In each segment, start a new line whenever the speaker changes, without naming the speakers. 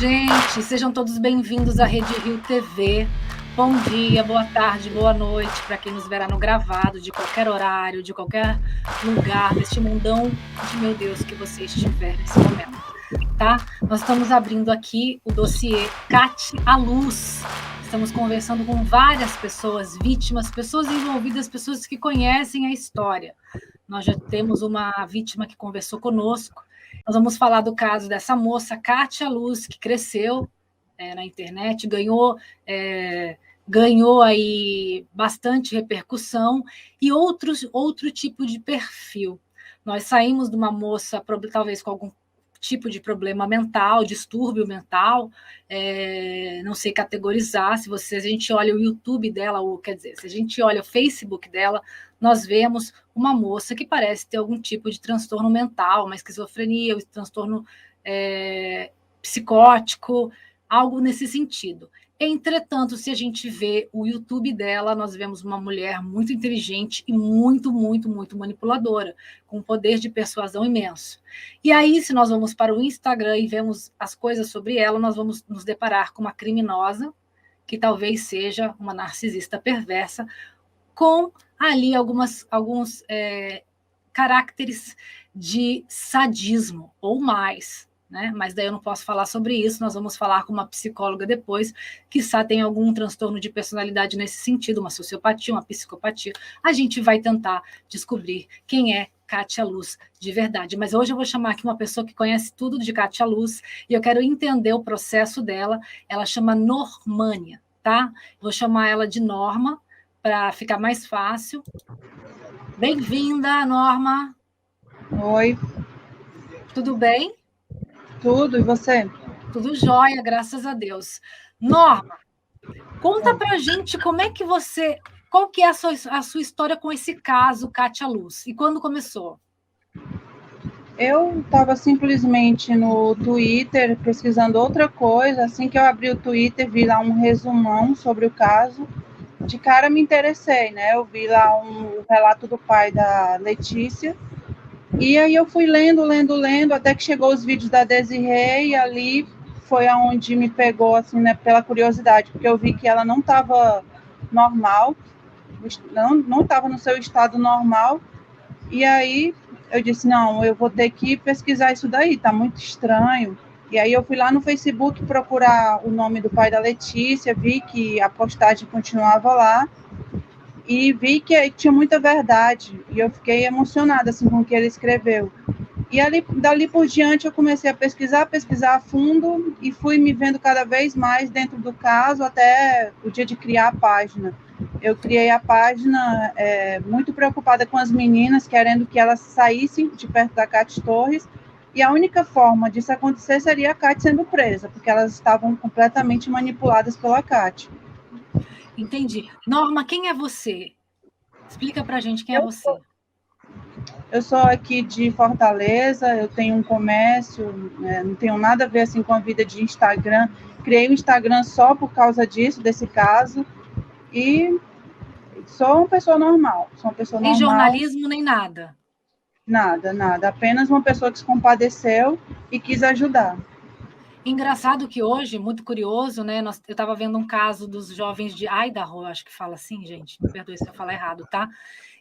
gente, sejam todos bem-vindos à Rede Rio TV. Bom dia, boa tarde, boa noite para quem nos verá no gravado, de qualquer horário, de qualquer lugar deste mundão de meu Deus que você estiver nesse momento, tá? Nós estamos abrindo aqui o dossiê Cate à Luz. Estamos conversando com várias pessoas, vítimas, pessoas envolvidas, pessoas que conhecem a história. Nós já temos uma vítima que conversou conosco. Nós vamos falar do caso dessa moça, Cate à Luz, que cresceu na internet, ganhou aí bastante repercussão, e outro tipo de perfil. Nós saímos de uma moça, talvez com algum tipo de problema mental, distúrbio mental, não sei categorizar, se a gente olha o YouTube dela, ou quer dizer, se a gente olha o Facebook dela, nós vemos uma moça que parece ter algum tipo de transtorno mental, uma esquizofrenia, um transtorno psicótico, algo nesse sentido. Entretanto, se a gente vê o YouTube dela, nós vemos uma mulher muito inteligente e muito, muito, muito manipuladora, com um poder de persuasão imenso. E aí, se nós vamos para o Instagram e vemos as coisas sobre ela, nós vamos nos deparar com uma criminosa, que talvez seja uma narcisista perversa, com ali alguns caracteres de sadismo, ou mais. Né? Mas daí eu não posso falar sobre isso, nós vamos falar com uma psicóloga depois, que tem algum transtorno de personalidade nesse sentido, uma sociopatia, uma psicopatia. A gente vai tentar descobrir quem é Cate à Luz de verdade. Mas hoje eu vou chamar aqui uma pessoa que conhece tudo de Cate à Luz, e eu quero entender o processo dela. Ela chama Normânia, tá? Vou chamar ela de Norma, para ficar mais fácil. Bem-vinda, Norma.
Oi.
Tudo bem?
Tudo, e você?
Tudo jóia, graças a Deus. Norma, conta pra gente qual que é a sua história com esse caso, Cate à Luz, e quando começou?
Eu estava simplesmente no Twitter pesquisando outra coisa, assim que eu abri o Twitter, vi lá um resumão sobre o caso, de cara me interessei, né? Eu vi lá um relato do pai da Letícia, e aí eu fui lendo, até que chegou os vídeos da Desirê, e ali foi aonde me pegou, assim, né, pela curiosidade, porque eu vi que ela não estava normal, não estava no seu estado normal, e aí eu disse, não, eu vou ter que pesquisar isso daí, tá muito estranho. E aí eu fui lá no Facebook procurar o nome do pai da Letícia, vi que a postagem continuava lá, e vi que tinha muita verdade, e eu fiquei emocionada assim, com o que ele escreveu. E dali por diante eu comecei a pesquisar a fundo, e fui me vendo cada vez mais dentro do caso, até o dia de criar a página. Eu criei a página muito preocupada com as meninas, querendo que elas saíssem de perto da Cate Torres, e a única forma disso acontecer seria a Cate sendo presa, porque elas estavam completamente manipuladas pela Cate.
Entendi. Norma, quem é você? Explica pra gente quem é você.
Eu sou aqui de Fortaleza, eu tenho um comércio, não tenho nada a ver assim, com a vida de Instagram. Criei o Instagram só por causa disso, desse caso, e sou uma pessoa normal.
Nem jornalismo, nem nada.
Nada. Apenas uma pessoa que se compadeceu e quis ajudar.
Engraçado que hoje, muito curioso, né? Eu estava vendo um caso dos jovens de Idaho, acho que fala assim, gente, me perdoe se eu falar errado, tá?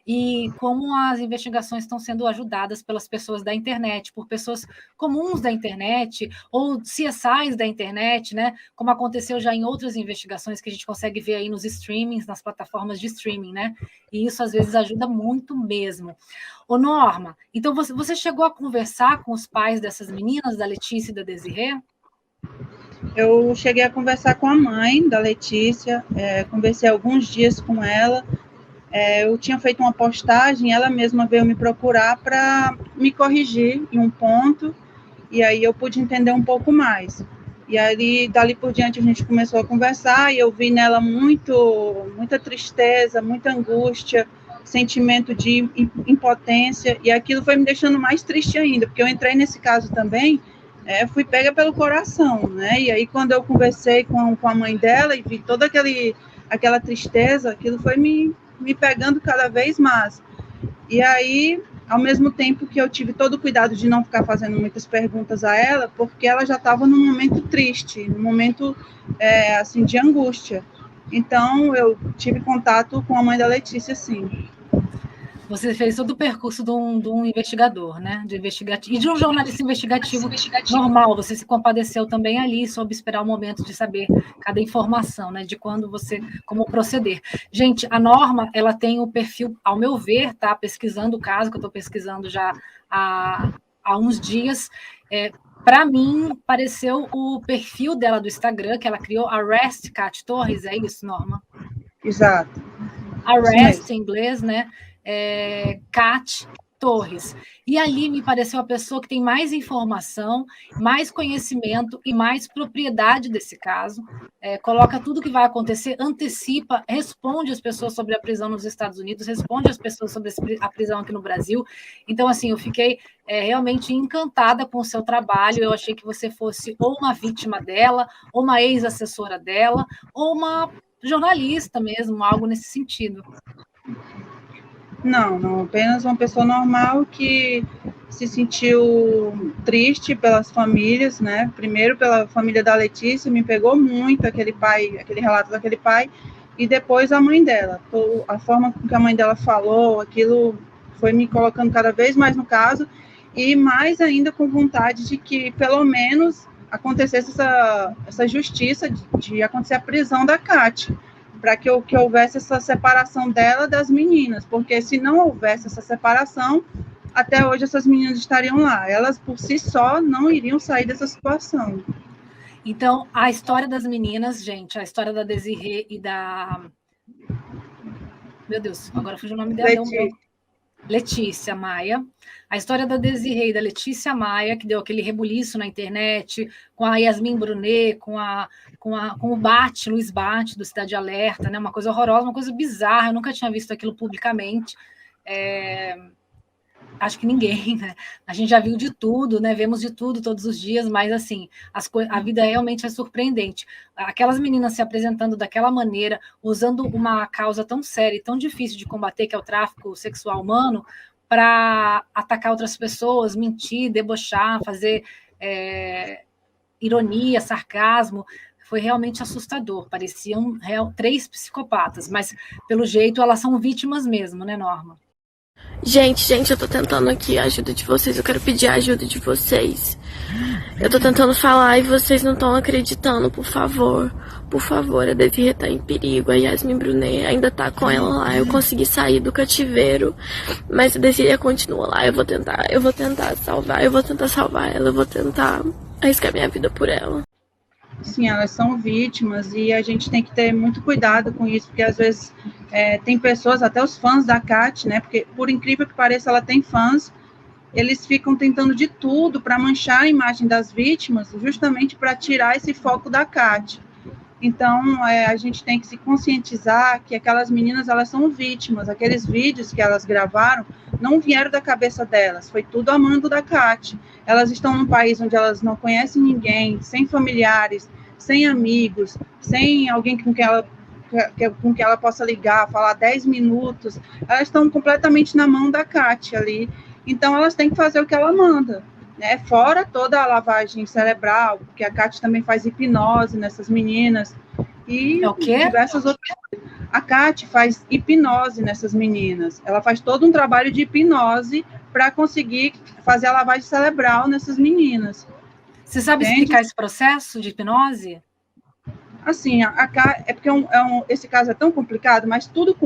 E como as investigações estão sendo ajudadas pelas pessoas da internet, por pessoas comuns da internet, ou CSIs da internet, né? Como aconteceu já em outras investigações que a gente consegue ver aí nos streamings, nas plataformas de streaming, né? E isso às vezes ajuda muito mesmo. Ô, Norma, então você chegou a conversar com os pais dessas meninas, da Letícia e da Desirê?
Eu cheguei a conversar com a mãe da Letícia, conversei alguns dias com ela. Eu tinha feito uma postagem, ela mesma veio me procurar para me corrigir em um ponto, e aí eu pude entender um pouco mais. E aí, dali por diante, a gente começou a conversar, e eu vi nela muita tristeza, muita angústia, sentimento de impotência, e aquilo foi me deixando mais triste ainda, porque eu entrei nesse caso também, fui pega pelo coração, né? E aí, quando eu conversei com a mãe dela e vi toda aquela tristeza, aquilo foi me pegando cada vez mais. E aí, ao mesmo tempo que eu tive todo o cuidado de não ficar fazendo muitas perguntas a ela, porque ela já estava num momento triste, num momento assim, de angústia. Então, eu tive contato com a mãe da Letícia, sim.
Você fez todo o percurso de um investigador, né? E de um jornalista investigativo normal. Você se compadeceu também ali, soube esperar o momento de saber cada informação, né? De como proceder. Gente, a Norma, ela tem o perfil, ao meu ver, tá? Pesquisando o caso, que eu estou pesquisando já há uns dias. Para mim, pareceu o perfil dela do Instagram, que ela criou, Arrest Cat Torres, é isso, Norma?
Exato.
Arrest em inglês, né? Cat Torres. E ali me pareceu a pessoa que tem mais informação, mais conhecimento e mais propriedade desse caso. Coloca tudo o que vai acontecer, antecipa, responde as pessoas sobre a prisão nos Estados Unidos, responde as pessoas sobre a prisão aqui no Brasil. Então, assim, eu fiquei realmente encantada com o seu trabalho. Eu achei que você fosse ou uma vítima dela, ou uma ex-assessora dela, ou uma jornalista mesmo, algo nesse sentido.
Não, apenas uma pessoa normal que se sentiu triste pelas famílias, né? Primeiro pela família da Letícia, me pegou muito aquele relato daquele pai, e depois a mãe dela. A forma com que a mãe dela falou, aquilo foi me colocando cada vez mais no caso, e mais ainda com vontade de que, pelo menos, acontecesse essa justiça de acontecer a prisão da Cátia, para que houvesse essa separação dela das meninas, porque se não houvesse essa separação, até hoje essas meninas estariam lá. Elas, por si só, não iriam sair dessa situação.
Então, a história das meninas, gente, a história da Desirê e da... Meu Deus, agora fugiu o nome dela. Letícia Maia. A história da Desirê e da Letícia Maia, que deu aquele rebuliço na internet, com a Yasmin Brunet, com o Luiz Bate, do Cidade Alerta, né? Uma coisa horrorosa, uma coisa bizarra, eu nunca tinha visto aquilo publicamente. Acho que ninguém, né? A gente já viu de tudo, né? Vemos de tudo todos os dias, mas assim, a vida realmente é surpreendente. Aquelas meninas se apresentando daquela maneira, usando uma causa tão séria e tão difícil de combater, que é o tráfico sexual humano, para atacar outras pessoas, mentir, debochar, fazer ironia, sarcasmo. Foi realmente assustador. Pareciam 3 psicopatas, mas pelo jeito elas são vítimas mesmo, né, Norma?
Gente, eu tô tentando aqui a ajuda de vocês, eu quero pedir a ajuda de vocês. Eu tô tentando falar e vocês não estão acreditando, por favor. Por favor, a Desirê tá em perigo, a Yasmin Brunet ainda tá com ela lá. Eu consegui sair do cativeiro, mas a Desirê continua lá. Eu vou tentar salvar ela, eu vou tentar arriscar minha vida por ela.
Sim, elas são vítimas e a gente tem que ter muito cuidado com isso, porque às vezes tem pessoas, até os fãs da Cat, né? Porque, por incrível que pareça, ela tem fãs, eles ficam tentando de tudo para manchar a imagem das vítimas, justamente para tirar esse foco da Cat. Então, a gente tem que se conscientizar que aquelas meninas, elas são vítimas. Aqueles vídeos que elas gravaram não vieram da cabeça delas, foi tudo a mando da Cat. Elas estão num país onde elas não conhecem ninguém, sem familiares, sem amigos, sem alguém com que ela possa ligar, falar 10 minutos. Elas estão completamente na mão da Cat ali. Então, elas têm que fazer o que ela manda, né? Fora toda a lavagem cerebral, porque a Cat também faz hipnose nessas meninas. E diversas outras coisas. A Cat faz hipnose nessas meninas. Ela faz todo um trabalho de hipnose para conseguir fazer a lavagem cerebral nessas meninas.
Você sabe explicar esse processo de hipnose?
Assim, é porque esse caso é tão complicado, mas tudo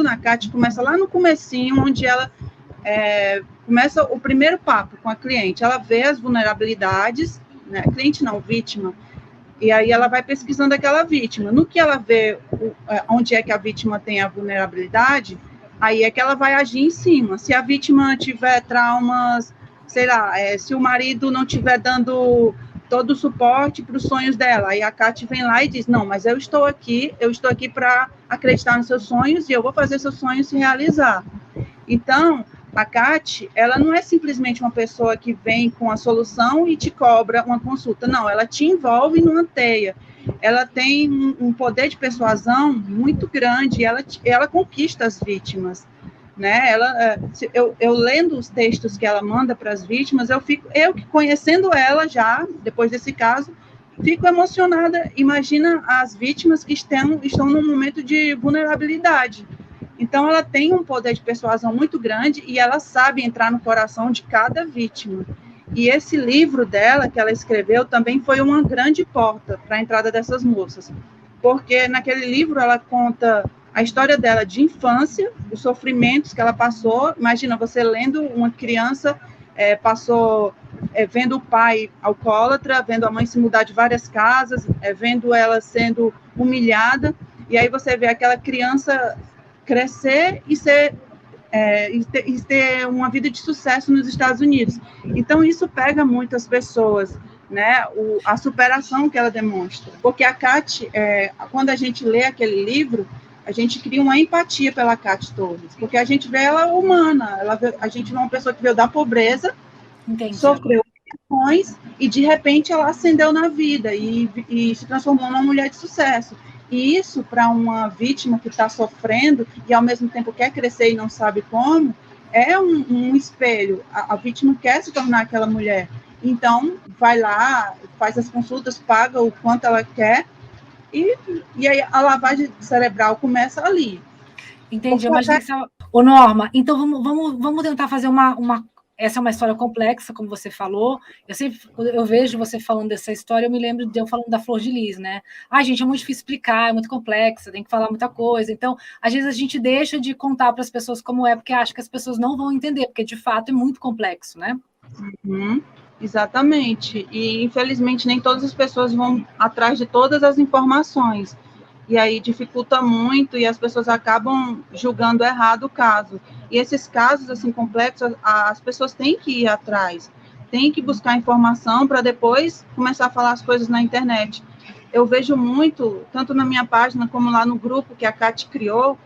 na Cat começa lá no comecinho, onde ela começa o primeiro papo com a cliente. Ela vê as vulnerabilidades, né? Cliente não, vítima. E aí ela vai pesquisando aquela vítima. No que ela vê onde é que a vítima tem a vulnerabilidade, aí é que ela vai agir em cima. Se a vítima tiver traumas, sei lá, se o marido não estiver dando todo o suporte para os sonhos dela, aí a Cat vem lá e diz, não, mas eu estou aqui para acreditar nos seus sonhos e eu vou fazer seus sonhos se realizar. Então, a Cat, ela não é simplesmente uma pessoa que vem com a solução e te cobra uma consulta. Não, ela te envolve numa teia. Ela tem um poder de persuasão muito grande, ela conquista as vítimas. né? Eu lendo os textos que ela manda para as vítimas, eu que conhecendo ela já, depois desse caso, fico emocionada. Imagina as vítimas que estão num momento de vulnerabilidade. Então, ela tem um poder de persuasão muito grande e ela sabe entrar no coração de cada vítima. E esse livro dela, que ela escreveu, também foi uma grande porta para a entrada dessas moças. Porque naquele livro ela conta a história dela de infância, os sofrimentos que ela passou. Imagina, você lendo uma criança, vendo o pai alcoólatra, vendo a mãe se mudar de várias casas, vendo ela sendo humilhada, e aí você vê aquela criança crescer e ter uma vida de sucesso nos Estados Unidos. Então, isso pega muito as pessoas, né? A superação que ela demonstra. Porque a Kat, quando a gente lê aquele livro, a gente cria uma empatia pela Kat Torres, porque a gente vê ela humana, a gente vê uma pessoa que veio da pobreza,
Entendi.
Sofreu questões e, de repente, ela ascendeu na vida e se transformou numa mulher de sucesso. E isso, para uma vítima que está sofrendo e, ao mesmo tempo, quer crescer e não sabe como, é um espelho. A vítima quer se tornar aquela mulher. Então, vai lá, faz as consultas, paga o quanto ela quer e aí a lavagem cerebral começa ali.
Entendi. Ô, Norma, então vamos tentar fazer uma... Essa é uma história complexa, como você falou. Eu vejo você falando dessa história, eu me lembro de eu falando da Flor de Lis, né? Gente, é muito difícil explicar, é muito complexa, tem que falar muita coisa. Então, às vezes a gente deixa de contar para as pessoas como é, porque acha que as pessoas não vão entender, porque de fato é muito complexo, né?
Exatamente. E, infelizmente, nem todas as pessoas vão atrás de todas as informações. E aí dificulta muito e as pessoas acabam julgando errado o caso. E esses casos, assim, complexos, as pessoas têm que ir atrás, têm que buscar informação para depois começar a falar as coisas na internet. Eu vejo muito, tanto na minha página como lá no grupo que a Kat criou,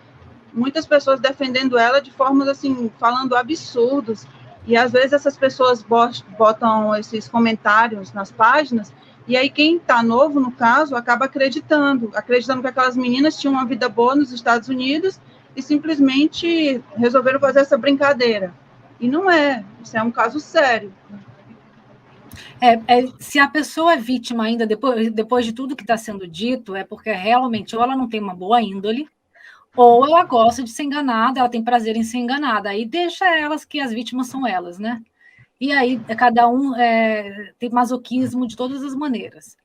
muitas pessoas defendendo ela de formas, assim, falando absurdos. E, às vezes, essas pessoas botam esses comentários nas páginas. E aí quem está novo, no caso, acaba acreditando que aquelas meninas tinham uma vida boa nos Estados Unidos e simplesmente resolveram fazer essa brincadeira. E não é, isso é um caso sério.
Se a pessoa é vítima ainda, depois de tudo que está sendo dito, é porque realmente ou ela não tem uma boa índole, ou ela gosta de ser enganada, ela tem prazer em ser enganada. Aí deixa elas que as vítimas são elas, né? E aí, cada um tem masoquismo de todas as maneiras.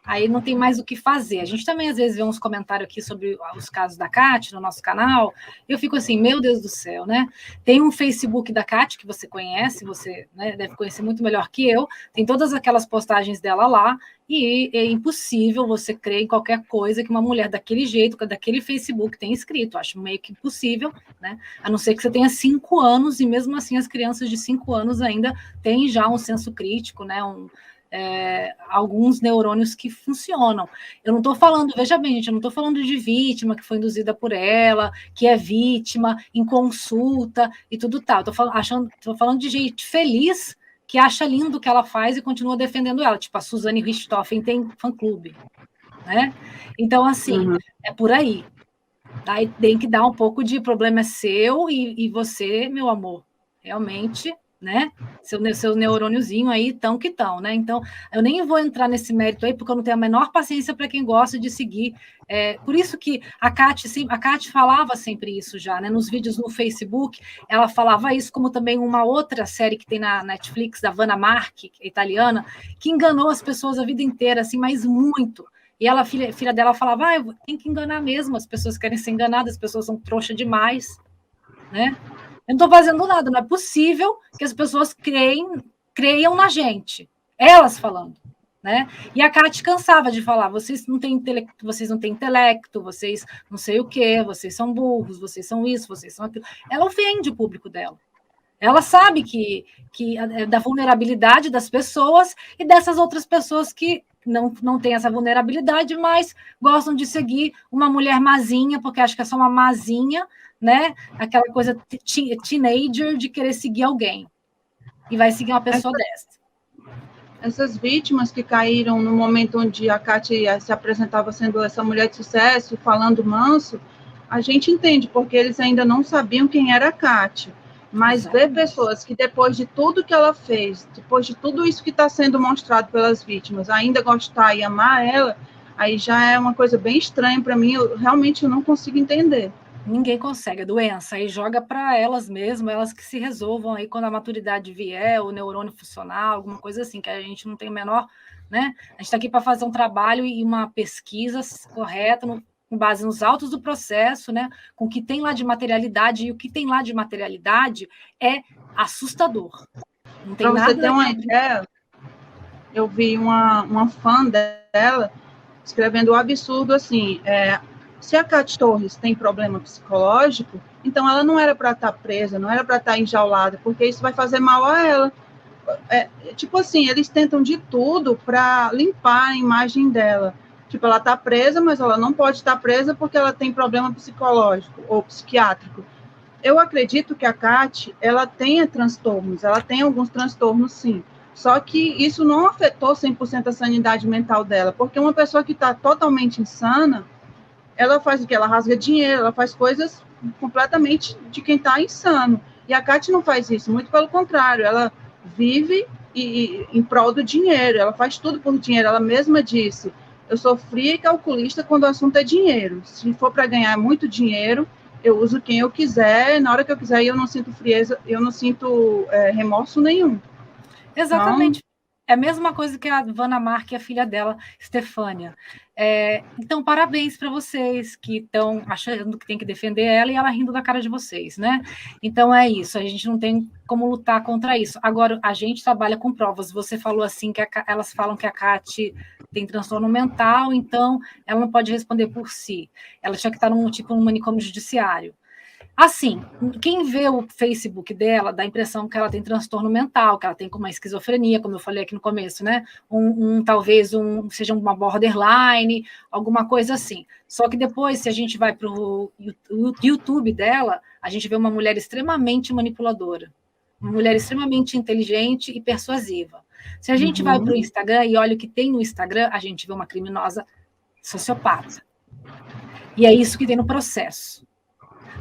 Aí não tem mais o que fazer. A gente também, às vezes, vê uns comentários aqui sobre os casos da Kat no nosso canal. Eu fico assim, meu Deus do céu, né? Tem um Facebook da Kat, que você conhece, você, né, deve conhecer muito melhor que eu. Tem todas aquelas postagens dela lá. E é impossível você crer em qualquer coisa que uma mulher daquele jeito, daquele Facebook tem escrito. Acho meio que impossível, né? A não ser que você tenha 5 anos, e mesmo assim as crianças de 5 anos ainda têm já um senso crítico, né? Alguns neurônios que funcionam. Eu não estou falando, veja bem, gente, eu não estou falando de vítima que foi induzida por ela, que é vítima em consulta e tudo tal. Estou falando de gente feliz que acha lindo o que ela faz e continua defendendo ela. Tipo, a Suzane Richthofen tem fã-clube, né? Então, assim, é por aí. Aí tem que dar um pouco de problema é seu e você, meu amor, realmente, né? Seu neurôniozinho aí tão que tão, né? Então, eu nem vou entrar nesse mérito aí, porque eu não tenho a menor paciência para quem gosta de seguir. Por isso que a Kat falava sempre isso já, né? Nos vídeos no Facebook, ela falava isso, como também uma outra série que tem na Netflix, da Vanna Marchi, italiana, que enganou as pessoas a vida inteira, assim, mas muito. E ela, filha dela falava, tem que enganar mesmo, as pessoas querem ser enganadas, as pessoas são trouxas demais, né? Eu não estou fazendo nada, não é possível que as pessoas creiam na gente, elas falando, né? E a Kat cansava de falar, vocês não têm intelecto, vocês não sei o quê, vocês são burros, vocês são isso, vocês são aquilo. Ela ofende o público dela. Ela sabe que da vulnerabilidade das pessoas e dessas outras pessoas que não têm essa vulnerabilidade, mas gostam de seguir uma mulher mazinha, porque acho que é só uma mazinha, né? Aquela coisa teenager de querer seguir alguém. E vai seguir uma pessoa dessa.
Essas vítimas que caíram no momento onde a Kat se apresentava sendo essa mulher de sucesso, falando manso, a gente entende, porque eles ainda não sabiam quem era a Kátia. Mas ver pessoas que depois de tudo que ela fez, depois de tudo isso que está sendo mostrado pelas vítimas, ainda gostar e amar ela, aí já é uma coisa bem estranha para mim, eu realmente não consigo entender.
Ninguém consegue, é doença, aí joga para elas mesmas, elas que se resolvam aí quando a maturidade vier, o neurônio funcionar, alguma coisa assim, que a gente não tem o menor, né? A gente está aqui para fazer um trabalho e uma pesquisa correta, com base nos autos do processo, né? Com o que tem lá de materialidade, e o que tem lá de materialidade é assustador. Não tem
Para
nada.
você ter uma ideia, eu vi uma fã dela escrevendo um absurdo assim, se a Cátia Torres tem problema psicológico, então ela não era para estar presa, não era para estar enjaulada, porque isso vai fazer mal a ela. Tipo assim, eles tentam de tudo para limpar a imagem dela. Tipo, ela está presa, mas ela não pode estar presa porque ela tem problema psicológico ou psiquiátrico. Eu acredito que a Cátia, ela tenha transtornos, ela tem alguns transtornos, sim. Só que isso não afetou 100% a sanidade mental dela, porque uma pessoa que está totalmente insana, ela faz o quê? Ela rasga dinheiro, ela faz coisas completamente de quem está insano. E a Cátia não faz isso, muito pelo contrário, ela vive em prol do dinheiro, ela faz tudo por dinheiro, ela mesma disse, eu sou fria e calculista quando o assunto é dinheiro, se for para ganhar muito dinheiro, eu uso quem eu quiser, na hora que eu quiser, e eu não sinto frieza, eu não sinto remorso nenhum.
Exatamente. Então, é a mesma coisa que a Vanna Mark e a filha dela, Stefânia. Então, parabéns para vocês que estão achando que tem que defender ela e ela rindo da cara de vocês, né? Então, é isso. A gente não tem como lutar contra isso. Agora, a gente trabalha com provas. Você falou assim, que elas falam que a Cátia tem transtorno mental, então ela não pode responder por si. Ela tinha que estar num manicômio judiciário. Assim, quem vê o Facebook dela dá a impressão que ela tem transtorno mental, que ela tem uma esquizofrenia, como eu falei aqui no começo, né? Talvez seja uma borderline, alguma coisa assim. Só que depois, se a gente vai para o YouTube dela, a gente vê uma mulher extremamente manipuladora, uma mulher extremamente inteligente e persuasiva. Se a gente vai para o Instagram e olha o que tem no Instagram, a gente vê uma criminosa sociopata. E é isso que tem no processo.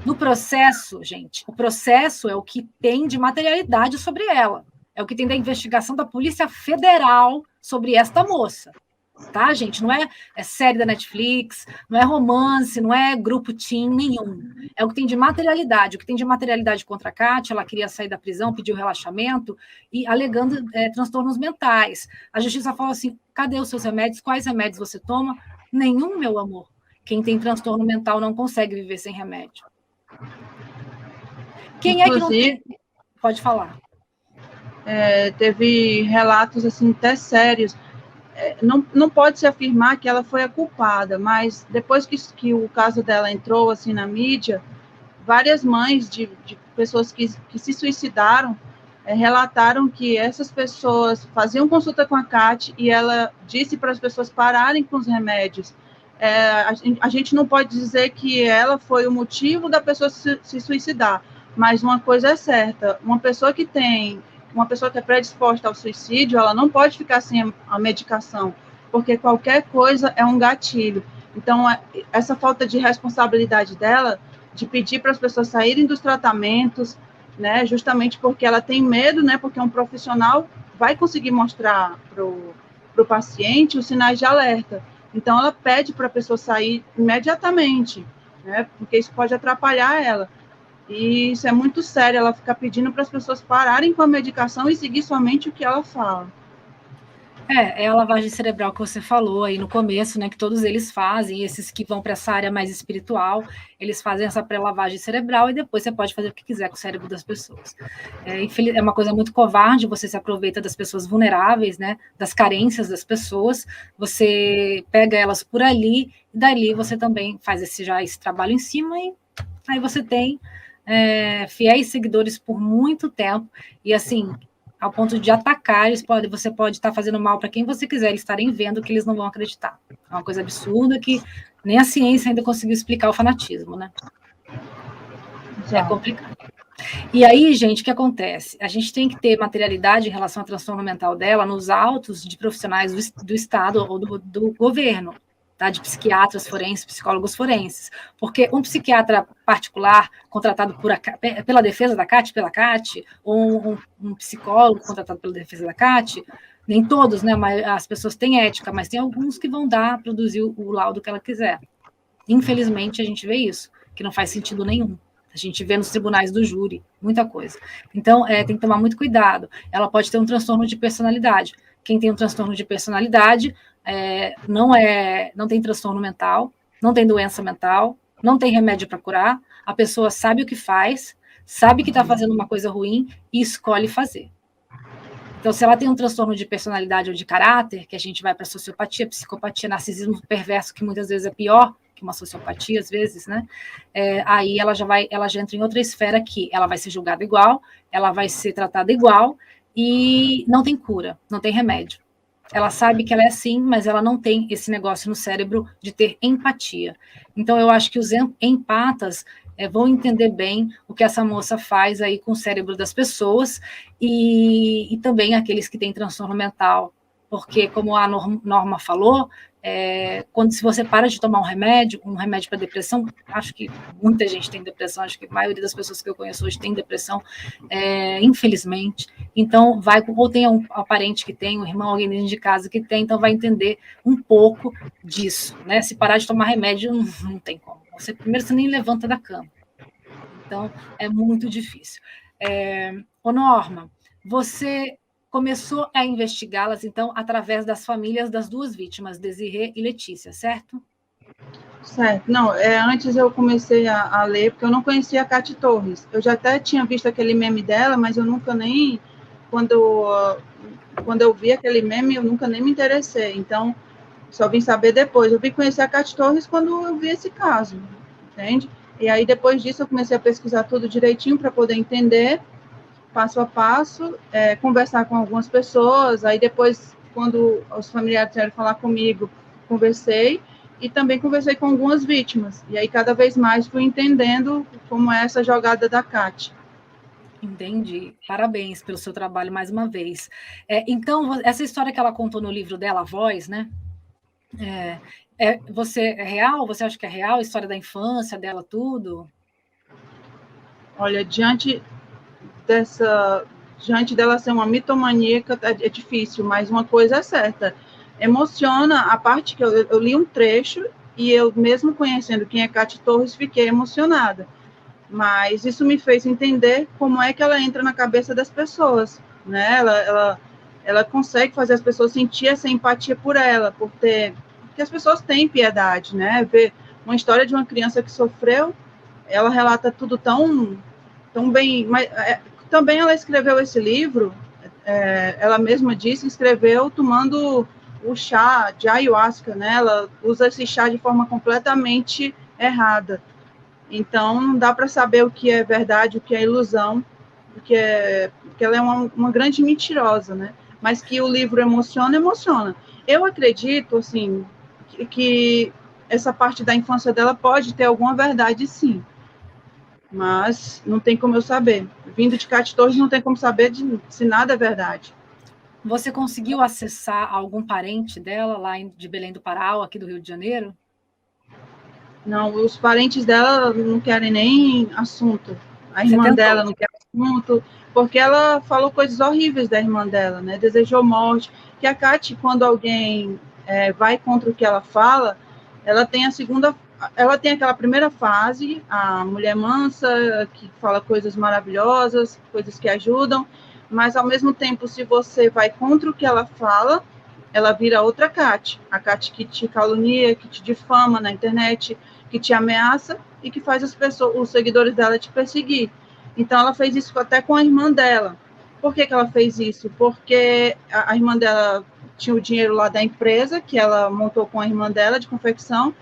No processo, gente, o processo é o que tem de materialidade sobre ela. É o que tem da investigação da Polícia Federal sobre esta moça. Tá, gente? Não é série da Netflix, não é romance, não é grupo teen nenhum. É o que tem de materialidade. O que tem de materialidade contra a Kátia, ela queria sair da prisão, pediu relaxamento, e alegando transtornos mentais. A justiça falou assim, cadê os seus remédios? Quais remédios você toma? Nenhum, meu amor. Quem tem transtorno mental não consegue viver sem remédio. Quem é que não tem? Pode falar.
Teve relatos assim até sérios. Não pode se afirmar que ela foi a culpada, mas depois que o caso dela entrou assim na mídia, várias mães de pessoas que se suicidaram relataram que essas pessoas faziam consulta com a Cátia e ela disse para as pessoas pararem com os remédios. A gente não pode dizer que ela foi o motivo da pessoa se suicidar, mas uma coisa é certa, uma pessoa que é predisposta ao suicídio, ela não pode ficar sem a medicação, porque qualquer coisa é um gatilho. Então, essa falta de responsabilidade dela, de pedir para as pessoas saírem dos tratamentos, né, justamente porque ela tem medo, né, porque um profissional vai conseguir mostrar para o paciente os sinais de alerta. Então, ela pede para a pessoa sair imediatamente, né, porque isso pode atrapalhar ela. E isso é muito sério, ela fica pedindo para as pessoas pararem com a medicação e seguir somente o que ela fala.
É a lavagem cerebral que você falou aí no começo, né, que todos eles fazem, esses que vão para essa área mais espiritual, eles fazem essa pré-lavagem cerebral e depois você pode fazer o que quiser com o cérebro das pessoas. É uma coisa muito covarde, você se aproveita das pessoas vulneráveis, né, das carências das pessoas, você pega elas por ali, e dali você também faz esse trabalho em cima, e aí você tem fiéis seguidores por muito tempo, e assim, ao ponto de atacar, você pode estar fazendo mal para quem você quiser, eles estarem vendo que eles não vão acreditar. É uma coisa absurda que nem a ciência ainda conseguiu explicar o fanatismo, né? É complicado. E aí, gente, o que acontece? A gente tem que ter materialidade em relação ao transtorno mental dela nos autos de profissionais do Estado ou do governo. tá? De psiquiatras forenses, psicólogos forenses. Porque um psiquiatra particular contratado pela defesa da CAT, pela CAT, ou um psicólogo contratado pela defesa da CAT, nem todos, né? Mas as pessoas têm ética, mas tem alguns que vão produzir o laudo que ela quiser. Infelizmente, a gente vê isso, que não faz sentido nenhum. A gente vê nos tribunais do júri, muita coisa. Então, tem que tomar muito cuidado. Ela pode ter um transtorno de personalidade. Quem tem um transtorno de personalidade não tem transtorno mental, não tem doença mental, não tem remédio para curar, a pessoa sabe o que faz, sabe que está fazendo uma coisa ruim e escolhe fazer. Então, se ela tem um transtorno de personalidade ou de caráter, que a gente vai para sociopatia, psicopatia, narcisismo perverso, que muitas vezes é pior que uma sociopatia, às vezes, né? Aí ela já entra em outra esfera que ela vai ser julgada igual, ela vai ser tratada igual e não tem cura, não tem remédio. Ela sabe que ela é assim, mas ela não tem esse negócio no cérebro de ter empatia. Então, eu acho que os empatas vão entender bem o que essa moça faz aí com o cérebro das pessoas e também aqueles que têm transtorno mental. Porque, como a Norma falou, se você para de tomar um remédio para depressão, acho que muita gente tem depressão, acho que a maioria das pessoas que eu conheço hoje tem depressão, infelizmente. Então, ou tem um parente que tem, um irmão, alguém dentro de casa que tem, então vai entender um pouco disso, né? Se parar de tomar remédio, não tem como. Primeiro, você nem levanta da cama. Então, é muito difícil. Ô Norma, você começou a investigá-las, então, através das famílias das duas vítimas, Desirê e Letícia, certo?
Certo. Não, antes eu comecei a ler, porque eu não conhecia a Cate Torres. Eu já até tinha visto aquele meme dela, mas eu nunca nem... Quando eu vi aquele meme, eu nunca nem me interessei. Então, só vim saber depois. Eu vim conhecer a Cate Torres quando eu vi esse caso, entende? E aí, depois disso, eu comecei a pesquisar tudo direitinho para poder entender, passo a passo, conversar com algumas pessoas. Aí, depois, quando os familiares vieram falar comigo, conversei. E também conversei com algumas vítimas. E aí, cada vez mais, fui entendendo como é essa jogada da Cate.
Entendi. Parabéns pelo seu trabalho mais uma vez. Então, essa história que ela contou no livro dela, A Voz, né? É real? Você acha que é real? A história da infância dela, tudo?
Olha, diante dela ser uma mitomaníaca, é difícil, mas uma coisa é certa. Emociona a parte que eu li um trecho e eu, mesmo conhecendo quem é Cate Torres, fiquei emocionada. Mas isso me fez entender como é que ela entra na cabeça das pessoas, né? Ela consegue fazer as pessoas sentir essa empatia por ela, porque as pessoas têm piedade, né? Ver uma história de uma criança que sofreu, ela relata tudo tão bem. Mas também ela escreveu esse livro, ela mesma disse, escreveu tomando o chá de ayahuasca, né? Ela usa esse chá de forma completamente errada. Então, não dá para saber o que é verdade, o que é ilusão, porque ela é uma grande mentirosa, né? Mas que o livro emociona. Eu acredito, assim, que essa parte da infância dela pode ter alguma verdade, sim. Mas não tem como eu saber. Vindo de Cate Torres, não tem como saber se nada é verdade.
Você conseguiu acessar algum parente dela lá de Belém do Pará, ou aqui do Rio de Janeiro?
Não, os parentes dela não querem nem assunto. A irmã dela não quer assunto, porque ela falou coisas horríveis da irmã dela, né? Desejou morte. Que a Cate, quando alguém vai contra o que ela fala, ela tem aquela primeira fase, a mulher mansa, que fala coisas maravilhosas, coisas que ajudam, mas, ao mesmo tempo, se você vai contra o que ela fala, ela vira outra Cate. A Cate que te calunia, que te difama na internet, que te ameaça e que faz os seguidores dela te perseguir. Então, ela fez isso até com a irmã dela. Por que ela fez isso? Porque a irmã dela tinha o dinheiro lá da empresa, que ela montou com a irmã dela, de confecção,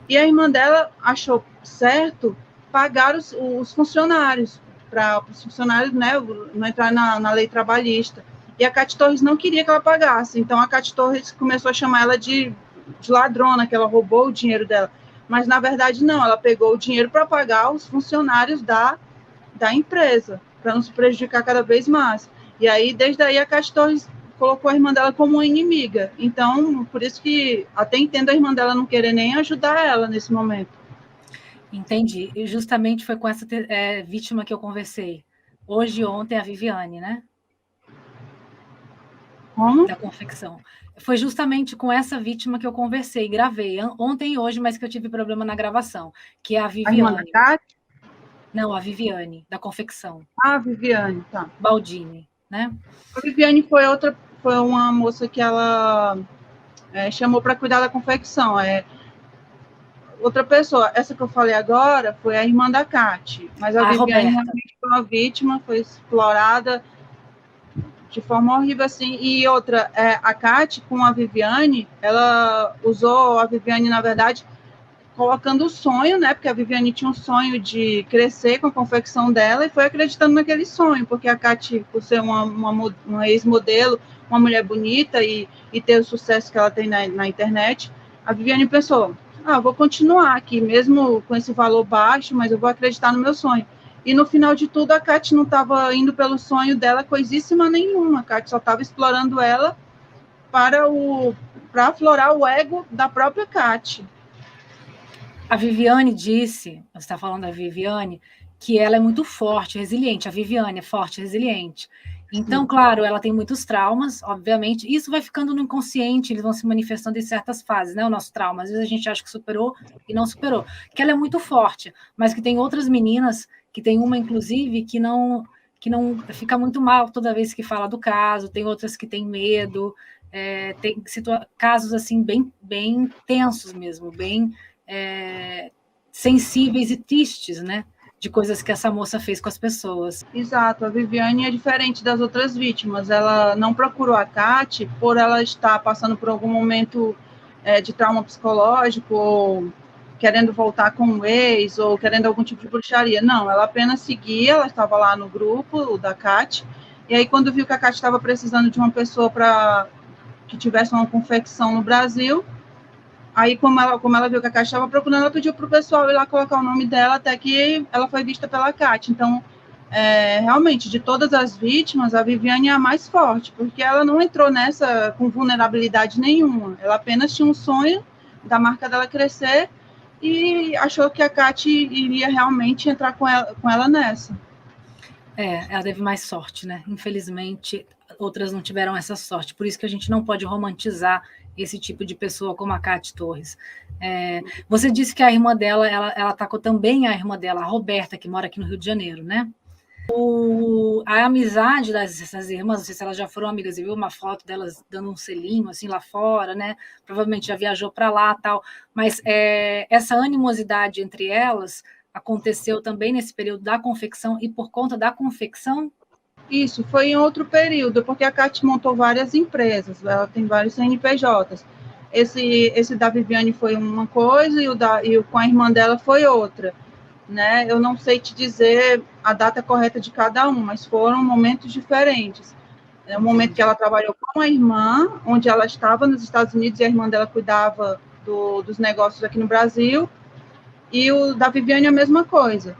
e a irmã dela achou certo pagar os funcionários, para os funcionários, né, não entrar na lei trabalhista. E a Cate Torres não queria que ela pagasse. Então, a Cate Torres começou a chamar ela de ladrona, que ela roubou o dinheiro dela. Mas, na verdade, não. Ela pegou o dinheiro para pagar os funcionários da empresa, para não se prejudicar cada vez mais. E aí, desde aí, a Cate Torres colocou a irmã dela como uma inimiga. Então, por isso que até entendo a irmã dela não querer nem ajudar ela nesse momento.
Entendi. E justamente foi com essa vítima que eu conversei. Hoje e ontem, a Viviane, né?
Como?
Da confecção. Foi justamente com essa vítima que eu conversei, gravei ontem e hoje, mas que eu tive problema na gravação, que é a Viviane.
A irmã da Cátia?
Não, a Viviane, da confecção.
Ah, a Viviane, tá.
Baldini, né?
A Viviane foi uma moça que ela chamou para cuidar da confecção. Outra pessoa, essa que eu falei agora, foi a irmã da Cátia, mas a Viviane
Roberta.
realmente foi uma vítima, foi explorada de forma horrível, assim. E outra, a Cátia, com a Viviane, ela usou a Viviane, na verdade, colocando o sonho, né? Porque a Viviane tinha um sonho de crescer com a confecção dela e foi acreditando naquele sonho, porque a Cátia, por ser uma ex-modelo, uma mulher bonita e ter o sucesso que ela tem na internet, a Viviane pensou, vou continuar aqui, mesmo com esse valor baixo, mas eu vou acreditar no meu sonho. E no final de tudo, a Cátia não estava indo pelo sonho dela coisíssima nenhuma. A Cátia só estava explorando ela para aflorar o ego da própria Cátia.
A Viviane disse, você está falando da Viviane, que ela é muito forte, resiliente. A Viviane é forte, resiliente. Então, claro, ela tem muitos traumas, obviamente. Isso vai ficando no inconsciente, eles vão se manifestando em certas fases, né? O nosso trauma. Às vezes a gente acha que superou e não superou. Que ela é muito forte, mas que tem outras meninas, que tem uma, inclusive, que não fica muito mal toda vez que fala do caso, tem outras que têm medo, tem casos assim bem tensos mesmo, bem sensíveis e tristes, né? De coisas que essa moça fez com as pessoas.
Exato, a Viviane é diferente das outras vítimas. Ela não procurou a Cátia por ela estar passando por algum momento de trauma psicológico, ou querendo voltar com o ex, ou querendo algum tipo de bruxaria. Não, ela apenas seguia, ela estava lá no grupo da Cátia, e aí quando viu que a Cátia estava precisando de uma pessoa que tivesse uma confecção no Brasil, aí como ela viu que a Cátia estava procurando, ela pediu para o pessoal ir lá colocar o nome dela, até que ela foi vista pela Cátia. Então, realmente, de todas as vítimas, a Viviane é a mais forte, porque ela não entrou nessa com vulnerabilidade nenhuma. Ela apenas tinha um sonho da marca dela crescer e achou que a Cátia iria realmente entrar com ela nessa.
Ela teve mais sorte, né? Infelizmente, outras não tiveram essa sorte. Por isso que a gente não pode romantizar esse tipo de pessoa como a Cátia Torres. Você disse que a irmã dela, ela atacou também a irmã dela, a Roberta, que mora aqui no Rio de Janeiro, né? A amizade dessas irmãs, não sei se elas já foram amigas, eu vi uma foto delas dando um selinho assim lá fora, né? Provavelmente já viajou para lá, tal. Mas essa animosidade entre elas aconteceu também nesse período da confecção e por conta da confecção?
Isso, foi em outro período, porque a Cátia montou várias empresas, ela tem vários CNPJs. Esse da Viviane foi uma coisa e o com a irmã dela foi outra, né? Eu não sei te dizer a data correta de cada um, mas foram momentos diferentes. O momento que ela trabalhou com a irmã, onde ela estava nos Estados Unidos e a irmã dela cuidava dos negócios aqui no Brasil, e o da Viviane a mesma coisa.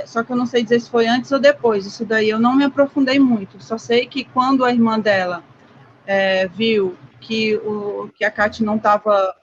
Só que eu não sei dizer se foi antes ou depois, isso daí eu não me aprofundei muito, só sei que quando a irmã dela viu que a Cátia não estava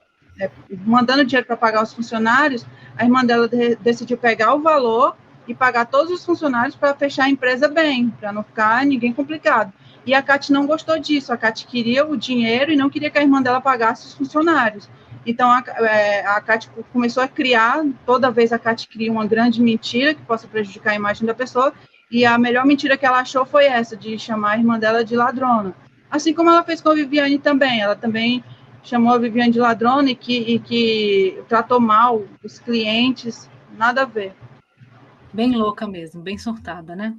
mandando dinheiro para pagar os funcionários, a irmã dela decidiu pegar o valor e pagar todos os funcionários para fechar a empresa bem, para não ficar ninguém complicado. E a Cátia não gostou disso, a Cátia queria o dinheiro e não queria que a irmã dela pagasse os funcionários. Então, a Cátia começou a criar, toda vez a Cátia cria uma grande mentira que possa prejudicar a imagem da pessoa, e a melhor mentira que ela achou foi essa, de chamar a irmã dela de ladrona. Assim como ela fez com a Viviane também, ela também chamou a Viviane de ladrona e que tratou mal os clientes, nada a ver.
Bem louca mesmo, bem surtada, né?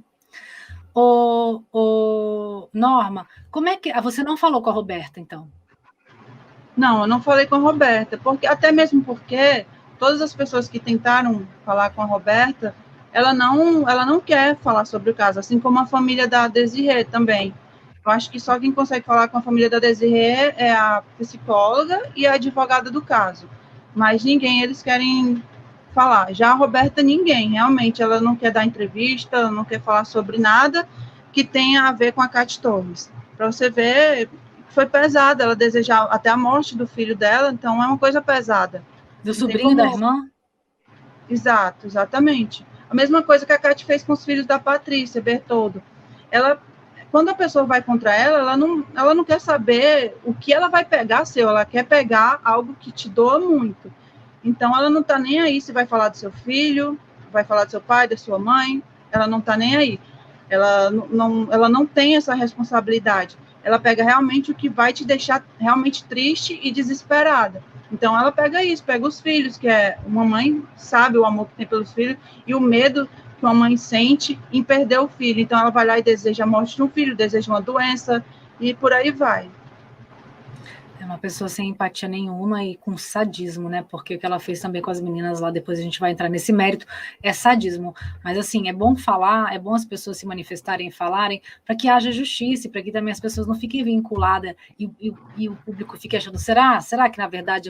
Norma, como é que... Você não falou com a Roberta, então?
Não, eu não falei com a Roberta, até mesmo porque todas as pessoas que tentaram falar com a Roberta, ela não quer falar sobre o caso, assim como a família da Desirê também. Eu acho que só quem consegue falar com a família da Desirê é a psicóloga e a advogada do caso. Mas ninguém, eles querem falar. Já a Roberta, ninguém. Realmente, ela não quer dar entrevista, não quer falar sobre nada que tenha a ver com a Cátia Torres. Para você ver, foi pesada, ela desejar até a morte do filho dela, então é uma coisa pesada.
Do sobrinho da irmã?
Exato, exatamente. A mesma coisa que a Kate fez com os filhos da Patrícia Bertoldo. Ela, quando a pessoa vai contra ela, ela não quer saber o que ela vai pegar seu, ela quer pegar algo que te doa muito. Então, ela não está nem aí se vai falar do seu filho, vai falar do seu pai, da sua mãe, ela não está nem aí. Ela não tem essa responsabilidade. Ela pega realmente o que vai te deixar realmente triste e desesperada. Então, ela pega isso, pega os filhos, que é uma mãe sabe o amor que tem pelos filhos e o medo que uma mãe sente em perder o filho. Então, ela vai lá e deseja a morte de um filho, deseja uma doença e por aí vai.
É uma pessoa sem empatia nenhuma e com sadismo, né? Porque o que ela fez também com as meninas lá, depois a gente vai entrar nesse mérito, é sadismo. Mas, assim, é bom falar, é bom as pessoas se manifestarem e falarem para que haja justiça, para que também as pessoas não fiquem vinculadas e o público fique achando, será que, na verdade,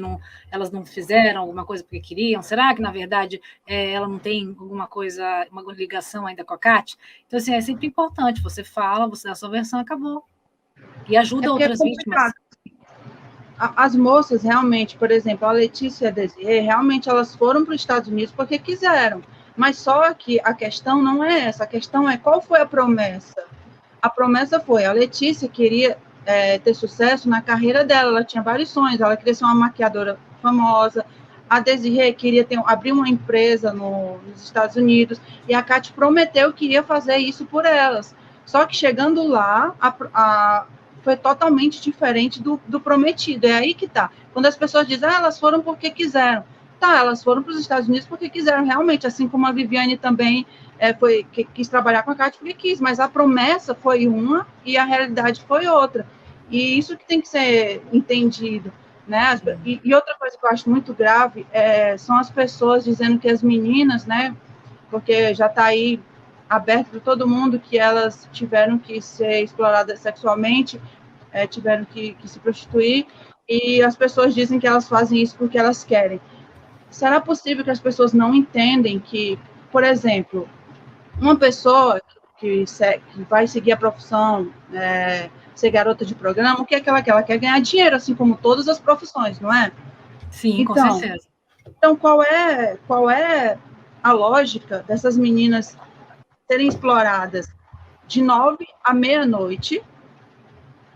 elas não fizeram alguma coisa porque queriam? Será que, na verdade, ela não tem alguma coisa, uma ligação ainda com a Kate? Então, assim, é sempre importante, você fala, você dá a sua versão, acabou. E ajuda outras vítimas.
As moças, realmente, por exemplo, a Letícia e a Desirê, realmente elas foram para os Estados Unidos porque quiseram. Mas só que a questão não é essa, a questão é qual foi a promessa. A promessa foi, a Letícia queria ter sucesso na carreira dela, ela tinha vários sonhos, ela queria ser uma maquiadora famosa, a Desirê queria abrir uma empresa nos Estados Unidos, e a Kate prometeu que ia fazer isso por elas. Só que chegando lá, foi totalmente diferente do prometido. É aí que tá. Quando as pessoas dizem, elas foram porque quiseram. Tá, elas foram para os Estados Unidos porque quiseram, realmente, assim como a Viviane também quis trabalhar com a Kate porque quis, mas a promessa foi uma e a realidade foi outra. E isso que tem que ser entendido. Né? E outra coisa que eu acho muito grave são as pessoas dizendo que as meninas, né, porque já está aí aberto para todo mundo que elas tiveram que ser exploradas sexualmente, tiveram que se prostituir, e as pessoas dizem que elas fazem isso porque elas querem. Será possível que as pessoas não entendem que, por exemplo, uma pessoa que vai seguir a profissão, ser garota de programa, o que é que ela quer? Ela quer ganhar dinheiro, assim como todas as profissões, não é?
Sim, então, com certeza.
Então, qual é a lógica dessas meninas serem exploradas de 9 à meia-noite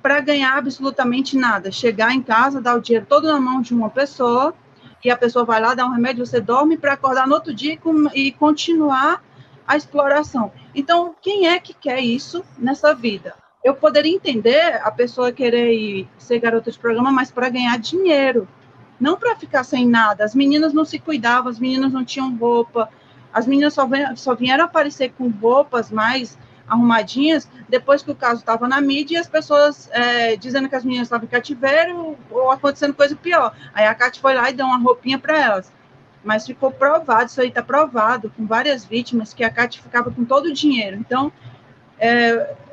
para ganhar absolutamente nada? Chegar em casa, dar o dinheiro todo na mão de uma pessoa, e a pessoa vai lá, dá um remédio, você dorme para acordar no outro dia e continuar a exploração. Então, quem é que quer isso nessa vida? Eu poderia entender a pessoa querer ser garota de programa, mas para ganhar dinheiro, não para ficar sem nada. As meninas não se cuidavam, as meninas não tinham roupa, as meninas só vieram aparecer com roupas mais arrumadinhas depois que o caso estava na mídia e as pessoas dizendo que as meninas estavam em cativeiro ou acontecendo coisa pior. Aí a Kate foi lá e deu uma roupinha para elas. Mas ficou provado, isso aí está provado, com várias vítimas, que a Kate ficava com todo o dinheiro. Então,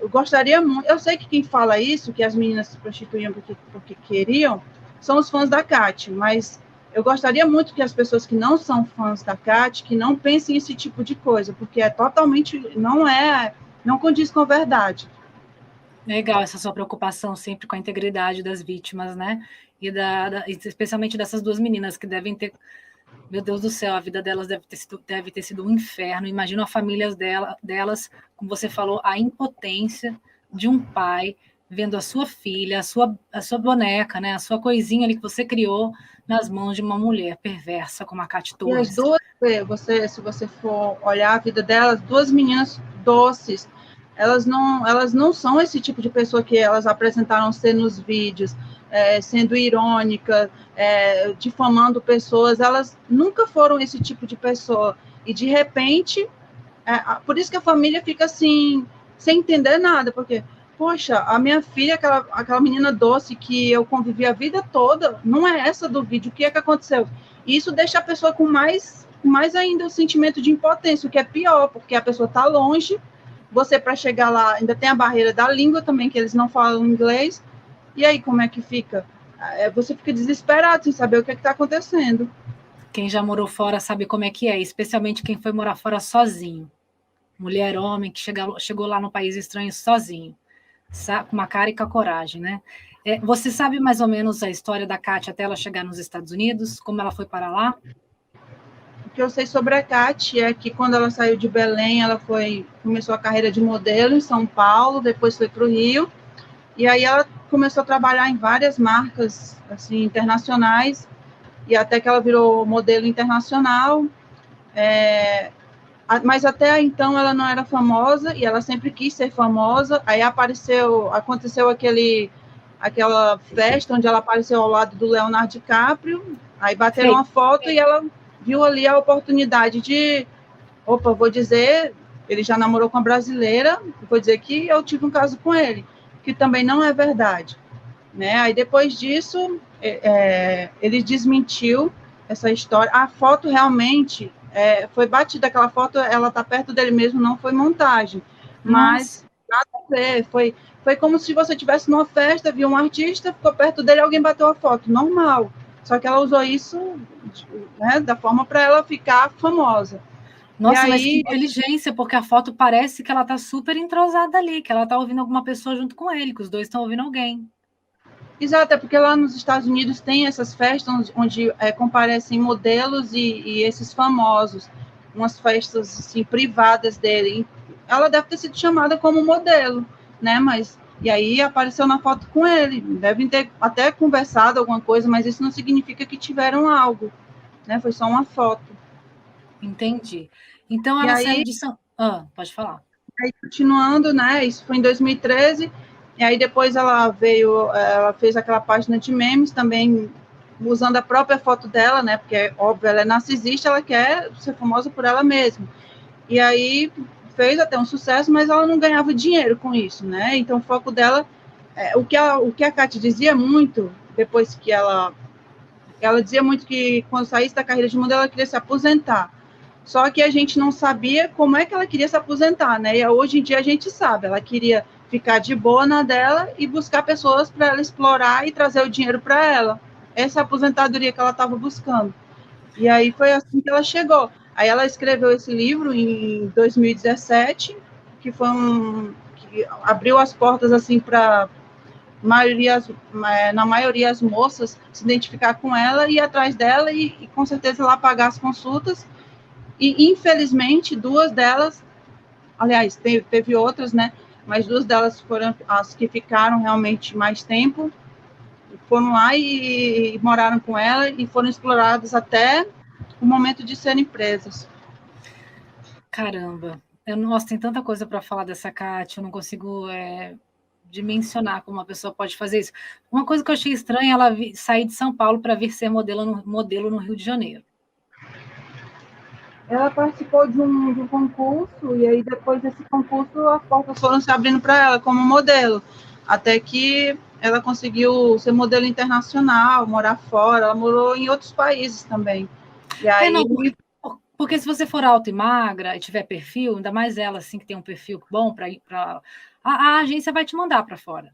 eu gostaria muito... Eu sei que quem fala isso, que as meninas se prostituíam porque queriam, são os fãs da Kate, mas eu gostaria muito que as pessoas que não são fãs da Kate, que não pensem esse tipo de coisa, porque não condiz com a verdade.
Legal essa sua preocupação sempre com a integridade das vítimas, né? E especialmente dessas duas meninas que devem ter... Meu Deus do céu, a vida delas deve ter sido um inferno. Imagina a família delas, como você falou, a impotência de um pai vendo a sua filha, a sua boneca, né? A sua coisinha ali que você criou nas mãos de uma mulher perversa como a Kate Torres.
E as duas, se você for olhar a vida delas, duas meninas doces, elas não são esse tipo de pessoa que elas apresentaram ser nos vídeos, sendo irônica, difamando pessoas. Elas nunca foram esse tipo de pessoa. E, de repente, por isso que a família fica assim, sem entender nada, porque, poxa, a minha filha, aquela menina doce que eu convivi a vida toda, não é essa do vídeo, o que é que aconteceu? E isso deixa a pessoa com mais ainda o sentimento de impotência, o que é pior, porque a pessoa está longe, você, para chegar lá, ainda tem a barreira da língua também, que eles não falam inglês, e aí como é que fica? Você fica desesperado sem saber o que está acontecendo.
Quem já morou fora sabe como é que é, especialmente quem foi morar fora sozinho. Mulher, homem, que chegou lá no país estranho sozinho. Com uma cara e com a coragem, né? Você sabe mais ou menos a história da Kátia até ela chegar nos Estados Unidos? Como ela foi para lá?
O que eu sei sobre a Kátia é que quando ela saiu de Belém, ela começou a carreira de modelo em São Paulo, depois foi para o Rio, e aí ela começou a trabalhar em várias marcas assim, internacionais, e até que ela virou modelo internacional, mas até então ela não era famosa, e ela sempre quis ser famosa, aí aconteceu aquela festa onde ela apareceu ao lado do Leonardo DiCaprio, aí bateram uma foto e ela viu ali a oportunidade de, vou dizer, ele já namorou com uma brasileira, vou dizer que eu tive um caso com ele, que também não é verdade, né? Aí depois disso, ele desmentiu essa história. A foto realmente foi batida, aquela foto, ela está perto dele mesmo, não foi montagem, mas nada a ver, foi como se você estivesse numa festa, viu um artista, ficou perto dele, alguém bateu a foto, normal. Só que ela usou isso, né, da forma para ela ficar famosa.
Nossa, mas que inteligência, porque a foto parece que ela está super entrosada ali, que ela está ouvindo alguma pessoa junto com ele, que os dois estão ouvindo alguém.
Exato, é porque lá nos Estados Unidos tem essas festas onde comparecem modelos e esses famosos, umas festas assim, privadas dele. Ela deve ter sido chamada como modelo, né? Mas e aí apareceu na foto com ele. Devem ter até conversado alguma coisa, mas isso não significa que tiveram algo, né? Foi só uma foto.
Entendi. Então ela saiu de São... pode falar.
Aí, continuando, né? Isso foi em 2013. E aí depois ela fez aquela página de memes também, usando a própria foto dela, né? Porque, óbvio, ela é narcisista, ela quer ser famosa por ela mesma. E aí fez até um sucesso, mas ela não ganhava dinheiro com isso, né? Então o foco dela, o que a Kátia dizia muito, depois que ela dizia muito que quando saísse da carreira de modelo, ela queria se aposentar. Só que a gente não sabia como é que ela queria se aposentar, né? E hoje em dia a gente sabe, ela queria ficar de boa na dela e buscar pessoas para ela explorar e trazer o dinheiro para ela. Essa é a aposentadoria que ela estava buscando. E aí foi assim que ela chegou. Aí ela escreveu esse livro em 2017, que que abriu as portas assim para na maioria as moças se identificar com ela e ir atrás dela e com certeza lá pagar as consultas. E infelizmente 2 delas, aliás, teve outras, né? Mas 2 delas foram as que ficaram realmente mais tempo, foram lá e moraram com ela e foram exploradas até o momento de serem presas.
Caramba, nossa, tem tanta coisa para falar dessa Kátia, eu não consigo dimensionar como uma pessoa pode fazer isso. Uma coisa que eu achei estranha, ela sair de São Paulo para vir ser modelo no Rio de Janeiro.
Ela participou de um concurso, e aí depois desse concurso as portas foram se abrindo para ela como modelo, até que ela conseguiu ser modelo internacional, morar fora, ela morou em outros países também. E aí...
não, porque se você for alta e magra e tiver perfil, ainda mais ela assim que tem um perfil bom para ir para a agência vai te mandar para fora.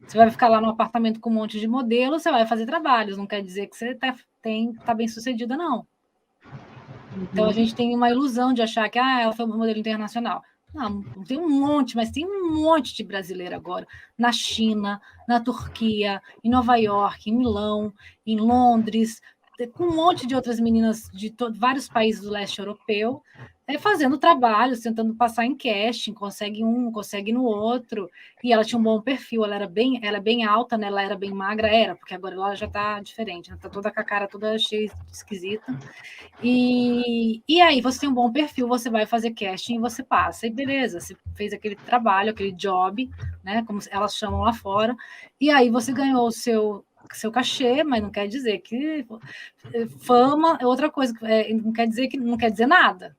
Você vai ficar lá no apartamento com um monte de modelo, você vai fazer trabalhos, não quer dizer que você tá bem sucedida, não. Então a gente tem uma ilusão de achar que ela foi um modelo internacional. Não, tem um monte, mas tem um monte de brasileiro agora. Na China, na Turquia, em Nova York, em Milão, em Londres, com um monte de outras meninas de vários países do leste europeu, fazendo trabalhos, tentando passar em casting, consegue um, consegue no outro, e ela tinha um bom perfil, ela é bem alta, né? Ela era bem magra, porque agora ela já está diferente, ela está toda com a cara toda cheia, esquisita, e aí você tem um bom perfil, você vai fazer casting e você passa, e beleza, você fez aquele trabalho, aquele job, né? Como elas chamam lá fora, e aí você ganhou o seu cachê, mas não quer dizer que fama é outra coisa, não quer dizer nada,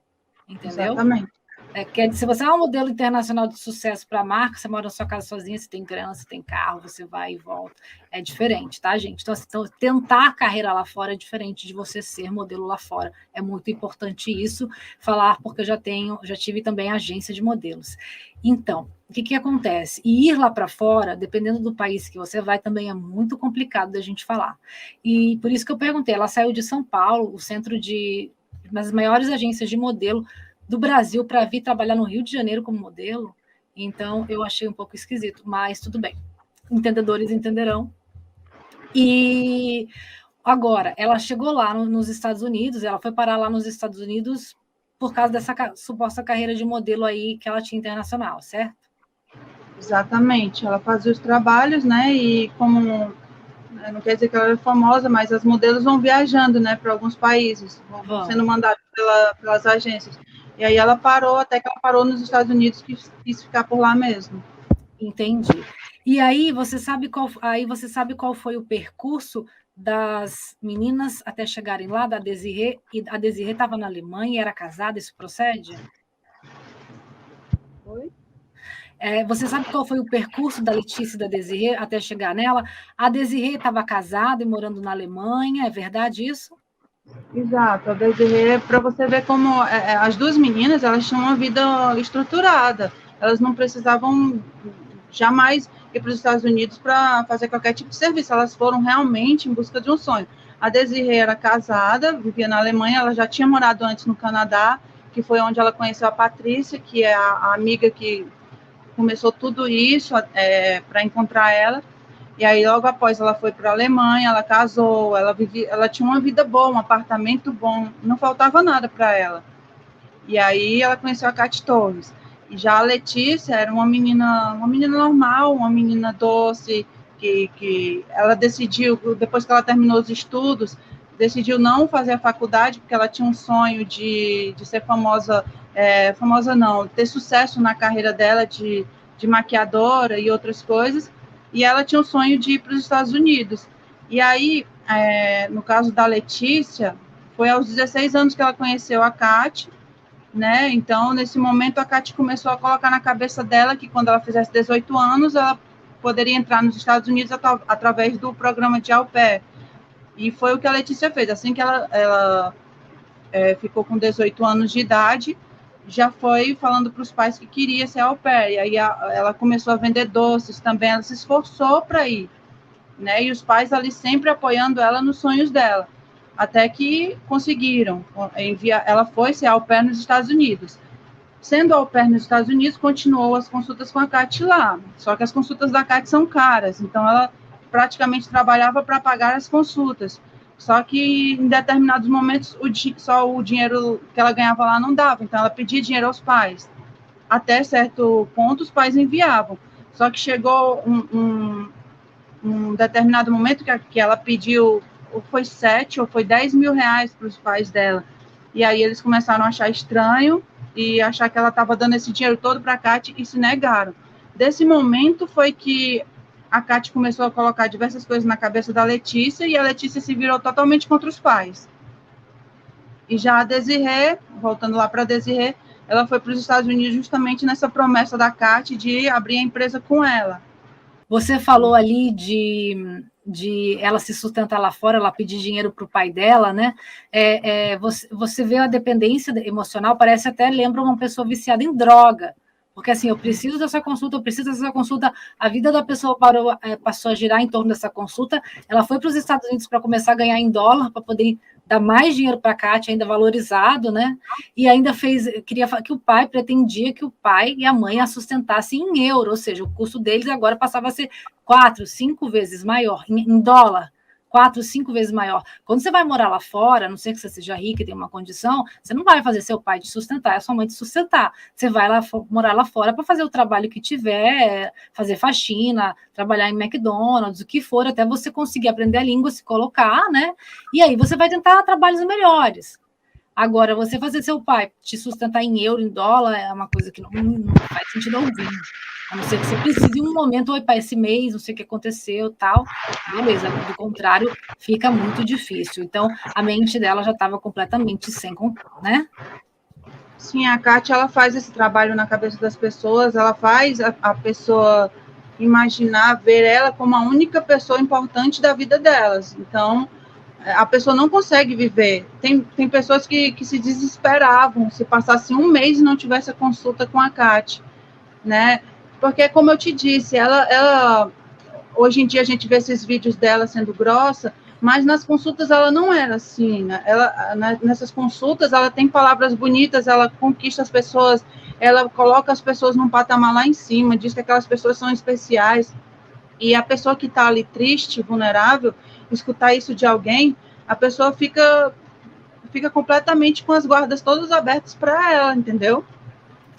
entendeu?
Exatamente.
Se você é um modelo internacional de sucesso para a marca, você mora na sua casa sozinha, você tem grana, você tem carro, você vai e volta. É diferente, tá, gente? Então, tentar a carreira lá fora é diferente de você ser modelo lá fora. É muito importante isso, falar, porque eu já tive também agência de modelos. Então, o que acontece? E ir lá para fora, dependendo do país que você vai, também é muito complicado da gente falar. E por isso que eu perguntei, ela saiu de São Paulo, o centro das maiores agências de modelo do Brasil, para vir trabalhar no Rio de Janeiro como modelo. Então, eu achei um pouco esquisito, mas tudo bem. Entendedores entenderão. E agora, ela chegou lá nos Estados Unidos, ela foi parar lá nos Estados Unidos por causa dessa suposta carreira de modelo aí que ela tinha internacional, certo?
Exatamente. Ela fazia os trabalhos, né? E como não quer dizer que ela era famosa, mas as modelos vão viajando, né, para alguns países, vão sendo mandadas pelas agências. E aí ela parou, até que ela parou nos Estados Unidos, que quis ficar por lá mesmo.
Entendi. E aí você sabe qual foi o percurso das meninas até chegarem lá, da Desirê, e a Desirê estava na Alemanha e era casada, isso procede?
Oi?
Você sabe qual foi o percurso da Letícia e da Desirê até chegar nela? A Desirê estava casada e morando na Alemanha, é verdade isso?
Exato, a Desirê, para você ver como as duas meninas, elas tinham uma vida estruturada, elas não precisavam jamais ir para os Estados Unidos para fazer qualquer tipo de serviço, elas foram realmente em busca de um sonho. A Desirê era casada, vivia na Alemanha, ela já tinha morado antes no Canadá, que foi onde ela conheceu a Patrícia, que é a amiga que começou tudo isso para encontrar ela. E aí, logo após, ela foi para a Alemanha, ela casou, ela tinha uma vida boa, um apartamento bom, não faltava nada para ela. E aí, ela conheceu a Cate Torres. E já a Letícia era uma menina normal, uma menina doce, que ela decidiu, depois que ela terminou os estudos, decidiu não fazer a faculdade, porque ela tinha um sonho de ser famosa, famosa não, ter sucesso na carreira dela de maquiadora e outras coisas, e ela tinha o sonho de ir para os Estados Unidos. E aí, no caso da Letícia, foi aos 16 anos que ela conheceu a Cate, né? Então, nesse momento, a Cate começou a colocar na cabeça dela que quando ela fizesse 18 anos, ela poderia entrar nos Estados Unidos através do programa de au pair. E foi o que a Letícia fez. Assim que ela ficou com 18 anos de idade, já foi falando para os pais que queria ser au pair. E aí ela começou a vender doces também, ela se esforçou para ir, né? E os pais ali sempre apoiando ela nos sonhos dela. Até que conseguiram enviar, ela foi ser au pair nos Estados Unidos. Sendo au pair nos Estados Unidos, continuou as consultas com a Cate lá. Só que as consultas da Cate são caras, então ela praticamente trabalhava para pagar as consultas. Só que em determinados momentos só o dinheiro que ela ganhava lá não dava, então ela pedia dinheiro aos pais. Até certo ponto os pais enviavam. Só que chegou um determinado momento que ela pediu, ou foi 7 ou foi 10 mil reais para os pais dela. E aí eles começaram a achar estranho e achar que ela estava dando esse dinheiro todo para a Cate e se negaram. Desse momento foi que a Cate começou a colocar diversas coisas na cabeça da Letícia e a Letícia se virou totalmente contra os pais. E já a Desirê, voltando lá para a Desirê, ela foi para os Estados Unidos justamente nessa promessa da Cate de abrir a empresa com ela.
Você falou ali de ela se sustentar lá fora, ela pedir dinheiro para o pai dela, né? Você vê a dependência emocional, parece até lembra uma pessoa viciada em droga. Porque assim, eu preciso dessa consulta, a vida da pessoa passou a girar em torno dessa consulta, ela foi para os Estados Unidos para começar a ganhar em dólar, para poder dar mais dinheiro para a Cate, ainda valorizado, né? E ainda queria que o pai, pretendia que o pai e a mãe a sustentassem em euro, ou seja, o custo deles agora passava a ser 4, 5 vezes maior, em dólar. 4, 5 vezes maior. Quando você vai morar lá fora, a não ser que você seja rica e tenha uma condição, você não vai fazer seu pai te sustentar, é sua mãe te sustentar. Você vai morar lá fora para fazer o trabalho que tiver, fazer faxina, trabalhar em McDonald's, o que for, até você conseguir aprender a língua, se colocar, né? E aí você vai tentar trabalhos melhores. Agora, você fazer seu pai te sustentar em euro, em dólar, é uma coisa que não faz sentido algum. A não ser que você precise em um momento, oi, pai, esse mês, não sei o que aconteceu, tal. Beleza, do contrário, fica muito difícil. Então, a mente dela já estava completamente sem controle, né?
Sim, a Kátia, ela faz esse trabalho na cabeça das pessoas, ela faz a pessoa imaginar, ver ela como a única pessoa importante da vida delas. Então, a pessoa não consegue viver. Tem pessoas que se desesperavam se passasse um mês e não tivesse a consulta com a Kátia, né? Porque, como eu te disse, ela hoje em dia a gente vê esses vídeos dela sendo grossa, mas nas consultas ela não era assim, né? Nessas consultas ela tem palavras bonitas, ela conquista as pessoas, ela coloca as pessoas num patamar lá em cima, diz que aquelas pessoas são especiais, e a pessoa que está ali triste, vulnerável, escutar isso de alguém, a pessoa fica completamente com as guardas todas abertas para ela, entendeu?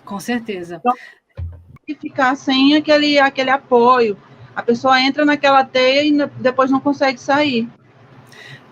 Com certeza.
Então, e ficar sem aquele apoio. A pessoa entra naquela teia e depois não consegue sair.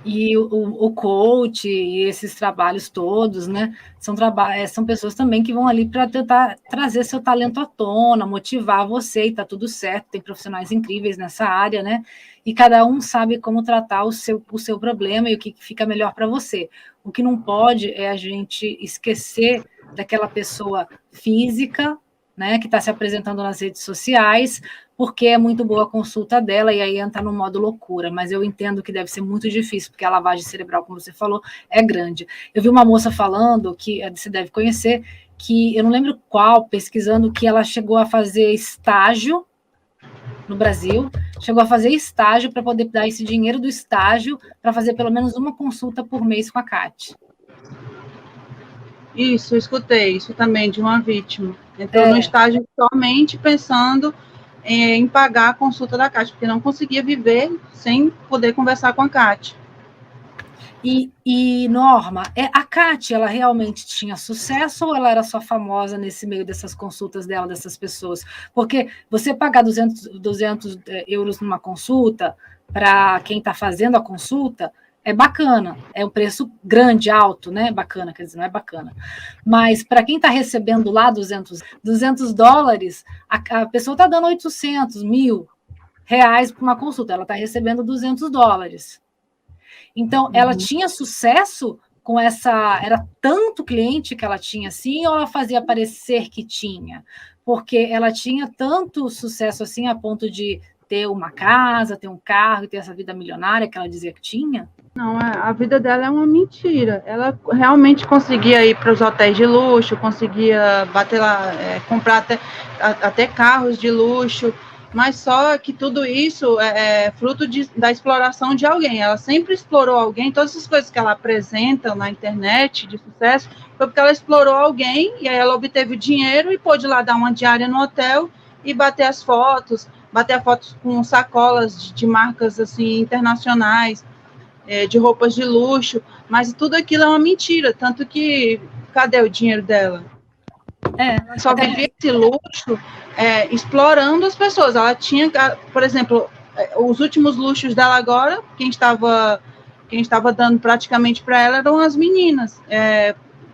E o coach e esses trabalhos todos, né, são pessoas também que vão ali para tentar trazer seu talento à tona, motivar você, e tá tudo certo, tem profissionais incríveis nessa área, né, e cada um sabe como tratar o seu problema e o que fica melhor para você. O que não pode é a gente esquecer daquela pessoa física, né, que está se apresentando nas redes sociais, porque é muito boa a consulta dela, e aí entra no modo loucura, mas eu entendo que deve ser muito difícil, porque a lavagem cerebral, como você falou, é grande. Eu vi uma moça falando, que você deve conhecer, que eu não lembro qual, pesquisando, que ela chegou a fazer estágio no Brasil, chegou a fazer estágio para poder dar esse dinheiro do estágio para fazer pelo menos uma consulta por mês com a Kátia.
Isso, eu escutei, isso também de uma vítima. Entrou no estágio somente pensando em pagar a consulta da Kátia, porque não conseguia viver sem poder conversar com a Kátia.
E Norma, a Kátia, ela realmente tinha sucesso ou ela era só famosa nesse meio dessas consultas dela, dessas pessoas? Porque você pagar 200 euros numa consulta, para quem está fazendo a consulta, é bacana, é um preço grande, alto, né? Bacana, quer dizer, não é bacana. Mas para quem está recebendo lá $200, a pessoa está dando 800, R$1.000 para uma consulta, ela está recebendo $200. Então, ela tinha sucesso com essa... Era tanto cliente que ela tinha assim, ou ela fazia parecer que tinha? Porque ela tinha tanto sucesso assim, a ponto de ter uma casa, ter um carro, ter essa vida milionária que ela dizia que tinha?
Não, a vida dela é uma mentira. Ela realmente conseguia ir para os hotéis de luxo, conseguia bater lá, comprar até carros de luxo, mas só que tudo isso é fruto da exploração de alguém. Ela sempre explorou alguém. Todas as coisas que ela apresenta na internet de sucesso foi porque ela explorou alguém, e aí ela obteve dinheiro e pôde lá dar uma diária no hotel e bater as fotos com sacolas de marcas assim internacionais, de roupas de luxo, mas tudo aquilo é uma mentira, tanto que cadê o dinheiro dela? Ela só vivia esse luxo explorando as pessoas. Ela tinha, por exemplo, os últimos luxos dela agora, quem estava dando praticamente para ela eram as meninas.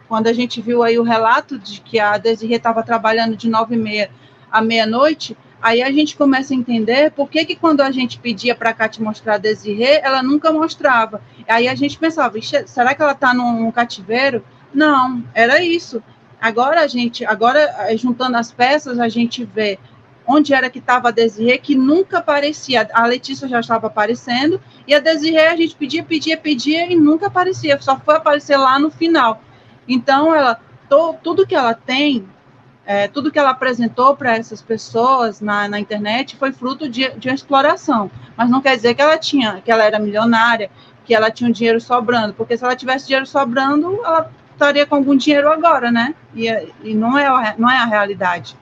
Quando a gente viu aí o relato de que a Desirê estava trabalhando de 9h30 à meia-noite, aí a gente começa a entender por que quando a gente pedia para a Kátia mostrar a Desirê, ela nunca mostrava. Aí a gente pensava, será que ela está num cativeiro? Não, era isso. Agora, juntando as peças, a gente vê onde era que estava a Desirê, que nunca aparecia. A Letícia já estava aparecendo, e a Desirê a gente pedia e nunca aparecia, só foi aparecer lá no final. Então, tudo que ela tem, tudo que ela apresentou para essas pessoas na internet foi fruto de uma exploração, mas não quer dizer que ela era milionária, que ela tinha um dinheiro sobrando, porque se ela tivesse dinheiro sobrando, ela estaria com algum dinheiro agora, né? E não é a realidade.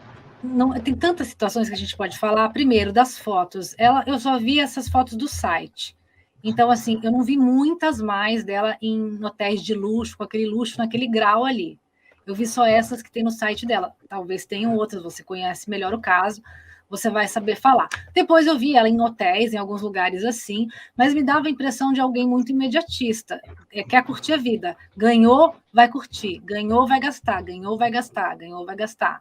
Não, tem tantas situações que a gente pode falar. Primeiro, das fotos. Eu só vi essas fotos do site. Então, assim, eu não vi muitas mais dela em hotéis de luxo, com aquele luxo naquele grau ali. Eu vi só essas que tem no site dela. Talvez tenham outras, você conhece melhor o caso, você vai saber falar. Depois eu vi ela em hotéis, em alguns lugares assim, mas me dava a impressão de alguém muito imediatista. Quer curtir a vida. Ganhou, vai curtir. Ganhou, vai gastar. Ganhou, vai gastar. Ganhou, vai gastar.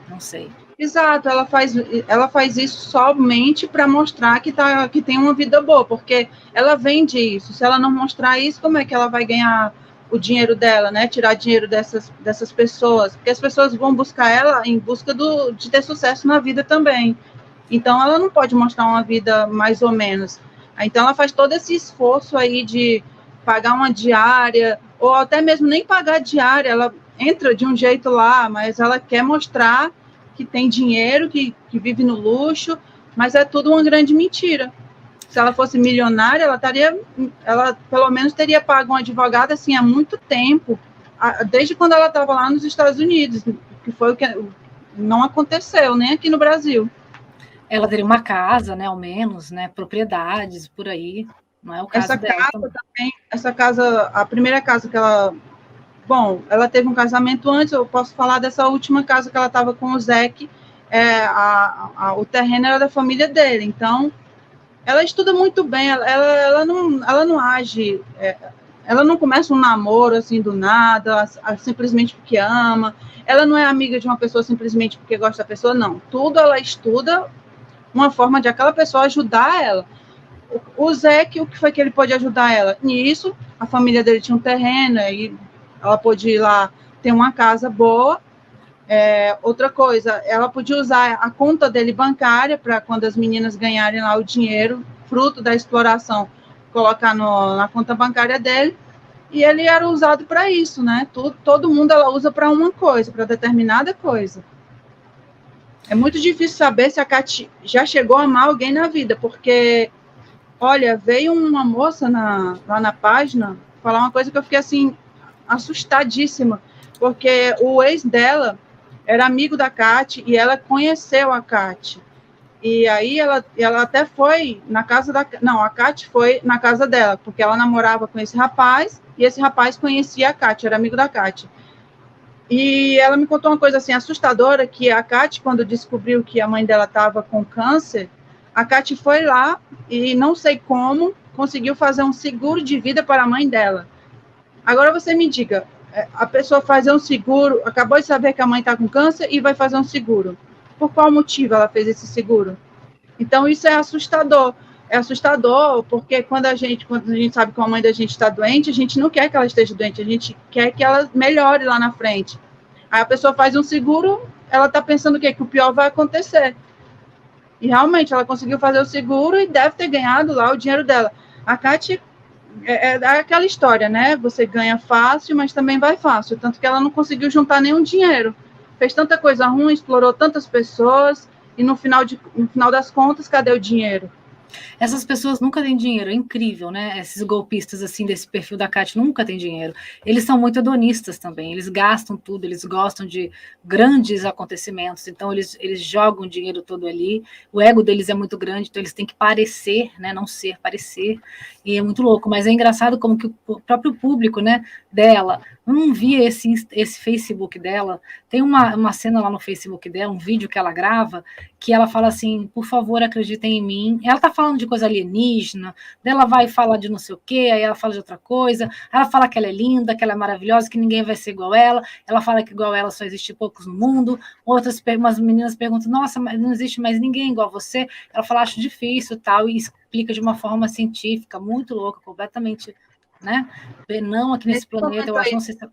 Não sei.
Exato, ela faz isso somente para mostrar que tem uma vida boa, porque ela vende isso. Se ela não mostrar isso, como é que ela vai ganhar o dinheiro dela, né? Tirar dinheiro dessas pessoas, porque as pessoas vão buscar ela em busca de ter sucesso na vida também. Então, ela não pode mostrar uma vida mais ou menos. Então, ela faz todo esse esforço aí de pagar uma diária, ou até mesmo nem pagar diária, ela entra de um jeito lá, mas ela quer mostrar que tem dinheiro, que vive no luxo, mas é tudo uma grande mentira. Se ela fosse milionária, ela pelo menos teria pago um advogado assim há muito tempo, desde quando ela estava lá nos Estados Unidos, que foi o que não aconteceu, nem aqui no Brasil.
Ela teria uma casa, né, ao menos, né, propriedades por aí, não é o caso dela também.
Essa casa, a primeira casa que ela... Bom, ela teve um casamento antes, eu posso falar dessa última casa que ela estava com o Zeke, o terreno era da família dele, então ela estuda muito bem, ela não age, ela não começa um namoro assim do nada, simplesmente porque ama, ela não é amiga de uma pessoa simplesmente porque gosta da pessoa, não, tudo ela estuda uma forma de aquela pessoa ajudar ela. O Zeke, o que foi que ele pôde ajudar ela? Nisso, a família dele tinha um terreno, e ela pôde ir lá ter uma casa boa. Outra coisa, ela podia usar a conta dele bancária para quando as meninas ganharem lá o dinheiro, fruto da exploração, colocar na conta bancária dele, e ele era usado para isso, né? Todo mundo ela usa para uma coisa, para determinada coisa. É muito difícil saber se a Kat já chegou a amar alguém na vida, porque, olha, veio uma moça lá na página falar uma coisa que eu fiquei assim, assustadíssima, porque o ex dela era amigo da Kat e ela conheceu a Kat. E aí ela até foi na casa da... Não, a Kat foi na casa dela, porque ela namorava com esse rapaz e esse rapaz conhecia a Kat, era amigo da Kat. E ela me contou uma coisa assim assustadora, que a Kat, quando descobriu que a mãe dela estava com câncer, a Kat foi lá e não sei como conseguiu fazer um seguro de vida para a mãe dela. Agora você me diga, a pessoa fazer um seguro, acabou de saber que a mãe está com câncer e vai fazer um seguro. Por qual motivo ela fez esse seguro? Então isso é assustador. É assustador porque quando a gente sabe que a mãe da gente está doente, a gente não quer que ela esteja doente, a gente quer que ela melhore lá na frente. Aí a pessoa faz um seguro, ela está pensando o quê? Que o pior vai acontecer. E realmente ela conseguiu fazer o seguro e deve ter ganhado lá o dinheiro dela. A Kat é aquela história, né? Você ganha fácil, mas também vai fácil. Tanto que ela não conseguiu juntar nenhum dinheiro. Fez tanta coisa ruim, explorou tantas pessoas, e no final das contas, cadê o dinheiro?
Essas pessoas nunca têm dinheiro, é incrível, né? Esses golpistas, assim, desse perfil da Kat nunca têm dinheiro. Eles são muito hedonistas também, eles gastam tudo, eles gostam de grandes acontecimentos, então eles jogam o dinheiro todo ali, o ego deles é muito grande, então eles têm que parecer, né? Não ser, parecer, e é muito louco, mas é engraçado como que o próprio público, né, dela, eu não via esse Facebook dela, tem uma cena lá no Facebook dela, um vídeo que ela grava, que ela fala assim, por favor, acreditem em mim. Ela tá falando de coisa alienígena, ela vai falar de não sei o quê, aí ela fala de outra coisa, ela fala que ela é linda, que ela é maravilhosa, que ninguém vai ser igual ela fala que igual ela só existe poucos no mundo, umas meninas perguntam, nossa, mas não existe mais ninguém igual você, ela fala, acho difícil, tal, e explica de uma forma científica, muito louca, completamente, né, não aqui nesse planeta, eu acho, não sei se...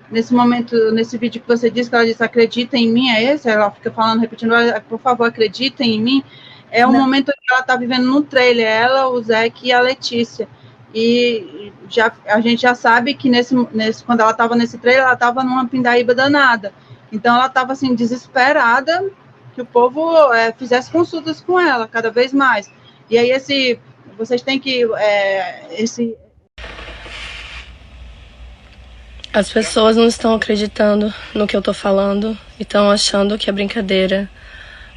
Nesse momento, nesse vídeo que você disse, que ela disse, acredita em mim, é esse? Ela fica falando, repetindo, por favor, acreditem em mim. É um momento que ela está vivendo no trailer, ela, o Zeke e a Letícia. E a gente já sabe que quando ela estava nesse trailer, ela estava numa pindaíba danada. Então, ela estava, assim, desesperada que o povo fizesse consultas com ela, cada vez mais. E aí, vocês têm que...
As pessoas não estão acreditando no que eu tô falando e estão achando que é brincadeira.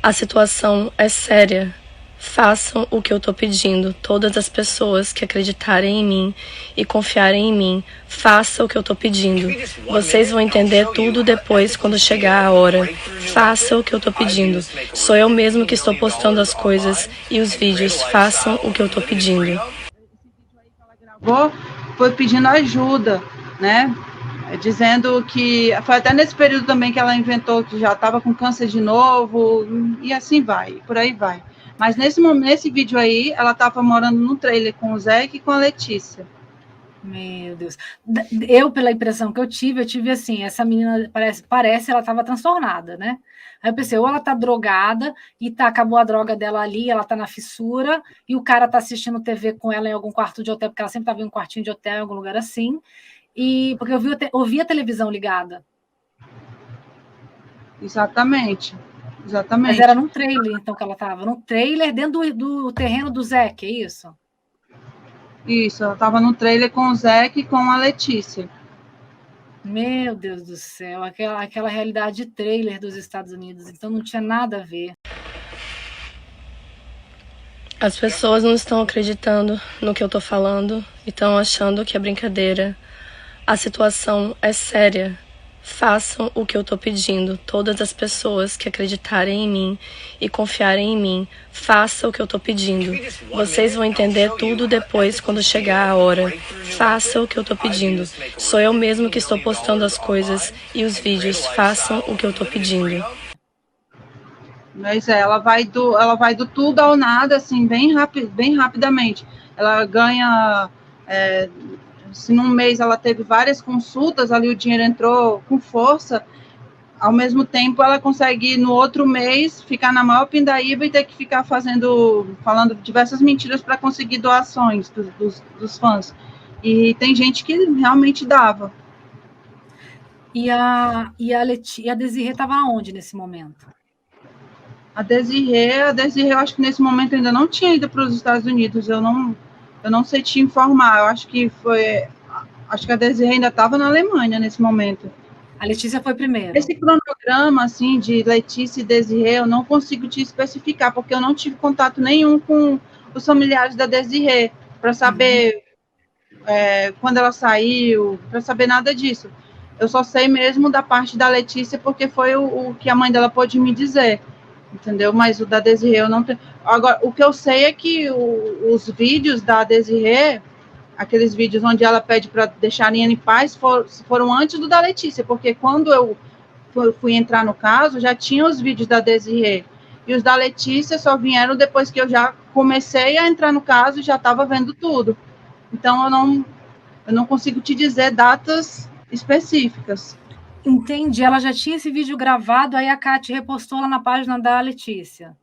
A situação é séria. Façam o que eu tô pedindo. Todas as pessoas que acreditarem em mim e confiarem em mim, façam o que eu tô pedindo. Vocês vão entender tudo depois quando chegar a hora. Façam o que eu tô pedindo. Sou eu mesmo que estou postando as coisas e os vídeos. Façam o que eu tô pedindo.
Foi pedindo ajuda, né? Dizendo que foi até nesse período também que ela inventou que já estava com câncer de novo, e assim vai, por aí vai. Mas nesse vídeo aí, ela estava morando no trailer com o Zeke e com a Letícia.
Meu Deus. Eu, pela impressão que eu tive assim, essa menina parece ela estava transtornada, né? Aí eu pensei, ou ela tá drogada e acabou a droga dela ali, ela tá na fissura, e o cara tá assistindo TV com ela em algum quarto de hotel, porque ela sempre tava em um quartinho de hotel, em algum lugar assim, porque eu ouvi a televisão ligada.
Exatamente.
Mas era num trailer, então, que ela estava. Num trailer dentro do terreno do Zeke, é isso?
Isso, ela estava no trailer com o Zeke e com a Letícia.
Meu Deus do céu, aquela realidade trailer dos Estados Unidos, então não tinha nada a ver.
As pessoas não estão acreditando no que eu tô falando e estão achando que é brincadeira. A situação é séria. Façam o que eu tô pedindo. Todas as pessoas que acreditarem em mim e confiarem em mim, façam o que eu tô pedindo. Vocês vão entender tudo depois quando chegar a hora. Façam o que eu tô pedindo. Sou eu mesmo que estou postando as coisas e os vídeos. Façam o que eu tô pedindo.
Mas ela vai do tudo ao nada, assim, bem rapidamente. Ela ganha, se num mês ela teve várias consultas, ali o dinheiro entrou com força, ao mesmo tempo ela consegue, no outro mês, ficar na maior pindaíba e ter que ficar falando diversas mentiras para conseguir doações dos fãs. E tem gente que realmente dava.
E a Desirê estava onde nesse momento?
A Desirê, eu acho que nesse momento ainda não tinha ido para os Estados Unidos. Eu não sei te informar. Eu acho que a Desirê ainda estava na Alemanha nesse momento.
A Letícia foi primeiro.
Esse cronograma, assim, de Letícia e Desirê, eu não consigo te especificar, porque eu não tive contato nenhum com os familiares da Desirê, para saber quando ela saiu, para saber nada disso. Eu só sei mesmo da parte da Letícia, porque foi o que a mãe dela pôde me dizer, entendeu? Mas o da Desirê eu não tenho. Agora, o que eu sei é que os vídeos da Desirê, aqueles vídeos onde ela pede para deixarem em paz, foram antes do da Letícia, porque quando eu fui entrar no caso, já tinha os vídeos da Desirê. E os da Letícia só vieram depois que eu já comecei a entrar no caso e já estava vendo tudo. Então, eu não consigo te dizer datas específicas.
Entendi. Ela já tinha esse vídeo gravado, aí a Kate repostou lá na página da Letícia.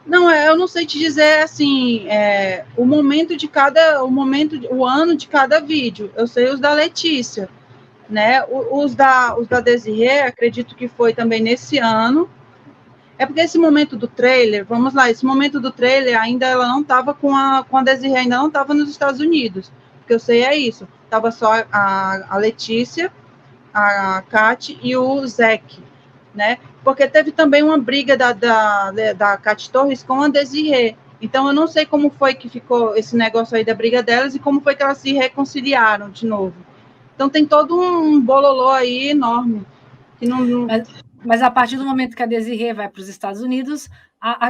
Não, eu não sei te dizer, assim, o ano de cada vídeo. Eu sei os da Letícia, né? Os da Desirê, acredito que foi também nesse ano. É porque esse momento do trailer, vamos lá, esse momento do trailer ainda ela não estava com a Desirê, ainda não estava nos Estados Unidos. O que eu sei é isso. Estava só a Letícia, a Kate e o Zeke, né? Porque teve também uma briga da Kate Torres com a Desirê. Então, eu não sei como foi que ficou esse negócio aí da briga delas e como foi que elas se reconciliaram de novo. Então, tem todo um bololô aí enorme. Que não...
Mas a partir do momento que a Desirê vai para os Estados Unidos,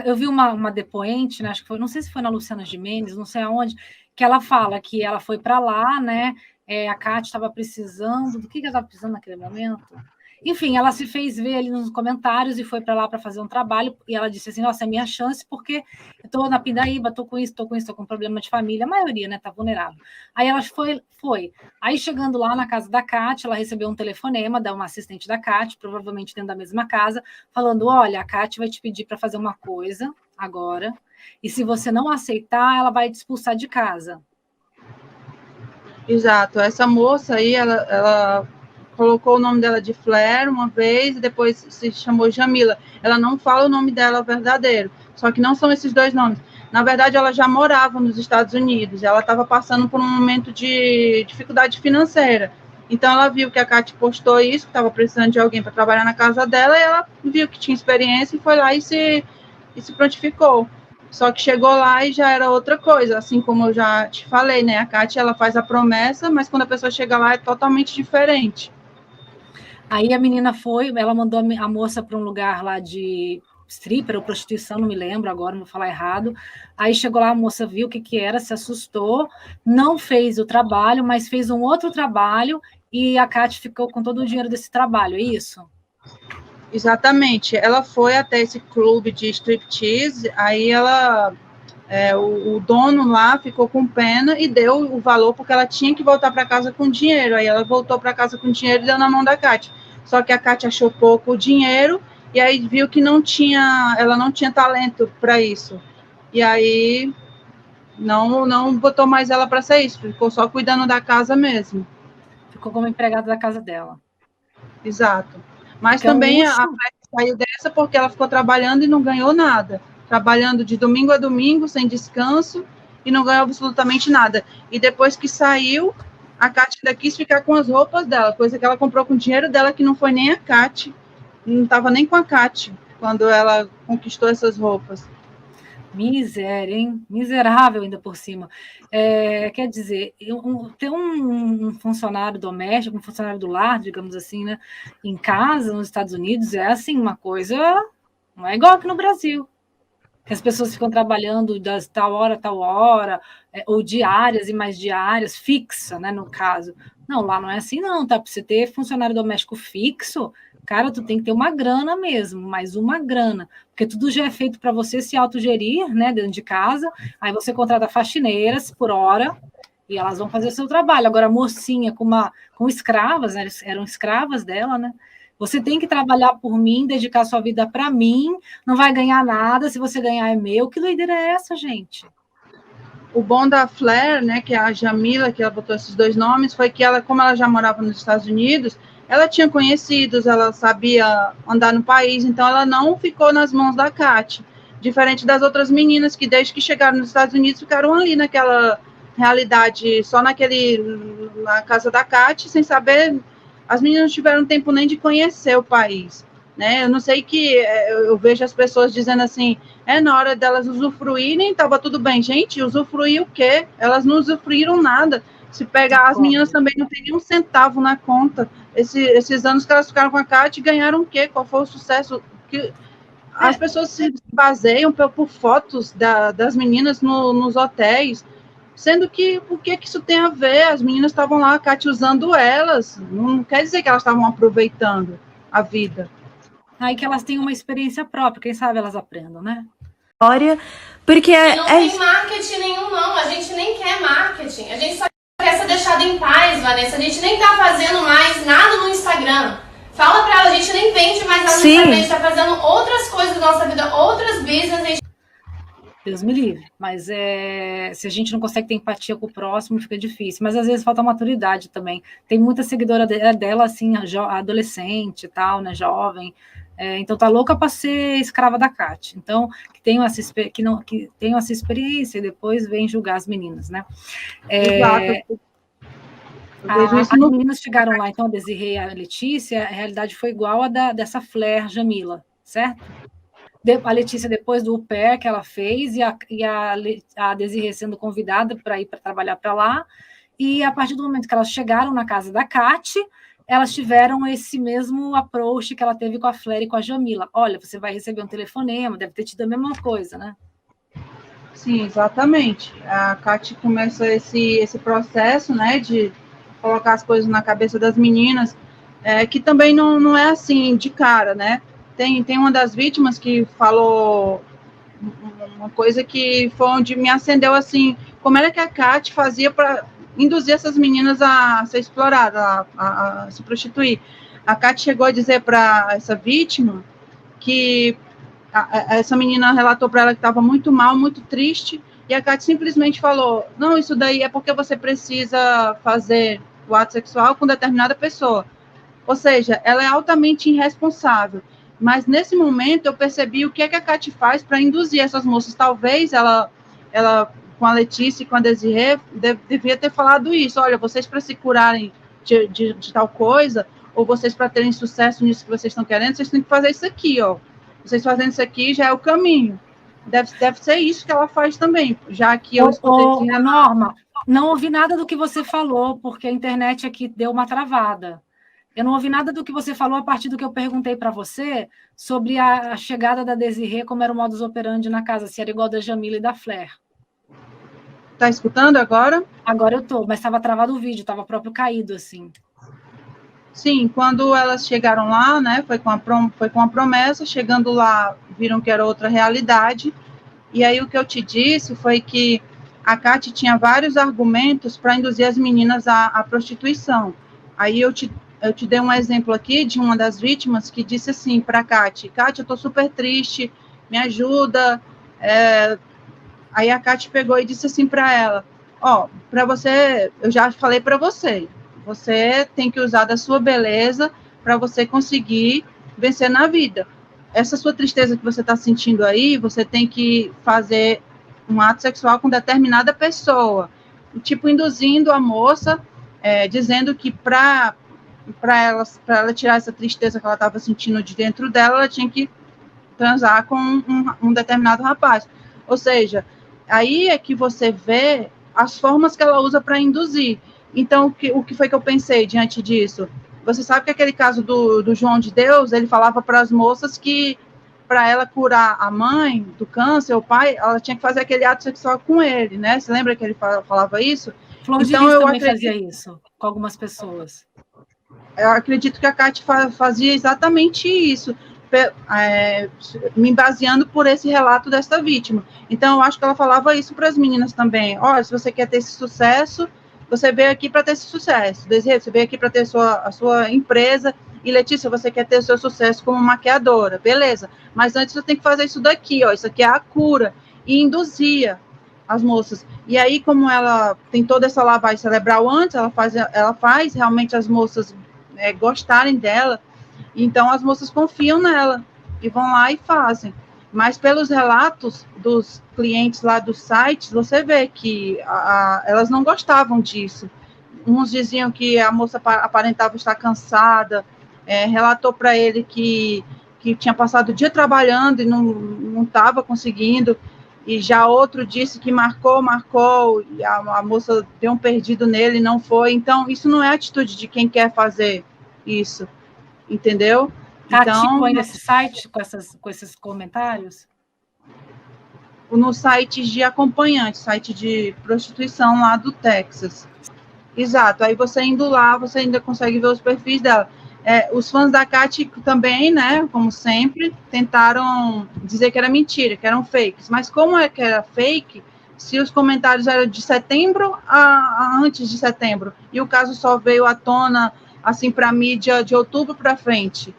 eu vi uma depoente, né, acho que foi, não sei se foi na Luciana Gimenez, não sei aonde, que ela fala que ela foi para lá, né? A Kate estava precisando, do que ela estava precisando naquele momento? Enfim, ela se fez ver ali nos comentários e foi para lá para fazer um trabalho, e ela disse assim, nossa, é minha chance, porque eu estou na pindaíba, estou com problema de família, a maioria, né, está vulnerável. Aí ela foi. Aí, chegando lá na casa da Kate, ela recebeu um telefonema de uma assistente da Kate, provavelmente dentro da mesma casa, falando, olha, a Kate vai te pedir para fazer uma coisa agora, e se você não aceitar, ela vai te expulsar de casa.
Exato. Essa moça aí, ela colocou o nome dela de Flair uma vez e depois se chamou Jamila. Ela não fala o nome dela verdadeiro, só que não são esses dois nomes. Na verdade, ela já morava nos Estados Unidos, ela estava passando por um momento de dificuldade financeira. Então, ela viu que a Kate postou isso, que estava precisando de alguém para trabalhar na casa dela, e ela viu que tinha experiência e foi lá e se prontificou. Só que chegou lá e já era outra coisa, assim como eu já te falei, né? A Kate, ela faz a promessa, mas quando a pessoa chega lá é totalmente diferente.
Aí a menina ela mandou a moça para um lugar lá de stripper ou prostituição, não me lembro agora, não vou falar errado. Aí chegou lá, a moça viu o que era, se assustou, não fez o trabalho, mas fez um outro trabalho e a Kate ficou com todo o dinheiro desse trabalho, é isso?
Exatamente. Ela foi até esse clube de striptease, aí o dono lá ficou com pena e deu o valor, porque ela tinha que voltar para casa com dinheiro. Aí ela voltou para casa com dinheiro e deu na mão da Kate. Só que a Kate achou pouco o dinheiro e aí viu que ela não tinha talento para isso. E aí não botou mais ela para ser isso, ficou só cuidando da casa mesmo.
Ficou como empregada da casa dela.
Exato. Mas também a Flair saiu dessa porque ela ficou trabalhando e não ganhou nada. Trabalhando de domingo a domingo, sem descanso, e não ganhou absolutamente nada. E depois que saiu, a Kátia ainda quis ficar com as roupas dela, coisa que ela comprou com o dinheiro dela, que não foi nem a Kátia, não estava nem com a Kátia, quando ela conquistou essas roupas.
Miséria, hein? Miserável ainda por cima. Quer dizer, ter um funcionário doméstico, um funcionário do lar, digamos assim, né, em casa, nos Estados Unidos, é assim, uma coisa, não é igual aqui no Brasil, que as pessoas ficam trabalhando das tal hora, ou diárias e mais diárias, fixa, né, no caso. Não, lá não é assim não, tá? Para você ter funcionário doméstico fixo, cara, tu tem que ter uma grana mesmo, mais uma grana, porque tudo já é feito para você se autogerir, né, dentro de casa, aí você contrata faxineiras por hora, e elas vão fazer o seu trabalho. Agora, a mocinha com escravas, né, eram escravas dela, né, você tem que trabalhar por mim, dedicar sua vida para mim, não vai ganhar nada, se você ganhar é meu. Que doideira é essa, gente?
O bom da Flair, né, que é a Jamila, que ela botou esses dois nomes, foi que ela, como ela já morava nos Estados Unidos, ela tinha conhecidos, ela sabia andar no país, então ela não ficou nas mãos da Kátia, diferente das outras meninas que desde que chegaram nos Estados Unidos ficaram ali naquela realidade, só na casa da Kátia, sem saber, as meninas não tiveram tempo nem de conhecer o país, né? Eu não sei que eu vejo as pessoas dizendo assim, na hora delas usufruírem, estava tudo bem. Gente, usufruir o quê? Elas não usufruíram nada. Se pegar, as meninas também não têm nem um centavo na conta. Esses anos que elas ficaram com a Kátia, ganharam o quê? Qual foi o sucesso? As pessoas se baseiam por fotos das meninas nos hotéis, sendo que o que isso tem a ver? As meninas estavam lá, a Kátia usando elas, não quer dizer que elas estavam aproveitando a vida.
Aí que elas têm uma experiência própria, quem sabe elas aprendam, né?
Porque não tem marketing nenhum, não. A gente nem quer marketing. A gente só quer ser deixada em paz, Vanessa. A gente nem tá fazendo mais nada no Instagram. Fala pra ela, a gente nem vende mais nada no Instagram. A gente tá fazendo outras coisas da nossa vida, outras business.
Deus me livre. Mas se a gente não consegue ter empatia com o próximo, fica difícil. Mas às vezes falta maturidade também. Tem muita seguidora dela, assim, adolescente e tal, né, jovem. Então tá louca para ser escrava da Kátia. Então, que tenham essa experiência e depois vem julgar as meninas, né?
Exato.
As meninas chegaram lá, então, a Desirê e a Letícia, a realidade foi igual a dessa Flair Jamila, certo? A Letícia, depois do au pair que ela fez, e a Desirê sendo convidada para ir para trabalhar para lá, e a partir do momento que elas chegaram na casa da Kátia, elas tiveram esse mesmo approach que ela teve com a Flair e com a Jamila. Olha, você vai receber um telefonema, deve ter tido a mesma coisa, né?
Sim, exatamente. A Kátia começa esse processo, né, de colocar as coisas na cabeça das meninas, que também não é assim de cara, né? Tem uma das vítimas que falou uma coisa que foi onde me acendeu assim, como era que a Kátia fazia para induzir essas meninas a ser exploradas, a se prostituir. A Kátia chegou a dizer para essa vítima que essa menina relatou para ela que estava muito mal, muito triste, e a Kátia simplesmente falou, não, isso daí é porque você precisa fazer o ato sexual com determinada pessoa. Ou seja, ela é altamente irresponsável. Mas nesse momento eu percebi o que é que a Kátia faz para induzir essas moças. Talvez ela com a Letícia e com a Desirê, devia ter falado isso. Olha, vocês para se curarem de tal coisa, ou vocês para terem sucesso nisso que vocês estão querendo, vocês têm que fazer isso aqui, ó. Vocês fazendo isso aqui já é o caminho. Deve ser isso que ela faz também, já que eu escutei...
Norma, não ouvi nada do que você falou, porque a internet aqui deu uma travada. Eu não ouvi nada do que você falou a partir do que eu perguntei para você sobre a chegada da Desirê, como era o modus operandi na casa, se era igual da Jamila e da Flair.
Tá escutando agora?
Agora eu tô, mas estava travado o vídeo, estava próprio caído, assim.
Sim, quando elas chegaram lá, né, foi com a promessa, chegando lá, viram que era outra realidade, e aí o que eu te disse foi que a Kátia tinha vários argumentos para induzir as meninas à prostituição. Aí eu te dei um exemplo aqui de uma das vítimas que disse assim para a Kátia, eu estou super triste, me ajuda. Aí a Kátia pegou e disse assim para ela, para você, eu já falei para você tem que usar da sua beleza para você conseguir vencer na vida. Essa sua tristeza que você está sentindo aí, você tem que fazer um ato sexual com determinada pessoa, tipo induzindo a moça dizendo que para ela tirar essa tristeza que ela estava sentindo de dentro dela, ela tinha que transar com um determinado rapaz. Ou seja, aí é que você vê as formas que ela usa para induzir. Então, o que foi que eu pensei diante disso? Você sabe que aquele caso do João de Deus, ele falava para as moças que para ela curar a mãe do câncer, o pai, ela tinha que fazer aquele ato sexual com ele, né? Você lembra que ele falava isso?
Flor de Lis também fazia isso com algumas pessoas.
Eu acredito que a Kátia fazia exatamente isso, me baseando por esse relato desta vítima. Então, eu acho que ela falava isso para as meninas também. Olha, se você quer ter esse sucesso, você veio aqui para ter esse sucesso. Desirê, você veio aqui para ter a sua empresa. E, Letícia, você quer ter o seu sucesso como maquiadora. Beleza. Mas antes você tem que fazer isso daqui, ó. Isso aqui é a cura. E induzia as moças. E aí, como ela tem toda essa lavagem cerebral antes, ela faz realmente as moças gostarem dela. Então, as moças confiam nela e vão lá e fazem. Mas pelos relatos dos clientes lá dos sites, você vê que elas não gostavam disso. Uns diziam que a moça aparentava estar cansada, relatou para ele que tinha passado o dia trabalhando e não estava conseguindo, e já outro disse que marcou, e a moça deu um perdido nele e não foi. Então, isso não é atitude de quem quer fazer isso, entendeu?
Então, põe nesse site com esses comentários?
No site de acompanhante, site de prostituição lá do Texas. Exato, aí você indo lá, você ainda consegue ver os perfis dela. Os fãs da Kátia também, né, como sempre, tentaram dizer que era mentira, que eram fakes. Mas como é que era fake, se os comentários eram de setembro a antes de setembro, e o caso só veio à tona, assim, para a mídia de outubro para frente?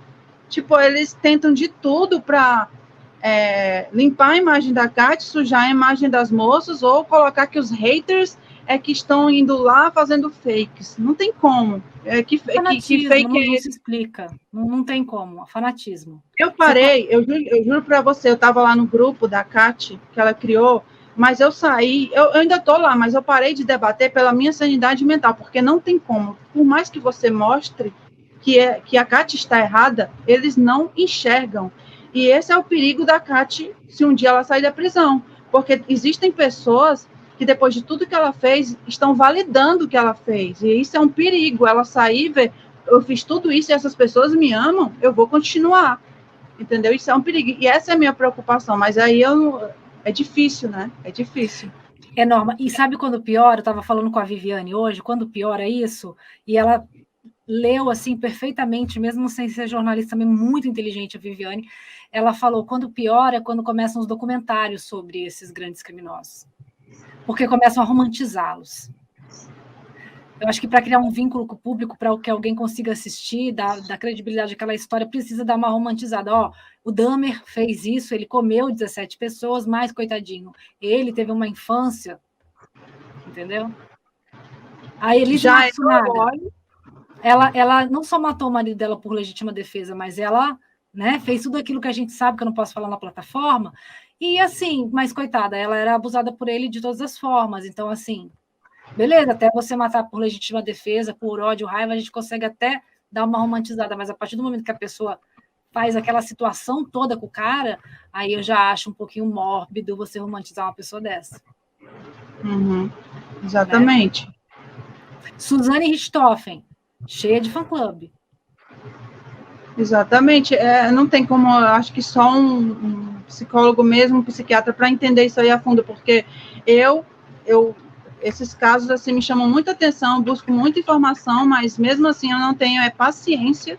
Tipo, eles tentam de tudo para limpar a imagem da Kátia, sujar a imagem das moças, ou colocar que os haters que estão indo lá fazendo fakes. Não tem como. Que fake
não se explica. Não tem como. Fanatismo.
Eu parei, eu juro para você, eu estava lá no grupo da Kátia, que ela criou, mas eu saí, eu ainda estou lá, mas eu parei de debater pela minha sanidade mental, porque não tem como. Por mais que você mostre que a Kátia está errada, eles não enxergam. E esse é o perigo da Kátia se um dia ela sair da prisão. Porque existem pessoas que depois de tudo que ela fez, estão validando o que ela fez. E isso é um perigo. Ela sair e ver, eu fiz tudo isso e essas pessoas me amam, eu vou continuar. Entendeu? Isso é um perigo. E essa é a minha preocupação. Mas aí é difícil, né? É difícil.
É normal. E sabe quando piora? Eu estava falando com a Viviane hoje, quando piora isso, e ela leu assim perfeitamente, mesmo sem ser jornalista, também muito inteligente, a Viviane, ela falou, quando piora é quando começam os documentários sobre esses grandes criminosos. Porque começam a romantizá-los. Eu acho que para criar um vínculo com o público, para que alguém consiga assistir, dar credibilidade àquela história, precisa dar uma romantizada. O Dahmer fez isso, ele comeu 17 pessoas, mas, coitadinho, ele teve uma infância, entendeu? A Elise Matsunaga, ela não só matou o marido dela por legítima defesa, mas ela, né, fez tudo aquilo que a gente sabe, que eu não posso falar na plataforma, e assim, mas coitada, ela era abusada por ele de todas as formas, então assim, beleza, até você matar por legítima defesa, por ódio, raiva, a gente consegue até dar uma romantizada, mas a partir do momento que a pessoa faz aquela situação toda com o cara, aí eu já acho um pouquinho mórbido você romantizar uma pessoa dessa.
Uhum. Exatamente.
Né? Suzane Richthofen, cheia de fã-clube.
Exatamente. Não tem como, acho que só um psicólogo mesmo, um psiquiatra, para entender isso aí a fundo, porque esses casos assim me chamam muita atenção, busco muita informação, mas mesmo assim eu não tenho paciência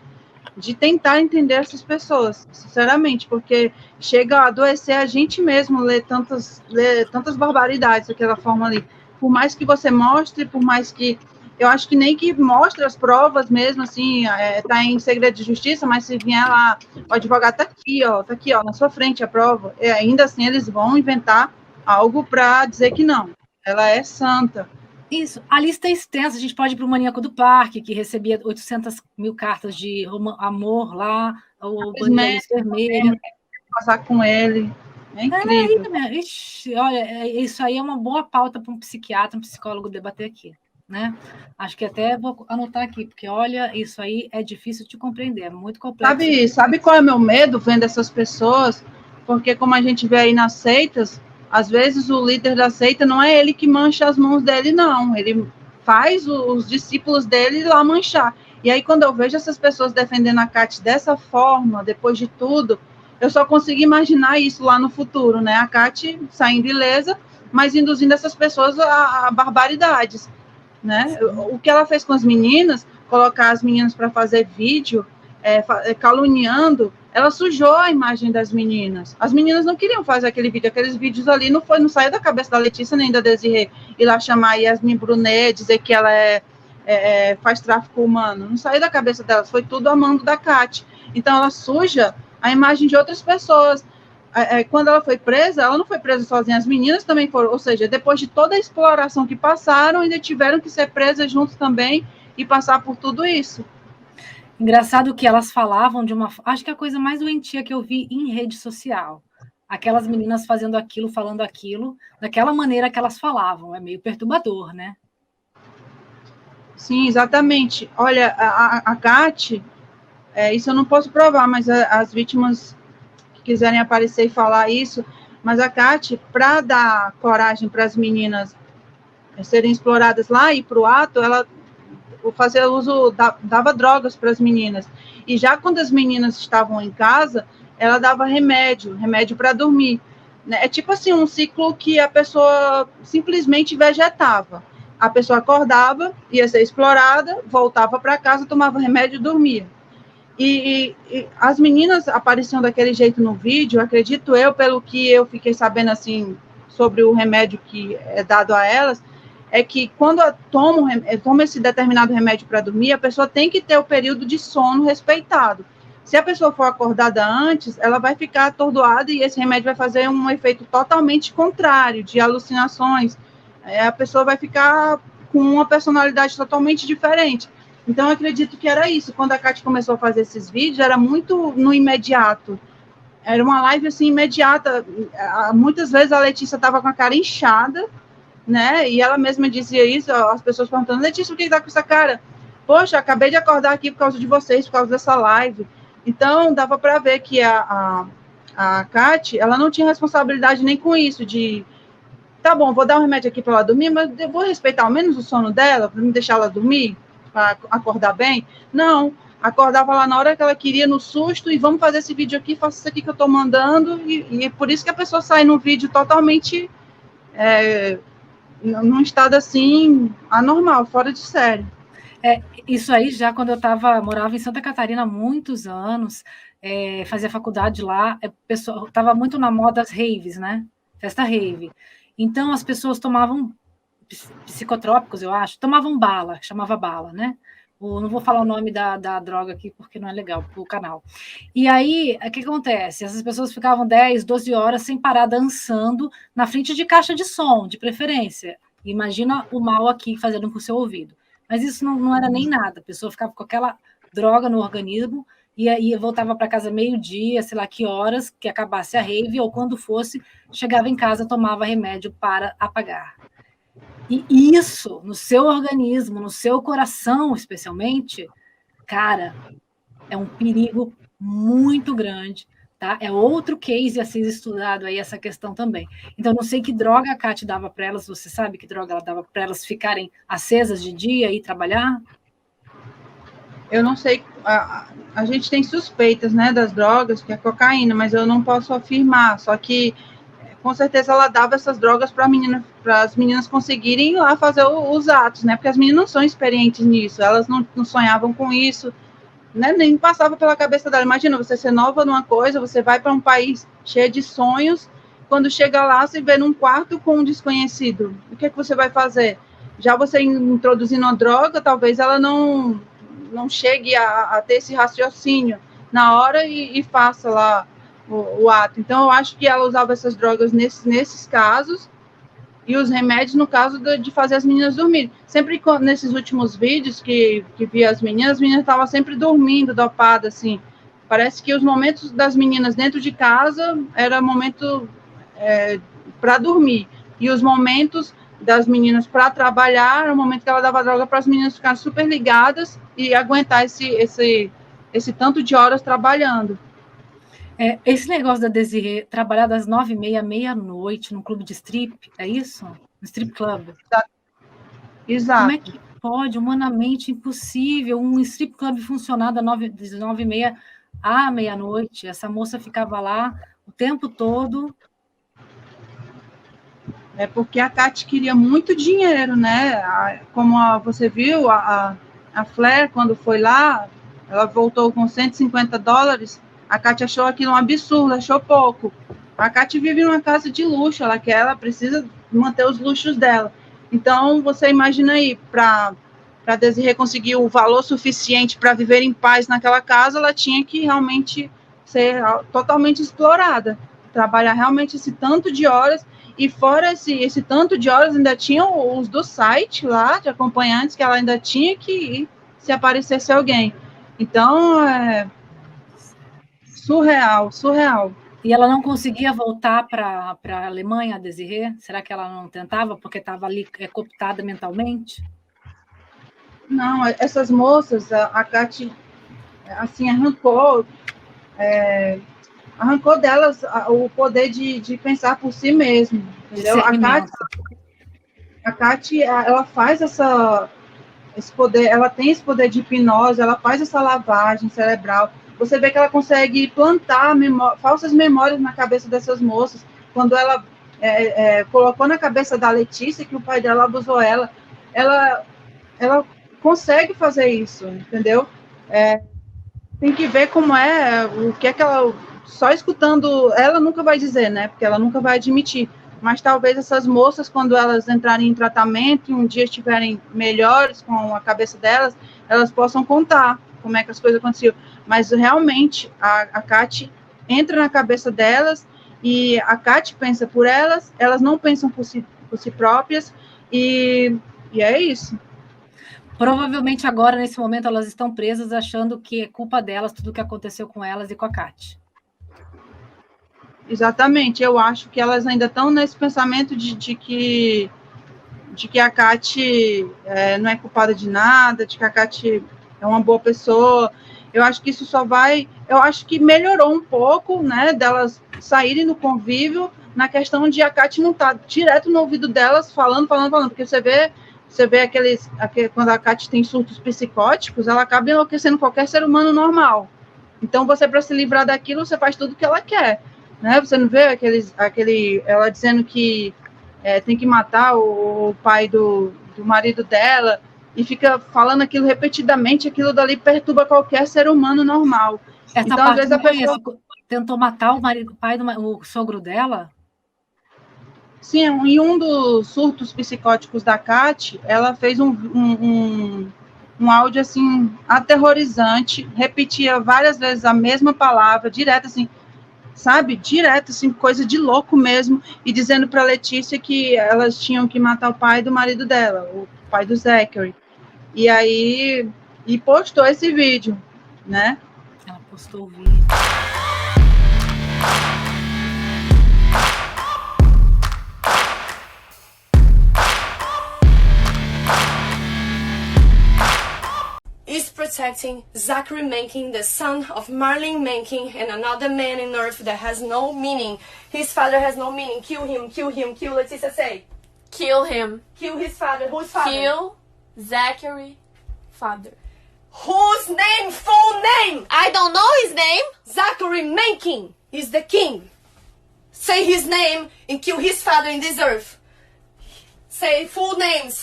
de tentar entender essas pessoas, sinceramente, porque chega a adoecer a gente mesmo ler tantas barbaridades daquela forma ali. Por mais que você mostre, por mais que eu acho que nem que mostre as provas mesmo, assim, tá em segredo de justiça, mas se vier lá, o advogado tá aqui, ó, na sua frente a prova, ainda assim eles vão inventar algo para dizer que não, ela é santa.
Isso, a lista é extensa, a gente pode ir para o Maníaco do Parque, que recebia 800 mil cartas de amor lá, o Bandeira Vermelha.
Passar com ele, é incrível.
Ixi, olha, isso aí é uma boa pauta para um psiquiatra, um psicólogo debater aqui. né? Acho que até vou anotar aqui, porque olha, isso aí é difícil de compreender, é muito complexo.
Sabe qual é o meu medo vendo essas pessoas? Porque como a gente vê aí nas seitas, às vezes o líder da seita não é ele que mancha as mãos dele, não. Ele faz os discípulos dele lá manchar. E aí, quando eu vejo essas pessoas defendendo a Kátia dessa forma, depois de tudo, eu só consigo imaginar isso lá no futuro, né? A Kátia saindo ilesa, mas induzindo essas pessoas a barbaridades, né? O que ela fez com as meninas, colocar as meninas para fazer vídeo, caluniando, ela sujou a imagem das meninas. As meninas não queriam fazer aquele vídeo, aqueles vídeos ali não saiu da cabeça da Letícia nem da Desirê, ir lá chamar a Yasmin Brunet, dizer que ela faz tráfico humano, não saiu da cabeça delas, foi tudo a mando da Kátia. Então ela suja a imagem de outras pessoas. Quando ela foi presa, ela não foi presa sozinha, as meninas também foram, ou seja, depois de toda a exploração que passaram, ainda tiveram que ser presas juntos também e passar por tudo isso.
Engraçado que elas falavam de uma... Acho que a coisa mais doentia que eu vi em rede social. Aquelas meninas fazendo aquilo, falando aquilo, daquela maneira que elas falavam. É meio perturbador, né?
Sim, exatamente. Olha, a Kátia, isso eu não posso provar, mas as vítimas que quiserem aparecer e falar isso, mas a Kátia, para dar coragem para as meninas serem exploradas lá e para o ato, ela fazia uso, dava drogas para as meninas. E já quando as meninas estavam em casa, ela dava remédio para dormir. É tipo assim, um ciclo que a pessoa simplesmente vegetava. A pessoa acordava, ia ser explorada, voltava para casa, tomava remédio e dormia. E as meninas apareciam daquele jeito no vídeo, acredito eu, pelo que eu fiquei sabendo assim sobre o remédio que é dado a elas, é que quando toma esse determinado remédio para dormir, a pessoa tem que ter o período de sono respeitado. Se a pessoa for acordada antes, ela vai ficar atordoada e esse remédio vai fazer um efeito totalmente contrário, de alucinações. A pessoa vai ficar com uma personalidade totalmente diferente. Então, eu acredito que era isso. Quando a Kátia começou a fazer esses vídeos, era muito no imediato. Era uma live, assim, imediata. Muitas vezes a Letícia estava com a cara inchada, né? E ela mesma dizia isso, as pessoas perguntando, Letícia, por que está com essa cara? Poxa, acabei de acordar aqui por causa de vocês, por causa dessa live. Então, dava para ver que a Kátia, ela não tinha responsabilidade nem com isso, de, tá bom, vou dar um remédio aqui para ela dormir, mas eu vou respeitar ao menos o sono dela, para me deixar ela dormir, para acordar bem. Não, acordava lá na hora que ela queria, no susto, e vamos fazer esse vídeo aqui, faça isso aqui que eu estou mandando, e por isso que a pessoa sai no vídeo totalmente... num estado assim, anormal, fora de série.
Isso aí já quando eu morava em Santa Catarina há muitos anos, fazia faculdade lá, estava muito na moda as raves, né? Festa rave. Então as pessoas tomavam psicotrópicos, eu acho, tomavam bala, chamava bala, né? Não vou falar o nome da droga aqui, porque não é legal para o canal. E aí, o que acontece? Essas pessoas ficavam 10, 12 horas sem parar dançando na frente de caixa de som, de preferência. Imagina o mal aqui fazendo com o seu ouvido. Mas isso não era nem nada. A pessoa ficava com aquela droga no organismo e aí voltava para casa meio-dia, sei lá que horas, que acabasse a rave, ou quando fosse, chegava em casa, tomava remédio para apagar. E isso, no seu organismo, no seu coração, especialmente, cara, é um perigo muito grande, tá? É outro case a ser estudado aí, essa questão também. Então, não sei que droga a Kátia dava para elas, você sabe que droga ela dava para elas ficarem acesas de dia e trabalhar?
Eu não sei, a gente tem suspeitas, né, das drogas, que é cocaína, mas eu não posso afirmar, só que com certeza ela dava essas drogas para as meninas conseguirem ir lá fazer os atos, né? Porque as meninas não são experientes nisso, elas não sonhavam com isso, né? Nem passava pela cabeça dela. Imagina, você ser nova numa coisa, você vai para um país cheio de sonhos, quando chega lá, você vê num quarto com um desconhecido. O que é que você vai fazer? Já você introduzindo uma droga, talvez ela não chegue a ter esse raciocínio na hora e faça lá o ato. Então, eu acho que ela usava essas drogas nesses casos, e os remédios no caso de fazer as meninas dormirem. Sempre nesses últimos vídeos que vi as meninas estavam sempre dormindo, dopadas, assim. Parece que os momentos das meninas dentro de casa era momento para dormir, e os momentos das meninas para trabalhar, no momento que ela dava droga para as meninas ficarem super ligadas e aguentar esse tanto de horas trabalhando.
Esse negócio da Desirê trabalhar das 9h30 à meia-noite num clube de strip, é isso? No strip club?
Exato.
Como é que pode? Humanamente impossível um strip club funcionar das 9h30 à meia-noite. Essa moça ficava lá o tempo todo.
É porque a Kate queria muito dinheiro, né? Como você viu, a Flair, quando foi lá, ela voltou com $150. A Kate achou aquilo um absurdo, achou pouco. A Kate vive numa casa de luxo, ela precisa manter os luxos dela. Então, você imagina aí, para Desirê conseguir o valor suficiente para viver em paz naquela casa, ela tinha que realmente ser totalmente explorada, trabalhar realmente esse tanto de horas. E fora esse tanto de horas, ainda tinham os do site lá, de acompanhantes, que ela ainda tinha que ir se aparecesse alguém. Então, surreal.
E ela não conseguia voltar para a Alemanha, a Desirê? Será que ela não tentava porque estava ali cooptada mentalmente?
Não, essas moças, a Kate, assim, arrancou delas o poder de pensar por si mesma, entendeu? A Kate, ela faz esse poder, ela tem esse poder de hipnose, ela faz essa lavagem cerebral. Você vê que ela consegue plantar falsas memórias na cabeça dessas moças. Quando ela colocou na cabeça da Letícia que o pai dela abusou ela consegue fazer isso, entendeu? Tem que ver como o que é que ela... Só escutando, ela nunca vai dizer, né? Porque ela nunca vai admitir. Mas talvez essas moças, quando elas entrarem em tratamento e um dia estiverem melhores com a cabeça delas, elas possam contar como é que as coisas aconteciam. Mas realmente, a Kate entra na cabeça delas e a Kate pensa por elas não pensam por si próprias, e é isso.
Provavelmente agora, nesse momento, elas estão presas achando que é culpa delas tudo o que aconteceu com elas e com a Kate.
Exatamente, eu acho que elas ainda estão nesse pensamento de que a Kate não é culpada de nada, de que a Kate é uma boa pessoa. Eu acho que isso eu acho que melhorou um pouco, né, delas saírem do convívio, na questão de a Kate não estar direto no ouvido delas, falando, porque você vê quando a Kate tem surtos psicóticos, ela acaba enlouquecendo qualquer ser humano normal. Então, para se livrar daquilo, você faz tudo o que ela quer, né? Você não vê ela dizendo que tem que matar o pai do marido dela, e fica falando aquilo repetidamente, aquilo dali perturba qualquer ser humano normal.
Essa
então,
parte
às vezes, a pessoa
tentou matar o pai o sogro dela?
Sim, em um dos surtos psicóticos da Kate, ela fez um áudio, assim, aterrorizante, repetia várias vezes a mesma palavra, direto, assim, sabe? Direto, assim, coisa de louco mesmo, e dizendo para Letícia que elas tinham que matar o pai do marido dela, o pai do Zachary. E aí, postou esse vídeo, né?
Ela postou o vídeo.
Is protecting Zachary Mencken, the son of Marlene Mencken, and another man in earth that has no meaning. His father has no meaning. Kill him, kill him, kill. Letícia, say.
Kill him.
Kill his father. Whose father?
Kill Zachary father.
Whose name? Full name?
I don't know his name.
Zachary Mencken is the king. Say his name and kill his father in this earth. Say full names.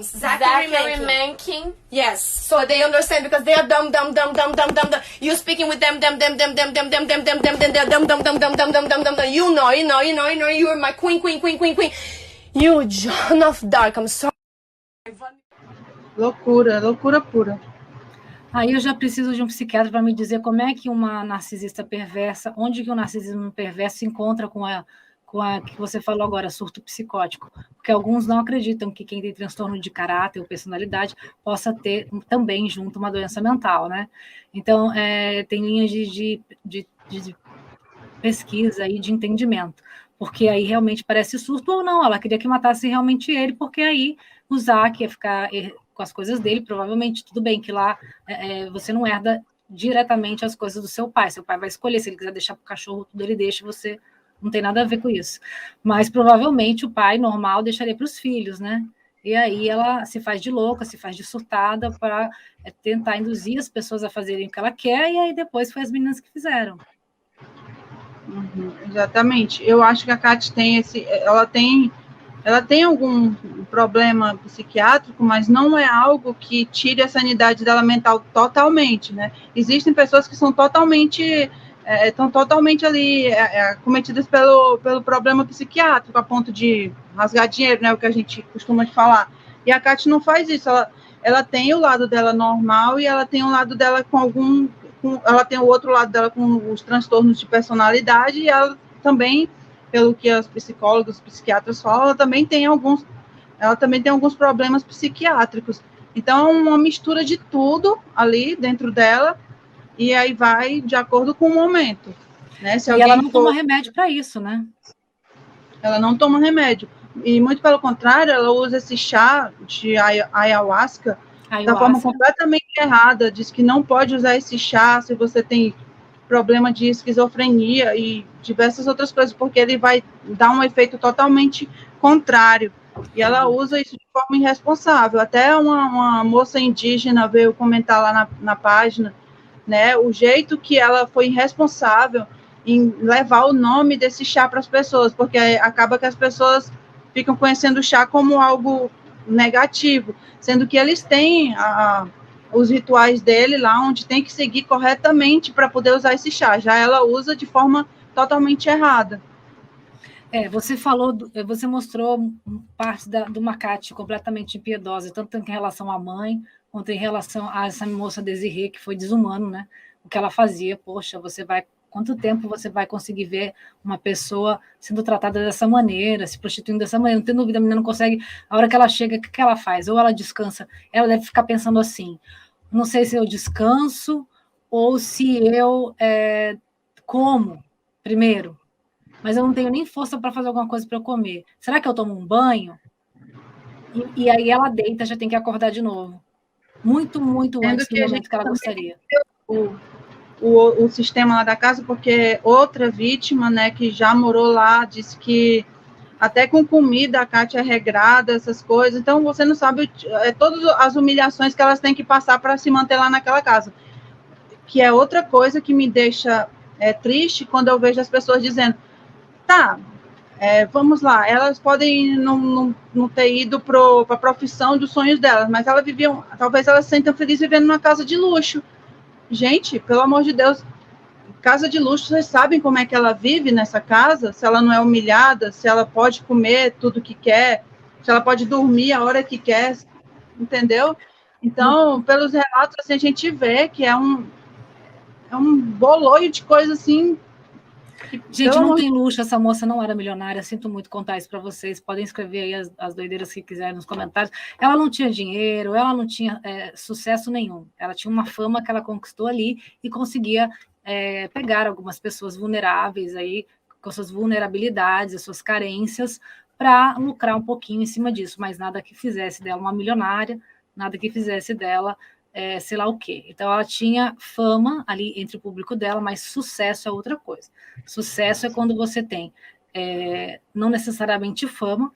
Zachary
Mencken.
Yes, so they understand because they are dumb. You speaking with them. They're dumb. You know. You are my queen. You John of Dark. I'm sorry.
Loucura pura.
Aí eu já preciso de um psiquiatra para me dizer como é que uma narcisista perversa, onde que o narcisismo perverso se encontra com a que você falou agora, surto psicótico, porque alguns não acreditam que quem tem transtorno de caráter ou personalidade possa ter também junto uma doença mental, né? Então, tem linhas de pesquisa e de entendimento, porque aí realmente parece surto, ou não, ela queria que matasse realmente ele, porque aí o Zack ia ficar com as coisas dele, provavelmente, tudo bem que lá você não herda diretamente as coisas do seu pai vai escolher, se ele quiser deixar para o cachorro, tudo ele deixa, você não tem nada a ver com isso, mas provavelmente o pai normal deixaria para os filhos, né? E aí ela se faz de louca, se faz de surtada para tentar induzir as pessoas a fazerem o que ela quer, e aí depois foi as meninas que fizeram.
Exatamente. Eu acho que a Kat tem ela tem algum problema psiquiátrico, mas não é algo que tire a sanidade dela mental totalmente, né? Existem pessoas que são totalmente estão totalmente ali cometidas pelo problema psiquiátrico, a ponto de rasgar dinheiro, né? O que a gente costuma falar. E a Kat não faz isso. Ela tem o lado dela normal e ela tem o lado dela ela tem o outro lado dela com os transtornos de personalidade, e ela também, pelo que os psicólogos, os psiquiatras falam, ela também tem alguns problemas psiquiátricos. Então, é uma mistura de tudo ali dentro dela, e aí vai de acordo com o momento. Né?
E ela não toma remédio para isso, né?
Ela não toma remédio. E, muito pelo contrário, ela usa esse chá de ayahuasca da forma completamente errada. Diz que não pode usar esse chá se você tem problema de esquizofrenia e diversas outras coisas, porque ele vai dar um efeito totalmente contrário. E ela usa isso de forma irresponsável. Até uma moça indígena veio comentar lá na página, né, o jeito que ela foi irresponsável em levar o nome desse chá para as pessoas, porque acaba que as pessoas ficam conhecendo o chá como algo negativo, sendo que eles têm os rituais dele lá, onde tem que seguir corretamente para poder usar esse chá. Já ela usa de forma totalmente errada.
Você mostrou parte do Macate completamente impiedosa, tanto em relação à mãe, quanto em relação a essa moça Desirê, que foi desumano, né? O que ela fazia, poxa, quanto tempo você vai conseguir ver uma pessoa sendo tratada dessa maneira, se prostituindo dessa maneira? Não tem dúvida, a menina não consegue. A hora que ela chega, o que ela faz? Ou ela descansa, ela deve ficar pensando assim, não sei se eu descanso ou se eu como primeiro, mas eu não tenho nem força para fazer alguma coisa para eu comer. Será que eu tomo um banho? E aí ela deita, já tem que acordar de novo. Muito, muito antes do momento que ela gostaria.
O sistema lá da casa, porque outra vítima, né, que já morou lá, disse que até com comida a Kátia é regrada, essas coisas. Então, você não sabe todas as humilhações que elas têm que passar para se manter lá naquela casa. Que é outra coisa que me deixa triste quando eu vejo as pessoas dizendo, tá, vamos lá, elas podem não ter ido para a profissão dos sonhos delas, mas talvez elas se sintam felizes vivendo numa casa de luxo. Gente, pelo amor de Deus, casa de luxo, vocês sabem como é que ela vive nessa casa? Se ela não é humilhada, se ela pode comer tudo que quer, se ela pode dormir a hora que quer, entendeu? Então, pelos relatos, assim, a gente vê que é um bololho de coisa assim.
Gente, não tem luxo, essa moça não era milionária, sinto muito contar isso para vocês, podem escrever aí as doideiras que quiserem nos comentários. Ela não tinha dinheiro, ela não tinha sucesso nenhum, ela tinha uma fama que ela conquistou ali e conseguia pegar algumas pessoas vulneráveis aí, com suas vulnerabilidades, as suas carências, para lucrar um pouquinho em cima disso, mas nada que fizesse dela uma milionária, nada que fizesse dela sei lá o quê. Então, ela tinha fama ali entre o público dela, mas sucesso é outra coisa. Sucesso é quando você tem, não necessariamente fama,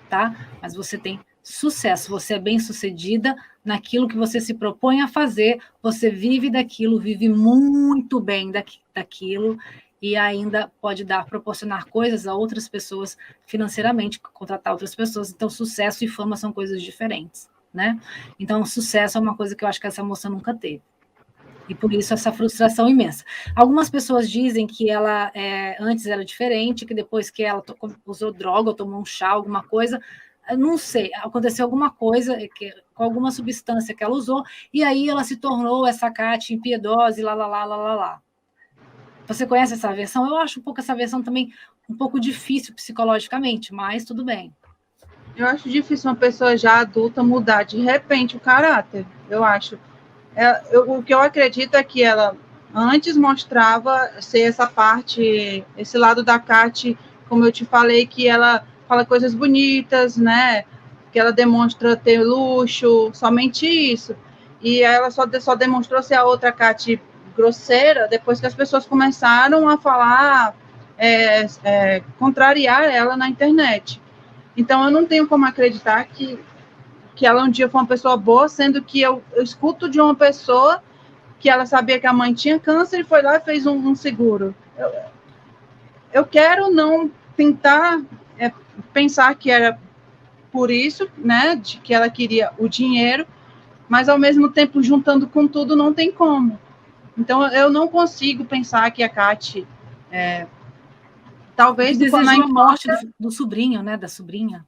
tá? Mas você tem sucesso, você é bem-sucedida naquilo que você se propõe a fazer, você vive daquilo, vive muito bem daquilo, e ainda pode proporcionar coisas a outras pessoas financeiramente, contratar outras pessoas. Então, sucesso e fama são coisas diferentes. Né? Então, sucesso é uma coisa que eu acho que essa moça nunca teve. E por isso essa frustração imensa. Algumas pessoas dizem que ela antes era diferente, que depois que ela usou droga ou tomou um chá, alguma coisa, não sei, aconteceu alguma coisa com alguma substância que ela usou, e aí ela se tornou essa Kátia impiedosa e lá. Você conhece essa versão? Eu acho essa versão também um pouco difícil psicologicamente, mas tudo bem.
Eu acho difícil uma pessoa já adulta mudar de repente o caráter, eu acho. O que eu acredito é que ela antes mostrava ser esse lado da Kátia como eu te falei, que ela fala coisas bonitas, né? Que ela demonstra ter luxo, somente isso. E ela só demonstrou ser a outra Kati grosseira depois que as pessoas começaram a falar, contrariar ela na internet. Então, eu não tenho como acreditar que ela um dia foi uma pessoa boa, sendo que eu escuto de uma pessoa que ela sabia que a mãe tinha câncer e foi lá e fez um seguro. Eu quero não tentar pensar que era por isso, né, de que ela queria o dinheiro, mas ao mesmo tempo, juntando com tudo, não tem como. Então, eu não consigo pensar que a Kati, talvez...
Que desejou a morte do sobrinho, né, da sobrinha.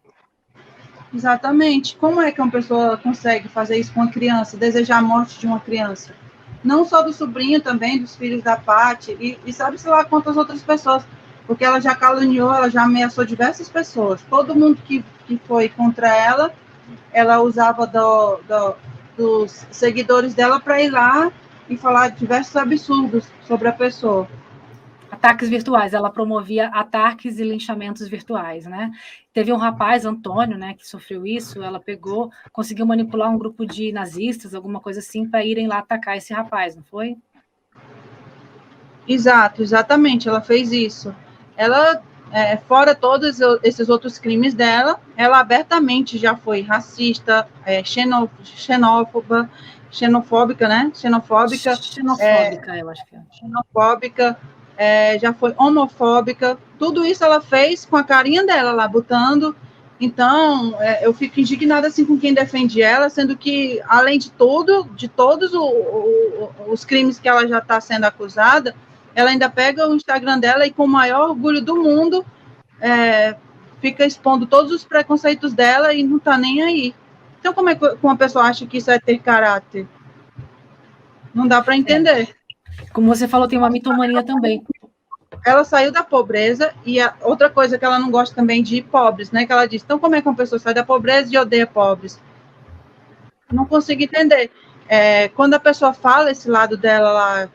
Exatamente. Como é que uma pessoa consegue fazer isso com uma criança, desejar a morte de uma criança? Não só do sobrinho, também dos filhos da Paty, e sabe-se lá quantas outras pessoas, porque ela já caluniou, ela já ameaçou diversas pessoas. Todo mundo que foi contra ela usava dos seguidores dela para ir lá e falar diversos absurdos sobre a pessoa.
Ataques virtuais, ela promovia ataques e linchamentos virtuais, né? Teve um rapaz, Antônio, né, que sofreu isso, ela pegou, conseguiu manipular um grupo de nazistas, alguma coisa assim, para irem lá atacar esse rapaz, não foi?
Exatamente, ela fez isso. Ela, fora todos esses outros crimes dela, ela abertamente já foi racista, xenofóbica, né? Xenofóbica,
eu acho que é.
Xenofóbica, já foi homofóbica, tudo isso ela fez com a carinha dela lá, botando. Então, eu fico indignada assim com quem defende ela, sendo que, além de tudo, de todos os crimes que ela já está sendo acusada, ela ainda pega o Instagram dela e, com o maior orgulho do mundo, fica expondo todos os preconceitos dela e não está nem aí. Então, como é que uma pessoa acha que isso é ter caráter? Não dá para entender.
Como você falou, tem uma mitomania também.
Ela saiu da pobreza, e outra coisa que ela não gosta também de pobres, né? Que ela diz, então como é que uma pessoa sai da pobreza e odeia pobres? Não consigo entender. Quando a pessoa fala esse lado dela lá,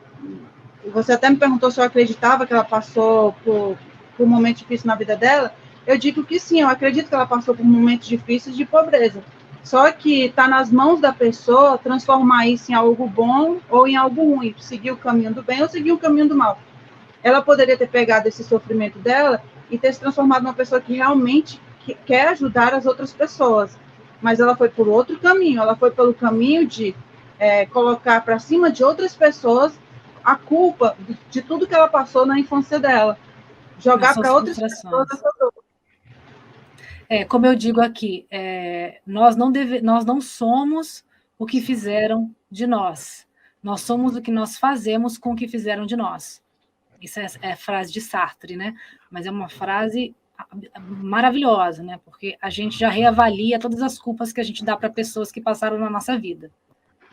você até me perguntou se eu acreditava que ela passou por um momento difícil na vida dela, eu digo que sim, eu acredito que ela passou por momentos difíceis de pobreza. Só que está nas mãos da pessoa transformar isso em algo bom ou em algo ruim, seguir o caminho do bem ou seguir o caminho do mal. Ela poderia ter pegado esse sofrimento dela e ter se transformado numa pessoa que realmente quer ajudar as outras pessoas. Mas ela foi por outro caminho, ela foi pelo caminho de colocar para cima de outras pessoas a culpa de tudo que ela passou na infância dela. Jogar para outras pessoas essa dor.
Como eu digo aqui, nós não somos o que fizeram de nós. Nós somos o que nós fazemos com o que fizeram de nós. Isso é frase de Sartre, né? Mas é uma frase maravilhosa, né? Porque a gente já reavalia todas as culpas que a gente dá para pessoas que passaram na nossa vida,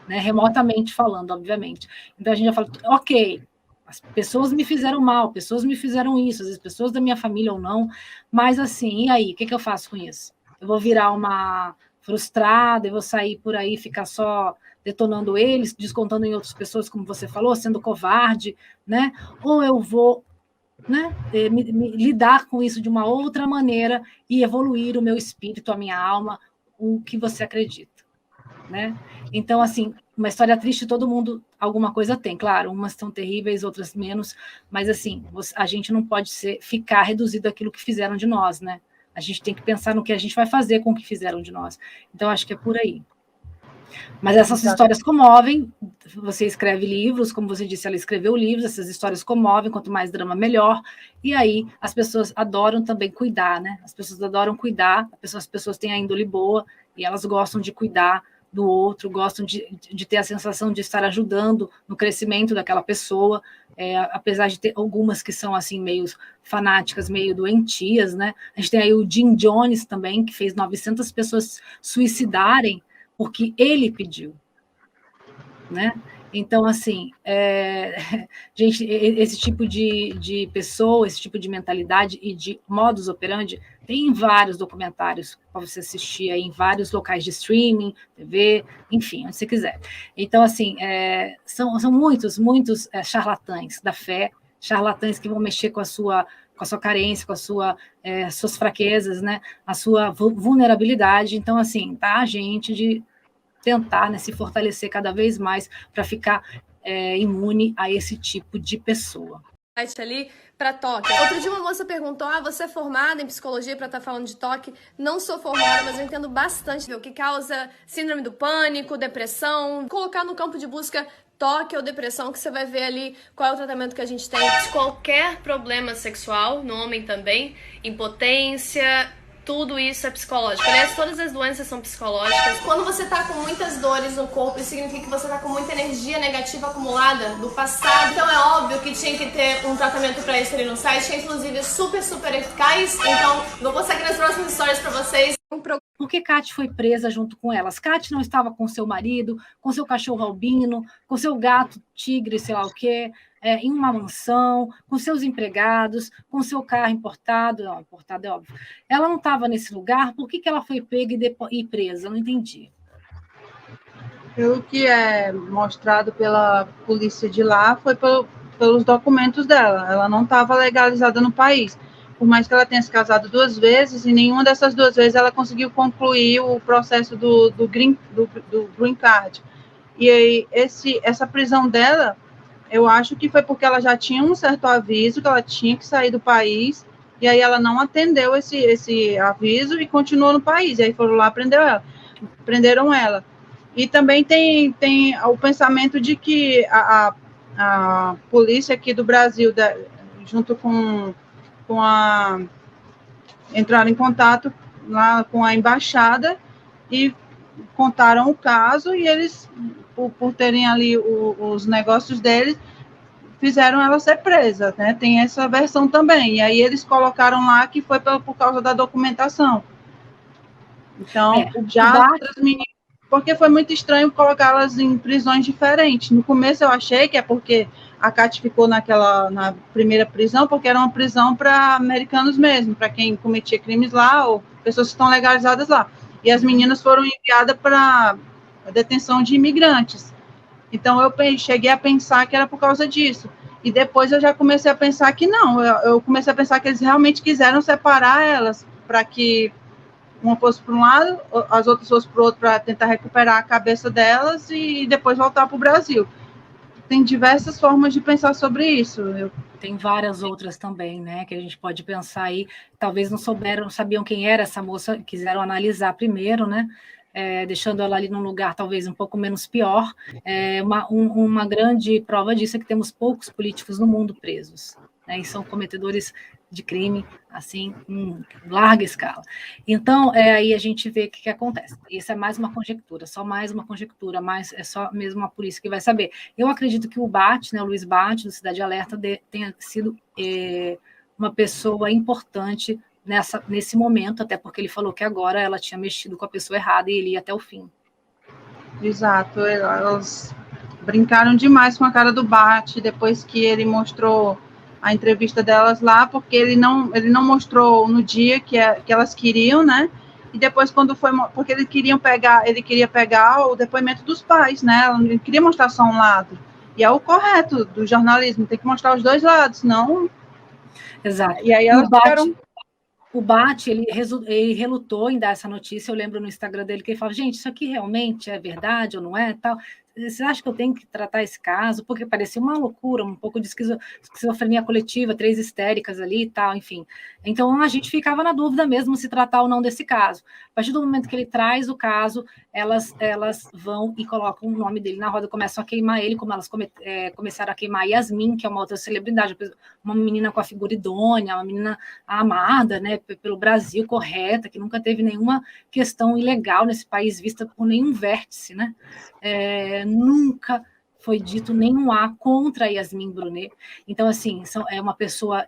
né? Remotamente falando, obviamente. Então a gente já fala, ok, as pessoas me fizeram mal, pessoas me fizeram isso, às vezes pessoas da minha família ou não, mas assim, e aí, o que eu faço com isso? Eu vou virar uma frustrada, eu vou sair por aí, ficar só detonando eles, descontando em outras pessoas, como você falou, sendo covarde, né? Ou eu vou, né, lidar com isso de uma outra maneira e evoluir o meu espírito, a minha alma, o que você acredita, né? Então, assim, uma história triste, todo mundo, alguma coisa tem, claro, umas são terríveis, outras menos, mas assim, a gente não pode ficar reduzido àquilo que fizeram de nós, né? A gente tem que pensar no que a gente vai fazer com o que fizeram de nós. Então, acho que é por aí. Mas essas histórias comovem, você escreve livros, como você disse, ela escreveu livros, essas histórias comovem, quanto mais drama, melhor, e aí as pessoas adoram também cuidar, né? As pessoas adoram cuidar, as pessoas têm a índole boa, e elas gostam de cuidar do outro, gostam de ter a sensação de estar ajudando no crescimento daquela pessoa, apesar de ter algumas que são assim meio fanáticas, meio doentias, né? A gente tem aí o Jim Jones também, que fez 900 pessoas suicidarem porque ele pediu, né? Então, assim, gente, esse tipo de pessoa, esse tipo de mentalidade e de modus operandi tem vários documentários para você assistir aí, em vários locais de streaming, TV, enfim, onde você quiser. Então, assim, são muitos charlatães da fé, charlatães que vão mexer com com a sua carência, com suas fraquezas, né, a sua vulnerabilidade. Então, assim, tá a gente de tentar, né, se fortalecer cada vez mais para ficar imune a esse tipo de pessoa.
Ali para toque. Outro dia uma moça perguntou: você é formada em psicologia para estar falando de toque? Não sou formada, mas eu entendo bastante o que causa síndrome do pânico, depressão. Colocar no campo de busca toque ou depressão, que você vai ver ali qual é o tratamento que a gente tem. Qualquer problema sexual, no homem também, impotência, tudo isso é psicológico. Aliás, todas as doenças são psicológicas. Quando você tá com muitas dores no corpo, isso significa que você tá com muita energia negativa acumulada do passado. Então é óbvio que tinha que ter um tratamento pra isso ali no site, que é inclusive super, super eficaz. Então, vou postar aqui nas próximas histórias pra vocês.
Por que Kate foi presa junto com elas? Kate não estava com seu marido, com seu cachorro albino, com seu gato tigre, sei lá o quê, em uma mansão, com seus empregados, com seu carro importado. Não, importado é óbvio. Ela não estava nesse lugar, por que ela foi pega e presa? Eu não entendi.
Pelo que é mostrado pela polícia de lá, foi pelos documentos dela. Ela não estava legalizada no país. Por mais que ela tenha se casado 2 vezes, e nenhuma dessas 2 vezes ela conseguiu concluir o processo do green card. E aí, essa prisão dela, eu acho que foi porque ela já tinha um certo aviso que ela tinha que sair do país, e aí ela não atendeu esse aviso e continuou no país. E aí foram lá, prenderam ela. E também tem o pensamento de que a polícia aqui do Brasil, junto com entraram em contato lá com a embaixada e contaram o caso, e eles, por terem ali os negócios deles, fizeram ela ser presa, né? Tem essa versão também. E aí eles colocaram lá que foi por causa da documentação. Então, outras meninas, porque foi muito estranho colocá-las em prisões diferentes. No começo eu achei que é porque a Kate ficou na primeira prisão, porque era uma prisão para americanos mesmo, para quem cometia crimes lá, ou pessoas que estão legalizadas lá. E as meninas foram enviadas para a detenção de imigrantes. Então eu cheguei a pensar que era por causa disso. E depois eu já comecei a pensar que não. Eu comecei a pensar que eles realmente quiseram separar elas, para que uma fosse para um lado, as outras fossem para o outro, para tentar recuperar a cabeça delas e depois voltar para o Brasil. Tem diversas formas de pensar sobre isso.
Tem várias outras também, né, que a gente pode pensar aí. Talvez não sabiam quem era essa moça, quiseram analisar primeiro, né, deixando ela ali num lugar talvez um pouco menos pior. Uma grande prova disso é que temos poucos políticos no mundo presos, né, e são cometedores de crime, assim, em larga escala. Então, aí a gente vê o que acontece. Isso é mais uma conjectura, só mais uma conjectura, mas é só mesmo a polícia que vai saber. Eu acredito que o Bate, né, o Luiz Bate, do Cidade Alerta, tenha sido uma pessoa importante nesse momento, até porque ele falou que agora ela tinha mexido com a pessoa errada e ele ia até o fim.
Exato, elas brincaram demais com a cara do Bate, depois que ele mostrou a entrevista delas lá, porque ele não mostrou no dia que elas queriam, né? E depois quando foi, porque ele queria pegar o depoimento dos pais, né? Ele queria mostrar só um lado. E é o correto do jornalismo, tem que mostrar os 2 lados, não.
Exato.
E aí elas
O Bate, ele relutou em dar essa notícia. Eu lembro no Instagram dele que ele falava: gente, isso aqui realmente é verdade ou não é? Tal. Você acha que eu tenho que tratar esse caso? Porque parecia uma loucura, um pouco de esquizofrenia coletiva, 3 histéricas ali e tal, enfim. Então, a gente ficava na dúvida mesmo se tratar ou não desse caso. A partir do momento que ele traz o caso, elas vão e colocam o nome dele na roda, começam a queimar ele, como elas começaram a queimar Yasmin, que é uma outra celebridade, uma menina com a figura idônea, uma menina amada, né, pelo Brasil, correta, que nunca teve nenhuma questão ilegal nesse país vista por nenhum vértice, né? Nunca foi dito nenhum A contra a Yasmin Brunet. Então, assim, é uma pessoa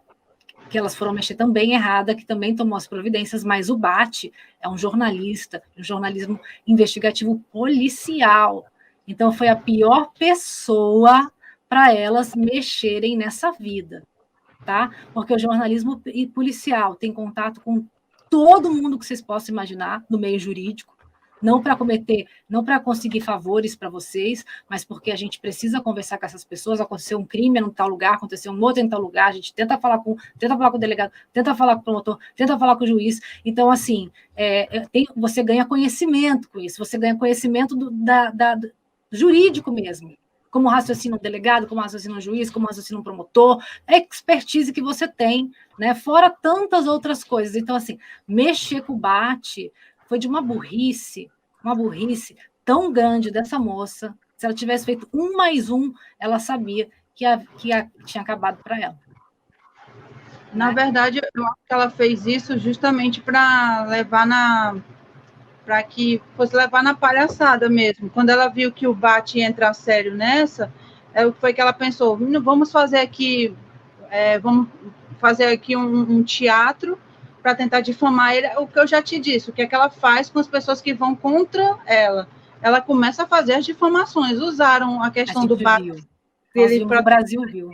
que elas foram mexer também errada, que também tomou as providências, mas o Bate é um jornalista, um jornalismo investigativo policial. Então, foi a pior pessoa para elas mexerem nessa vida, tá? Porque o jornalismo policial tem contato com todo mundo que vocês possam imaginar no meio jurídico, não para cometer, não para conseguir favores para vocês, mas porque a gente precisa conversar com essas pessoas. Aconteceu um crime em tal lugar, aconteceu um outro em tal lugar, a gente tenta falar com o delegado, tenta falar com o promotor, tenta falar com o juiz. Então, assim, você ganha conhecimento com isso, você ganha conhecimento do jurídico mesmo. Como raciocina um delegado, como raciocina um juiz, como raciocina um promotor, a expertise que você tem, né? Fora tantas outras coisas. Então, assim, mexer com o BAT foi de uma burrice tão grande dessa moça. Se ela tivesse feito 1 mais 1, ela sabia que tinha acabado para ela.
Na verdade, eu acho que ela fez isso justamente para que fosse levar na palhaçada mesmo. Quando ela viu que o BAT ia entrar sério nessa, foi que ela pensou, vamos fazer aqui um teatro para tentar difamar ele. O que eu já te disse, o que é que ela faz com as pessoas que vão contra ela? Ela começa a fazer as difamações. Usaram a questão do BAT.
O Brasil viu.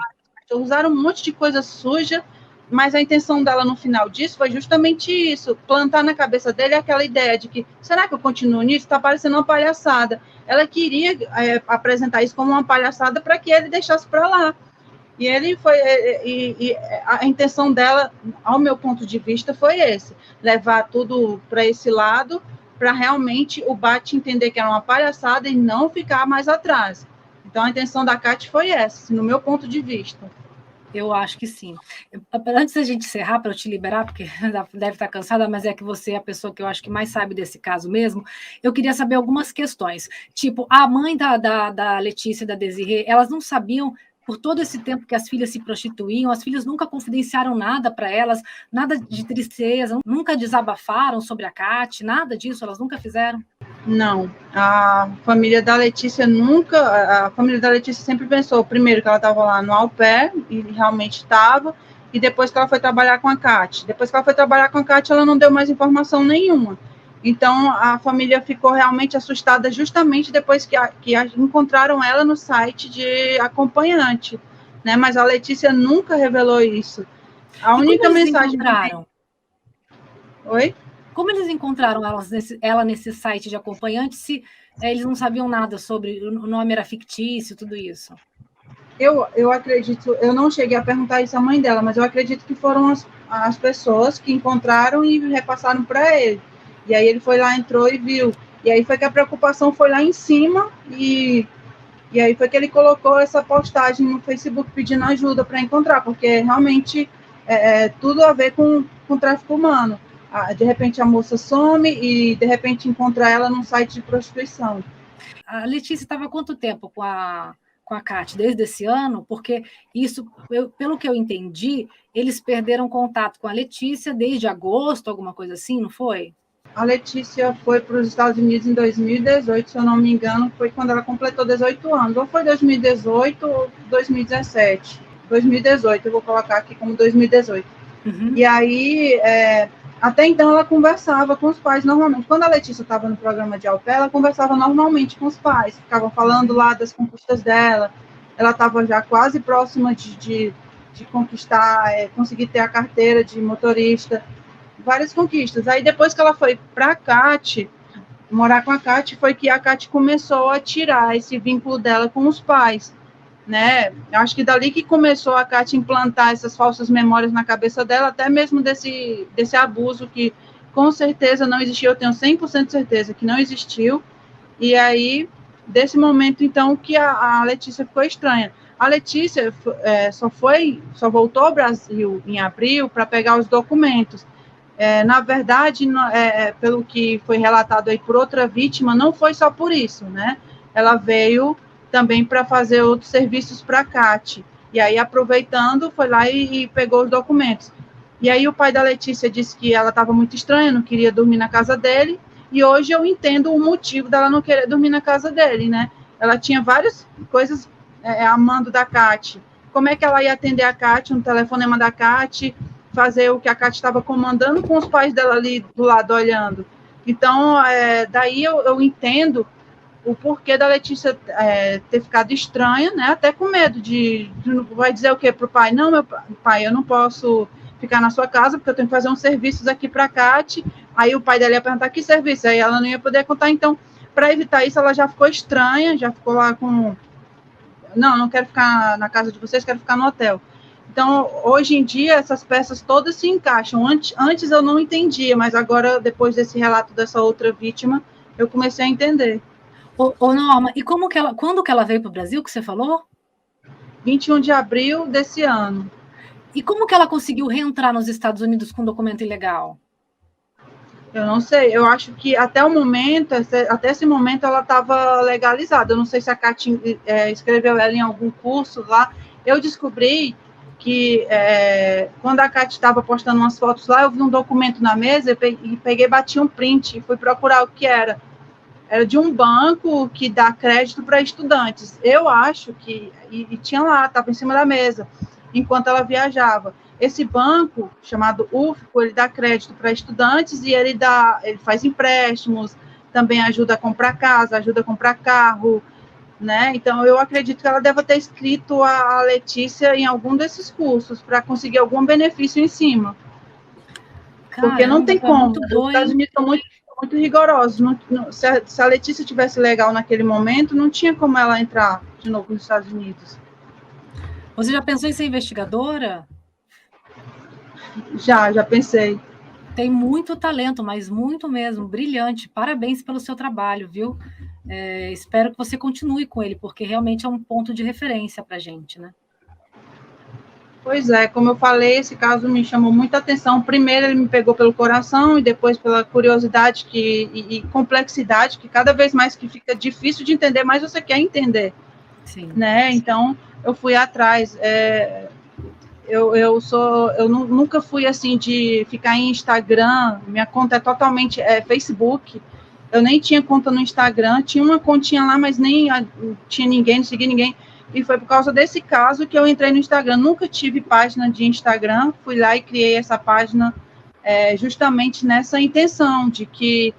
Usaram um monte de coisa suja, mas a intenção dela no final disso foi justamente isso, plantar na cabeça dele aquela ideia de que, será que eu continuo nisso? Está parecendo uma palhaçada. Ela queria apresentar isso como uma palhaçada para que ele deixasse para lá. E ele foi, a intenção dela, ao meu ponto de vista, foi esse, levar tudo para esse lado, para realmente o BAT entender que era uma palhaçada e não ficar mais atrás. Então, a intenção da Cátia foi essa, no meu ponto de vista.
Eu acho que sim. Antes da gente encerrar, para eu te liberar, porque deve estar cansada, mas é que você é a pessoa que eu acho que mais sabe desse caso mesmo, eu queria saber algumas questões. Tipo, a mãe da Letícia e da Desirê, elas não sabiam, por todo esse tempo que as filhas se prostituíam, as filhas nunca confidenciaram nada para elas, nada de tristeza, nunca desabafaram sobre a Cátia, nada disso, elas nunca fizeram?
Não, a família da Letícia sempre pensou, primeiro, que ela estava lá no au pair, e realmente estava, e depois que ela foi trabalhar com a Cátia. Depois que ela foi trabalhar com a Cátia, ela não deu mais informação nenhuma. Então, a família ficou realmente assustada justamente depois que encontraram ela no site de acompanhante, né? Mas a Letícia nunca revelou isso. A única mensagem...
Encontraram?
Oi?
Como eles encontraram ela nesse site de acompanhante, se eles não sabiam nada sobre, o nome era fictício, tudo isso?
Eu acredito, eu não cheguei a perguntar isso à mãe dela, mas eu acredito que foram as pessoas que encontraram e repassaram para ele. E aí ele foi lá, entrou e viu. E aí foi que a preocupação foi lá em cima e aí foi que ele colocou essa postagem no Facebook pedindo ajuda para encontrar, porque realmente tudo a ver com tráfico humano. De repente a moça some e de repente encontra ela num site de prostituição.
A Letícia estava há quanto tempo com a Cátia? Desde esse ano? Porque isso, pelo que eu entendi, eles perderam contato com a Letícia desde agosto, alguma coisa assim, não foi?
A Letícia foi para os Estados Unidos em 2018, se eu não me engano, foi quando ela completou 18 anos. Ou foi 2018 ou 2017. 2018, eu vou colocar aqui como 2018. Uhum. E aí... até então ela conversava com os pais normalmente. Quando a Letícia estava no programa de au pair, ela conversava normalmente com os pais, ficava falando lá das conquistas dela, ela estava já quase próxima de conquistar, conseguir ter a carteira de motorista, várias conquistas. Aí depois que ela foi para a Cátia, morar com a Cátia, foi que a Cátia começou a tirar esse vínculo dela com os pais, né? Acho que dali que começou a Cátia implantar essas falsas memórias na cabeça dela, até mesmo desse abuso que com certeza não existiu, eu tenho 100% de certeza que não existiu, e aí, desse momento, então, que a Letícia ficou estranha. A Letícia só voltou ao Brasil em abril para pegar os documentos. Na verdade, pelo que foi relatado aí por outra vítima, não foi só por isso, né? Ela veio também para fazer outros serviços para a Cátia. E aí, aproveitando, foi lá e pegou os documentos. E aí, o pai da Letícia disse que ela estava muito estranha, não queria dormir na casa dele, e hoje eu entendo o motivo dela não querer dormir na casa dele, né? Ela tinha várias coisas amando da Cátia. Como é que ela ia atender a Cátia, um telefonema da Cátia, fazer o que a Cátia estava comandando com os pais dela ali do lado olhando. Então, daí eu entendo o porquê da Letícia ter ficado estranha, né? Até com medo vai dizer o quê para o pai? Não, meu pai, eu não posso ficar na sua casa porque eu tenho que fazer uns serviços aqui para a Cátia. Aí o pai dela ia perguntar que serviço, aí ela não ia poder contar. Então, para evitar isso, ela já ficou estranha, já ficou lá com... Não quero ficar na casa de vocês, quero ficar no hotel. Então, hoje em dia, essas peças todas se encaixam. Antes eu não entendia, mas agora, depois desse relato dessa outra vítima, eu comecei a entender.
Ô Norma, e quando que ela veio para o Brasil, que você falou?
21 de abril desse ano.
E como que ela conseguiu reentrar nos Estados Unidos com documento ilegal?
Eu não sei, eu acho que até esse momento ela estava legalizada. Eu não sei se a Kátia escreveu ela em algum curso lá. Eu descobri que quando a Kátia estava postando umas fotos lá, eu vi um documento na mesa e peguei, bati um print e fui procurar o que era. Era de um banco que dá crédito para estudantes. Eu acho que... E tinha lá, estava em cima da mesa, enquanto ela viajava. Esse banco, chamado UFCO, ele dá crédito para estudantes e ele faz empréstimos, também ajuda a comprar casa, ajuda a comprar carro, né? Então, eu acredito que ela deva ter inscrito a Letícia em algum desses cursos para conseguir algum benefício em cima.
Caramba,
porque não tem como.
Os
Estados Unidos são muito rigorosos. Se a Letícia tivesse legal naquele momento, não tinha como ela entrar de novo nos Estados Unidos.
Você já pensou em ser investigadora?
Já pensei.
Tem muito talento, mas muito mesmo, brilhante. Parabéns pelo seu trabalho, viu? Espero que você continue com ele, porque realmente é um ponto de referência para a gente, né?
Pois é, como eu falei, esse caso me chamou muita atenção. Primeiro, ele me pegou pelo coração e depois pela curiosidade e complexidade, que cada vez mais que fica difícil de entender, mais você quer entender.
Sim.
Né? Então, eu fui atrás. Eu nunca fui assim de ficar em Instagram. Minha conta é totalmente Facebook. Eu nem tinha conta no Instagram, tinha uma continha lá, mas nem tinha ninguém, não seguia ninguém. E foi por causa desse caso que eu entrei no Instagram. Nunca tive página de Instagram, fui lá e criei essa página justamente nessa intenção de que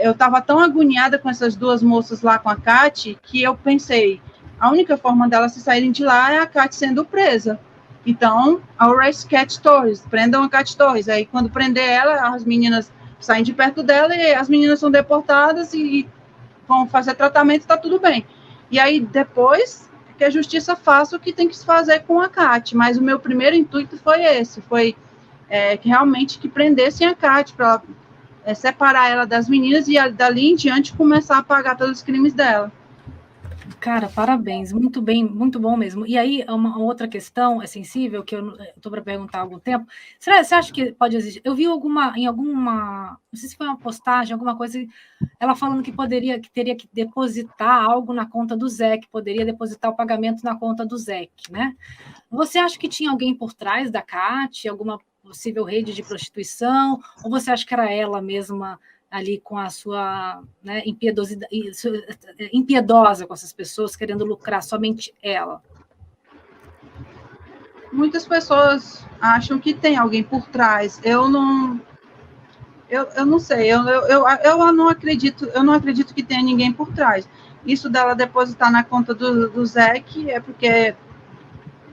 eu estava tão agoniada com essas duas moças lá com a Kati, que eu pensei, a única forma delas se saírem de lá é a Kati sendo presa. Então, arrest Kat Torres, prendam a Kat Torres. Aí, quando prender ela, as meninas saem de perto dela e as meninas são deportadas e vão fazer tratamento, está tudo bem. E aí, depois, que a justiça faça o que tem que se fazer com a Kat. Mas o meu primeiro intuito foi esse, foi que realmente que prendessem a Kat para separar ela das meninas e dali em diante começar a pagar pelos crimes dela.
Cara, parabéns, muito bem, muito bom mesmo. E aí, uma outra questão sensível, que eu estou para perguntar há algum tempo, você acha que pode existir? Eu vi em alguma, não sei se foi uma postagem, alguma coisa, ela falando que teria que depositar algo na conta do Zé, poderia depositar o pagamento na conta do Zé, né? Você acha que tinha alguém por trás da Kat, alguma possível rede de prostituição, ou você acha que era ela mesma ali com a sua impiedosa com essas pessoas, querendo lucrar somente ela?
Muitas pessoas acham que tem alguém por trás. Eu não sei, eu não acredito que tenha ninguém por trás. Isso dela depositar na conta do Zec é porque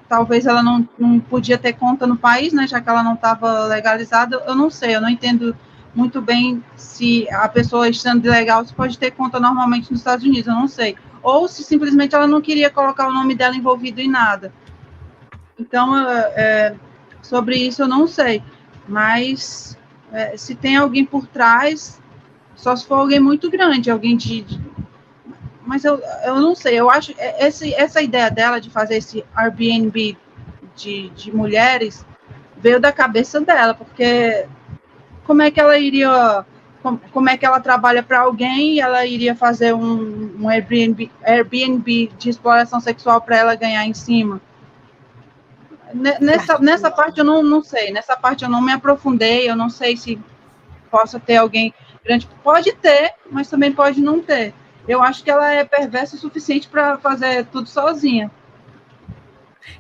talvez ela não podia ter conta no país, né, já que ela não estava legalizada. Eu não sei, eu não entendo muito bem se a pessoa estando ilegal se pode ter conta normalmente nos Estados Unidos, eu não sei. Ou se simplesmente ela não queria colocar o nome dela envolvido em nada. Então, sobre isso eu não sei. Mas se tem alguém por trás, só se for alguém muito grande, alguém mas eu não sei, eu acho essa ideia dela de fazer esse Airbnb de mulheres veio da cabeça dela, porque como é que ela iria, como é que ela trabalha para alguém e ela iria fazer um Airbnb de exploração sexual para ela ganhar em cima? Nessa parte eu não sei, nessa parte eu não me aprofundei, eu não sei se possa ter alguém grande. Pode ter, mas também pode não ter. Eu acho que ela é perversa o suficiente para fazer tudo sozinha.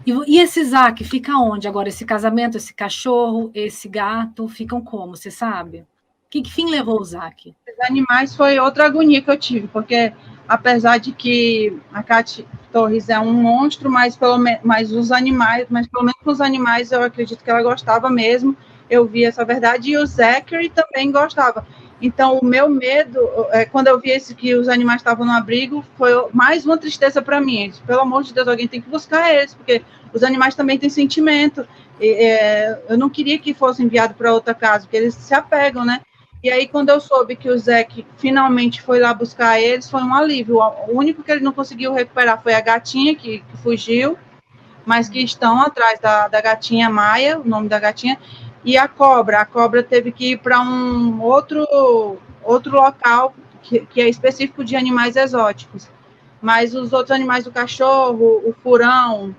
E esse Isaac fica onde agora? Esse casamento, esse cachorro, esse gato, ficam como? Você sabe? Que fim levou o Isaac?
Os animais foi outra agonia que eu tive, porque apesar de que a Kat Torres é um monstro, mas pelo menos com os animais eu acredito que ela gostava mesmo. eu vi essa verdade, e o Zachary também gostava. Então, o meu medo, quando eu vi que os animais estavam no abrigo, foi mais uma tristeza para mim. Disse, pelo amor de Deus, alguém tem que buscar eles, porque os animais também têm sentimento. Eu não queria que fosse enviado para outra casa, porque eles se apegam, né? E aí, quando eu soube que o Zach finalmente foi lá buscar eles, foi um alívio. O único que ele não conseguiu recuperar foi a gatinha, que fugiu, mas que estão atrás da gatinha Maia, o nome da gatinha, e a cobra. A cobra teve que ir para um outro local que é específico de animais exóticos. Mas os outros animais do cachorro, o furão,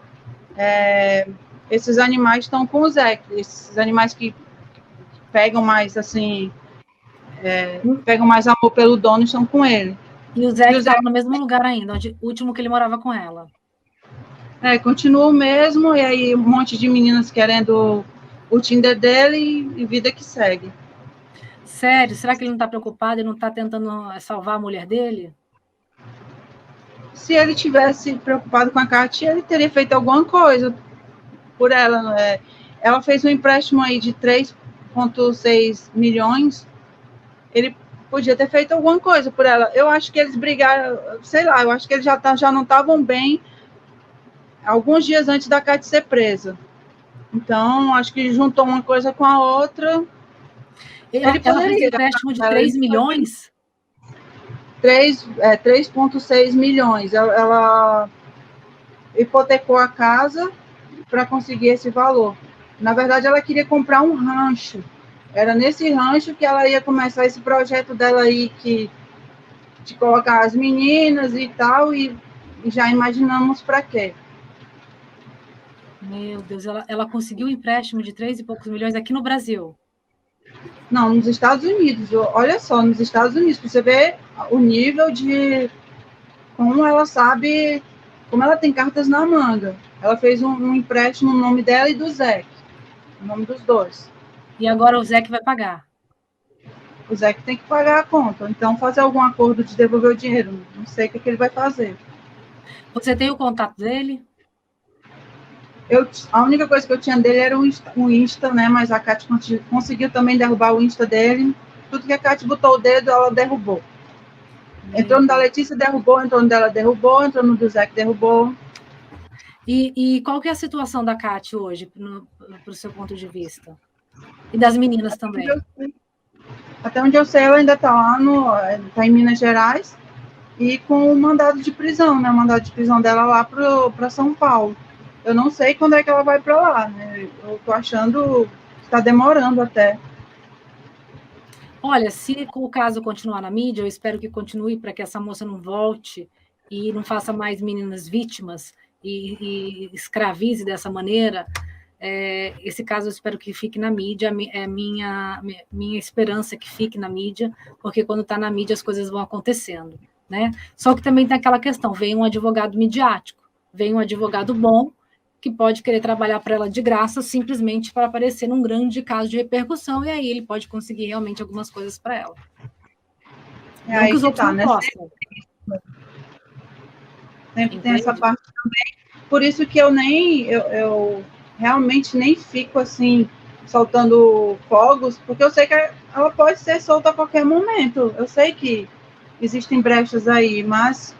esses animais estão com o Zé. Esses animais que pegam mais, assim, pegam mais amor pelo dono, estão com ele.
E o Zé estava no mesmo lugar ainda, o último que ele morava com ela.
Continua o mesmo, e aí um monte de meninas querendo o Tinder dele e vida que segue.
Sério? Será que ele não está preocupado e não está tentando salvar a mulher dele?
Se ele tivesse preocupado com a Katia, ele teria feito alguma coisa por ela. Ela fez um empréstimo aí de 3,6 milhões. Ele podia ter feito alguma coisa por ela. Eu acho que eles brigaram, sei lá, eu acho que eles já não estavam bem alguns dias antes da Katia ser presa. Então, acho que juntou uma coisa com a outra.
Ela fez um empréstimo de 3 milhões?
3,6 milhões. Ela hipotecou a casa para conseguir esse valor. Na verdade, ela queria comprar um rancho. Era nesse rancho que ela ia começar esse projeto dela aí, de colocar as meninas e tal, e já imaginamos para quê.
Meu Deus, ela conseguiu um empréstimo de 3 e poucos milhões aqui no Brasil?
Não, nos Estados Unidos. Olha só, nos Estados Unidos, você vê o nível de como ela sabe, como ela tem cartas na manga. Ela fez um empréstimo no nome dela e do Zé, o nome dos dois.
E agora o Zé que vai pagar?
O Zé que tem que pagar a conta. Então, fazer algum acordo de devolver o dinheiro. Não sei o que ele vai fazer.
Você tem o contato dele?
A única coisa que eu tinha dele era o Insta, né? Mas a Katy conseguiu também derrubar o Insta dele. Tudo que a Katy botou o dedo, ela derrubou. Entrou no da Letícia, derrubou. Entrou no dela, derrubou. Entrou no do Zé, que derrubou.
E qual que é a situação da Katy hoje, para o seu ponto de vista? E das meninas também?
Até onde eu sei, ela ainda está lá, tá em Minas Gerais, e com o mandado de prisão, né? O mandado de prisão dela lá para São Paulo. Eu não sei quando é que ela vai para lá, né? Eu tô achando que está demorando até.
Olha, se o caso continuar na mídia, eu espero que continue para que essa moça não volte e não faça mais meninas vítimas e escravize dessa maneira. Esse caso eu espero que fique na mídia, é minha esperança que fique na mídia, porque quando está na mídia as coisas vão acontecendo, né? Só que também tem aquela questão, vem um advogado midiático, vem um advogado bom, que pode querer trabalhar para ela de graça, simplesmente para aparecer num grande caso de repercussão, e aí ele pode conseguir realmente algumas coisas para ela.
Não que os outros não possam. Sempre tem essa parte também. Por isso que eu realmente nem fico assim, soltando fogos, porque eu sei que ela pode ser solta a qualquer momento. Eu sei que existem brechas aí, mas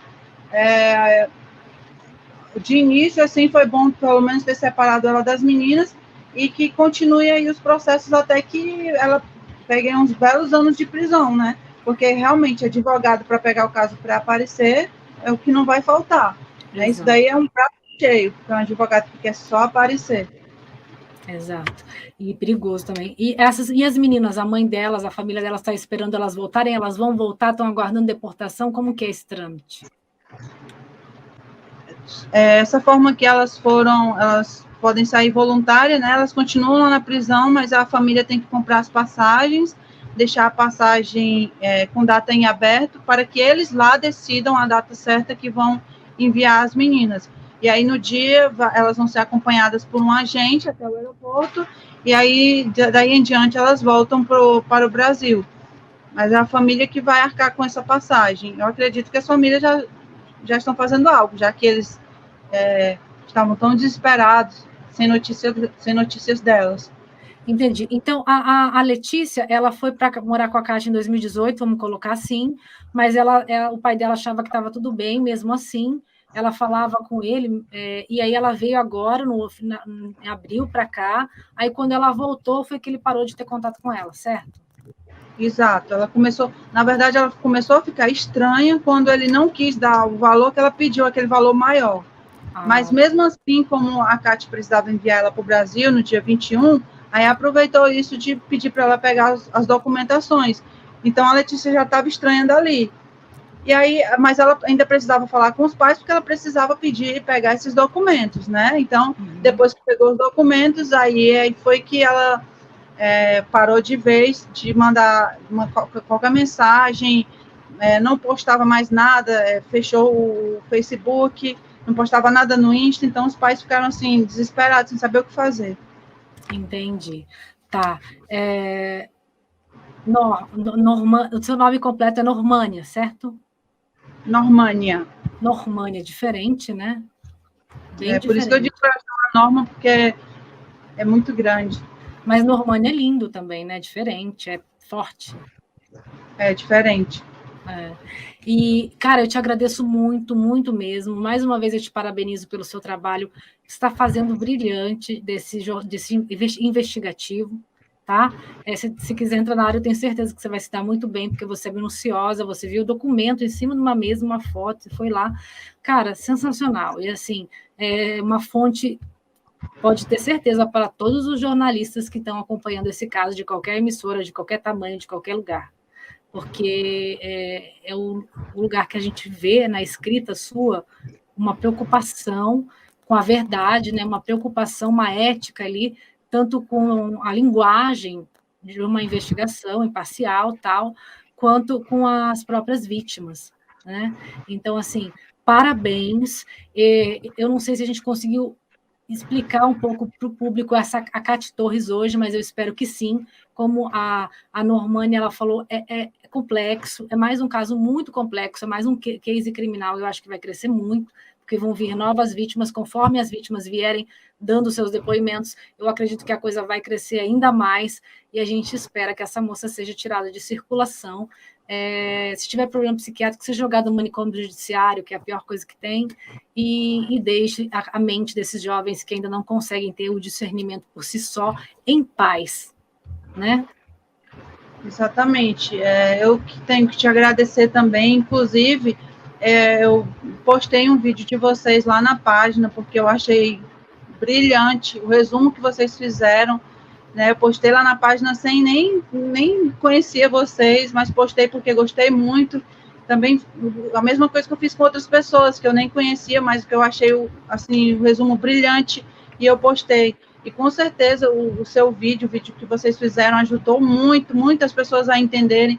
de início, assim, foi bom pelo menos ter separado ela das meninas e que continue aí os processos até que ela pegue uns belos anos de prisão, né? Porque realmente advogado para pegar o caso para aparecer é o que não vai faltar. Né? Isso daí é um prato cheio, porque é um advogado que quer só aparecer.
Exato. E perigoso também. E as meninas, a mãe delas, a família delas está esperando elas voltarem, elas vão voltar, estão aguardando deportação, como que é esse trâmite?
Essa forma que elas podem sair voluntárias, né? Elas continuam lá na prisão, mas a família tem que comprar as passagens, deixar a passagem com data em aberto, para que eles lá decidam a data certa que vão enviar as meninas. E aí, no dia, elas vão ser acompanhadas por um agente até o aeroporto, e aí, daí em diante, elas voltam para o Brasil. Mas é a família que vai arcar com essa passagem. Eu acredito que as famílias já estão fazendo algo, já que eles estavam tão desesperados, sem notícias delas.
Entendi. Então, a Letícia, ela foi para morar com a Kátia em 2018, vamos colocar assim, mas o pai dela achava que estava tudo bem, mesmo assim, ela falava com ele, e aí ela veio agora, em abril, para cá, aí quando ela voltou, foi que ele parou de ter contato com ela, certo?
Exato, na verdade, ela começou a ficar estranha quando ele não quis dar o valor que ela pediu, aquele valor maior. Mas mesmo assim, como a Kátia precisava enviar ela para o Brasil no dia 21, aí aproveitou isso de pedir para ela pegar as documentações. Então a Letícia já estava estranha dali. E aí, mas ela ainda precisava falar com os pais, porque ela precisava pedir e pegar esses documentos, né? Então, depois que pegou os documentos, aí foi que ela parou de vez de mandar qualquer mensagem, não postava mais nada, fechou o Facebook, não postava nada no Insta, então os pais ficaram assim, desesperados, sem saber o que fazer.
Entendi. Tá. O seu nome completo é Normânia, certo?
Normânia.
Normânia, diferente, né?
Bem diferente. Por isso que eu digo para a Norma, porque é muito grande.
Mas Normânia é lindo também, né? Diferente, é forte.
É diferente.
E, cara, eu te agradeço muito, muito mesmo. Mais uma vez eu te parabenizo pelo seu trabalho que você está fazendo brilhante desse investigativo, tá? Se quiser entrar na área, eu tenho certeza que você vai se dar muito bem, porque você é minuciosa, você viu o documento em cima de uma mesa, uma foto, você foi lá. Cara, sensacional. E, assim, é uma fonte, pode ter certeza, para todos os jornalistas que estão acompanhando esse caso, de qualquer emissora, de qualquer tamanho, de qualquer lugar. Porque é o lugar que a gente vê na escrita sua uma preocupação com a verdade, né? Uma preocupação, uma ética ali, tanto com a linguagem de uma investigação imparcial, tal, quanto com as próprias vítimas, né? Então, assim, parabéns. Eu não sei se a gente conseguiu explicar um pouco para o público a Cátia Torres hoje, mas eu espero que sim. Como a Normânia ela falou, é complexo, é mais um caso muito complexo, é mais um case criminal, eu acho que vai crescer muito, porque vão vir novas vítimas, conforme as vítimas vierem dando seus depoimentos, eu acredito que a coisa vai crescer ainda mais, e a gente espera que essa moça seja tirada de circulação. Se tiver problema psiquiátrico, seja jogado no manicômio judiciário, que é a pior coisa que tem, e deixe a mente desses jovens que ainda não conseguem ter o discernimento por si só em paz, né?
Exatamente. Eu tenho que te agradecer também, inclusive, eu postei um vídeo de vocês lá na página, porque eu achei brilhante o resumo que vocês fizeram, né? Eu postei lá na página sem nem conhecer vocês, mas postei porque gostei muito. Também a mesma coisa que eu fiz com outras pessoas que eu nem conhecia, mas que eu achei assim, o resumo brilhante, e eu postei. E com certeza o seu vídeo, o vídeo que vocês fizeram, ajudou muitas pessoas a entenderem.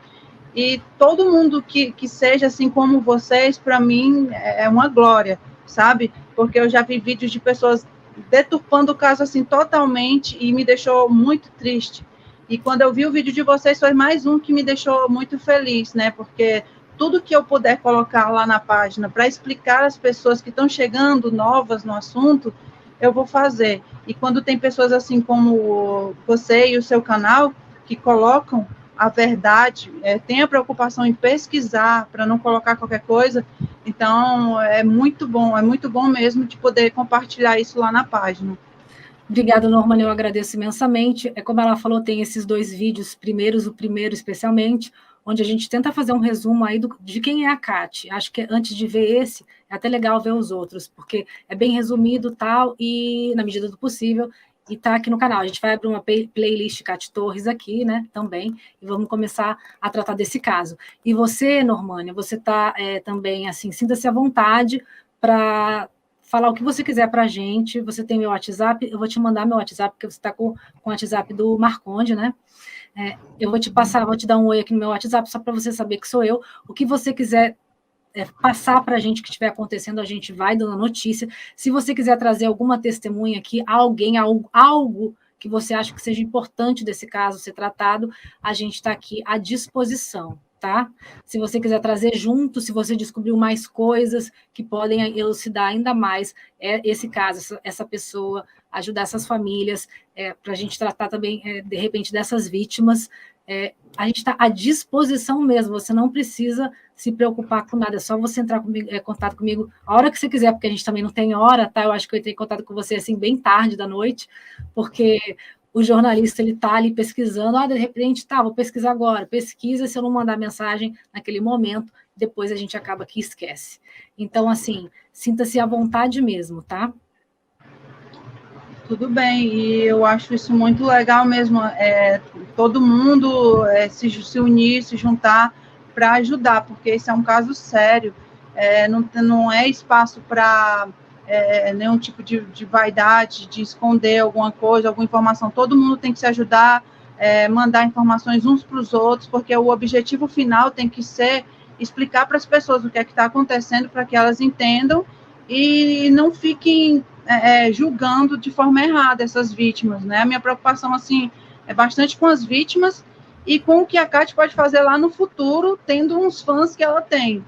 E todo mundo que seja assim como vocês, para mim, é uma glória, sabe? Porque eu já vi vídeos de pessoas deturpando o caso assim totalmente e me deixou muito triste. E quando eu vi o vídeo de vocês, foi mais um que me deixou muito feliz, né? Porque tudo que eu puder colocar lá na página para explicar às pessoas que estão chegando novas no assunto, eu vou fazer. E quando tem pessoas assim como você e o seu canal, que colocam a verdade, tem a preocupação em pesquisar para não colocar qualquer coisa, então é muito bom mesmo de poder compartilhar isso lá na página.
Obrigada, Norma, eu agradeço imensamente. Como ela falou, tem esses 2 vídeos, o primeiro especialmente, onde a gente tenta fazer um resumo aí de quem é a Cátia. Acho que antes de ver esse, é até legal ver os outros, porque é bem resumido tal, e na medida do possível, e está aqui no canal. A gente vai abrir uma playlist Cátia Torres aqui, né, também, e vamos começar a tratar desse caso. E você, Normânia, você está também, assim, sinta-se à vontade para falar o que você quiser para a gente. Você tem meu WhatsApp, eu vou te mandar meu WhatsApp, porque você está com o WhatsApp do Marconde, né? Eu vou te passar, vou te dar um oi aqui no meu WhatsApp, só para você saber que sou eu. O que você quiser passar para a gente que estiver acontecendo, a gente vai dando notícia. Se você quiser trazer alguma testemunha aqui, alguém, algo que você acha que seja importante desse caso ser tratado, a gente está aqui à disposição, tá? Se você quiser trazer junto, se você descobriu mais coisas que podem elucidar ainda mais esse caso, essa pessoa, ajudar essas famílias, para a gente tratar também, de repente, dessas vítimas, a gente está à disposição mesmo, você não precisa se preocupar com nada, é só você entrar em contato comigo a hora que você quiser, porque a gente também não tem hora, tá? Eu acho que eu entrei em contato com você, assim, bem tarde da noite, porque o jornalista, ele está ali pesquisando, de repente, vou pesquisar agora, pesquisa, se eu não mandar mensagem naquele momento, depois a gente acaba que esquece. Então, assim, sinta-se à vontade mesmo, tá?
Tudo bem, e eu acho isso muito legal mesmo, todo mundo se unir, se juntar para ajudar, porque esse é um caso sério, não é espaço para nenhum tipo de vaidade, de esconder alguma coisa, alguma informação, todo mundo tem que se ajudar, mandar informações uns para os outros, porque o objetivo final tem que ser explicar para as pessoas o que é que está acontecendo, para que elas entendam e não fiquem julgando de forma errada essas vítimas, né? A minha preocupação, assim, é bastante com as vítimas e com o que a Kate pode fazer lá no futuro, tendo uns fãs que ela tem.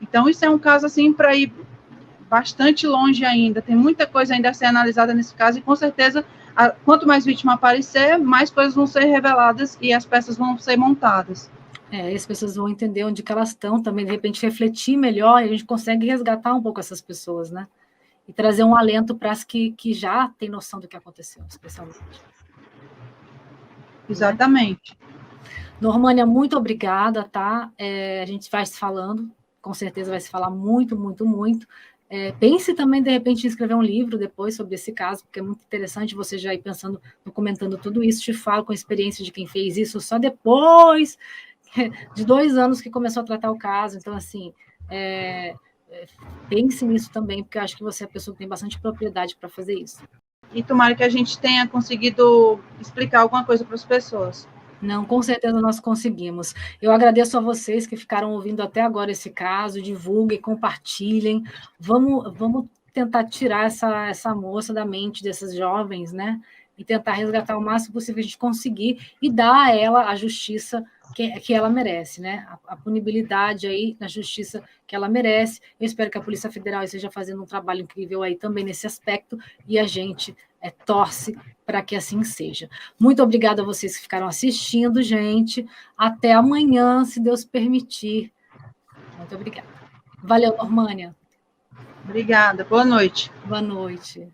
Então, isso é um caso, assim, para ir bastante longe ainda. Tem muita coisa ainda a ser analisada nesse caso e, com certeza, quanto mais vítima aparecer, mais coisas vão ser reveladas e as peças vão ser montadas.
As pessoas vão entender onde que elas estão também, de repente, refletir melhor e a gente consegue resgatar um pouco essas pessoas, né? E trazer um alento para as que já têm noção do que aconteceu, especialmente.
Exatamente.
Normânia, muito obrigada, tá? A gente vai se falando, com certeza vai se falar muito, muito, muito. Pense também, de repente, em escrever um livro depois sobre esse caso, porque é muito interessante você já ir pensando, comentando tudo isso. Te falo com a experiência de quem fez isso só depois de 2 anos que começou a tratar o caso. Então, assim, pense nisso também, porque eu acho que você é a pessoa que tem bastante propriedade para fazer isso.
E tomara que a gente tenha conseguido explicar alguma coisa para as pessoas.
Não, com certeza nós conseguimos. Eu agradeço a vocês que ficaram ouvindo até agora esse caso, divulguem, compartilhem. Vamos tentar tirar essa moça da mente desses jovens, né? E tentar resgatar o máximo possível que a gente conseguir e dar a ela a justiça que ela merece, né? A punibilidade aí na justiça que ela merece. Eu espero que a Polícia Federal esteja fazendo um trabalho incrível aí também nesse aspecto e a gente torce para que assim seja. Muito obrigada a vocês que ficaram assistindo, gente. Até amanhã, se Deus permitir. Muito obrigada. Valeu, Normânia.
Obrigada. Boa noite.
Boa noite.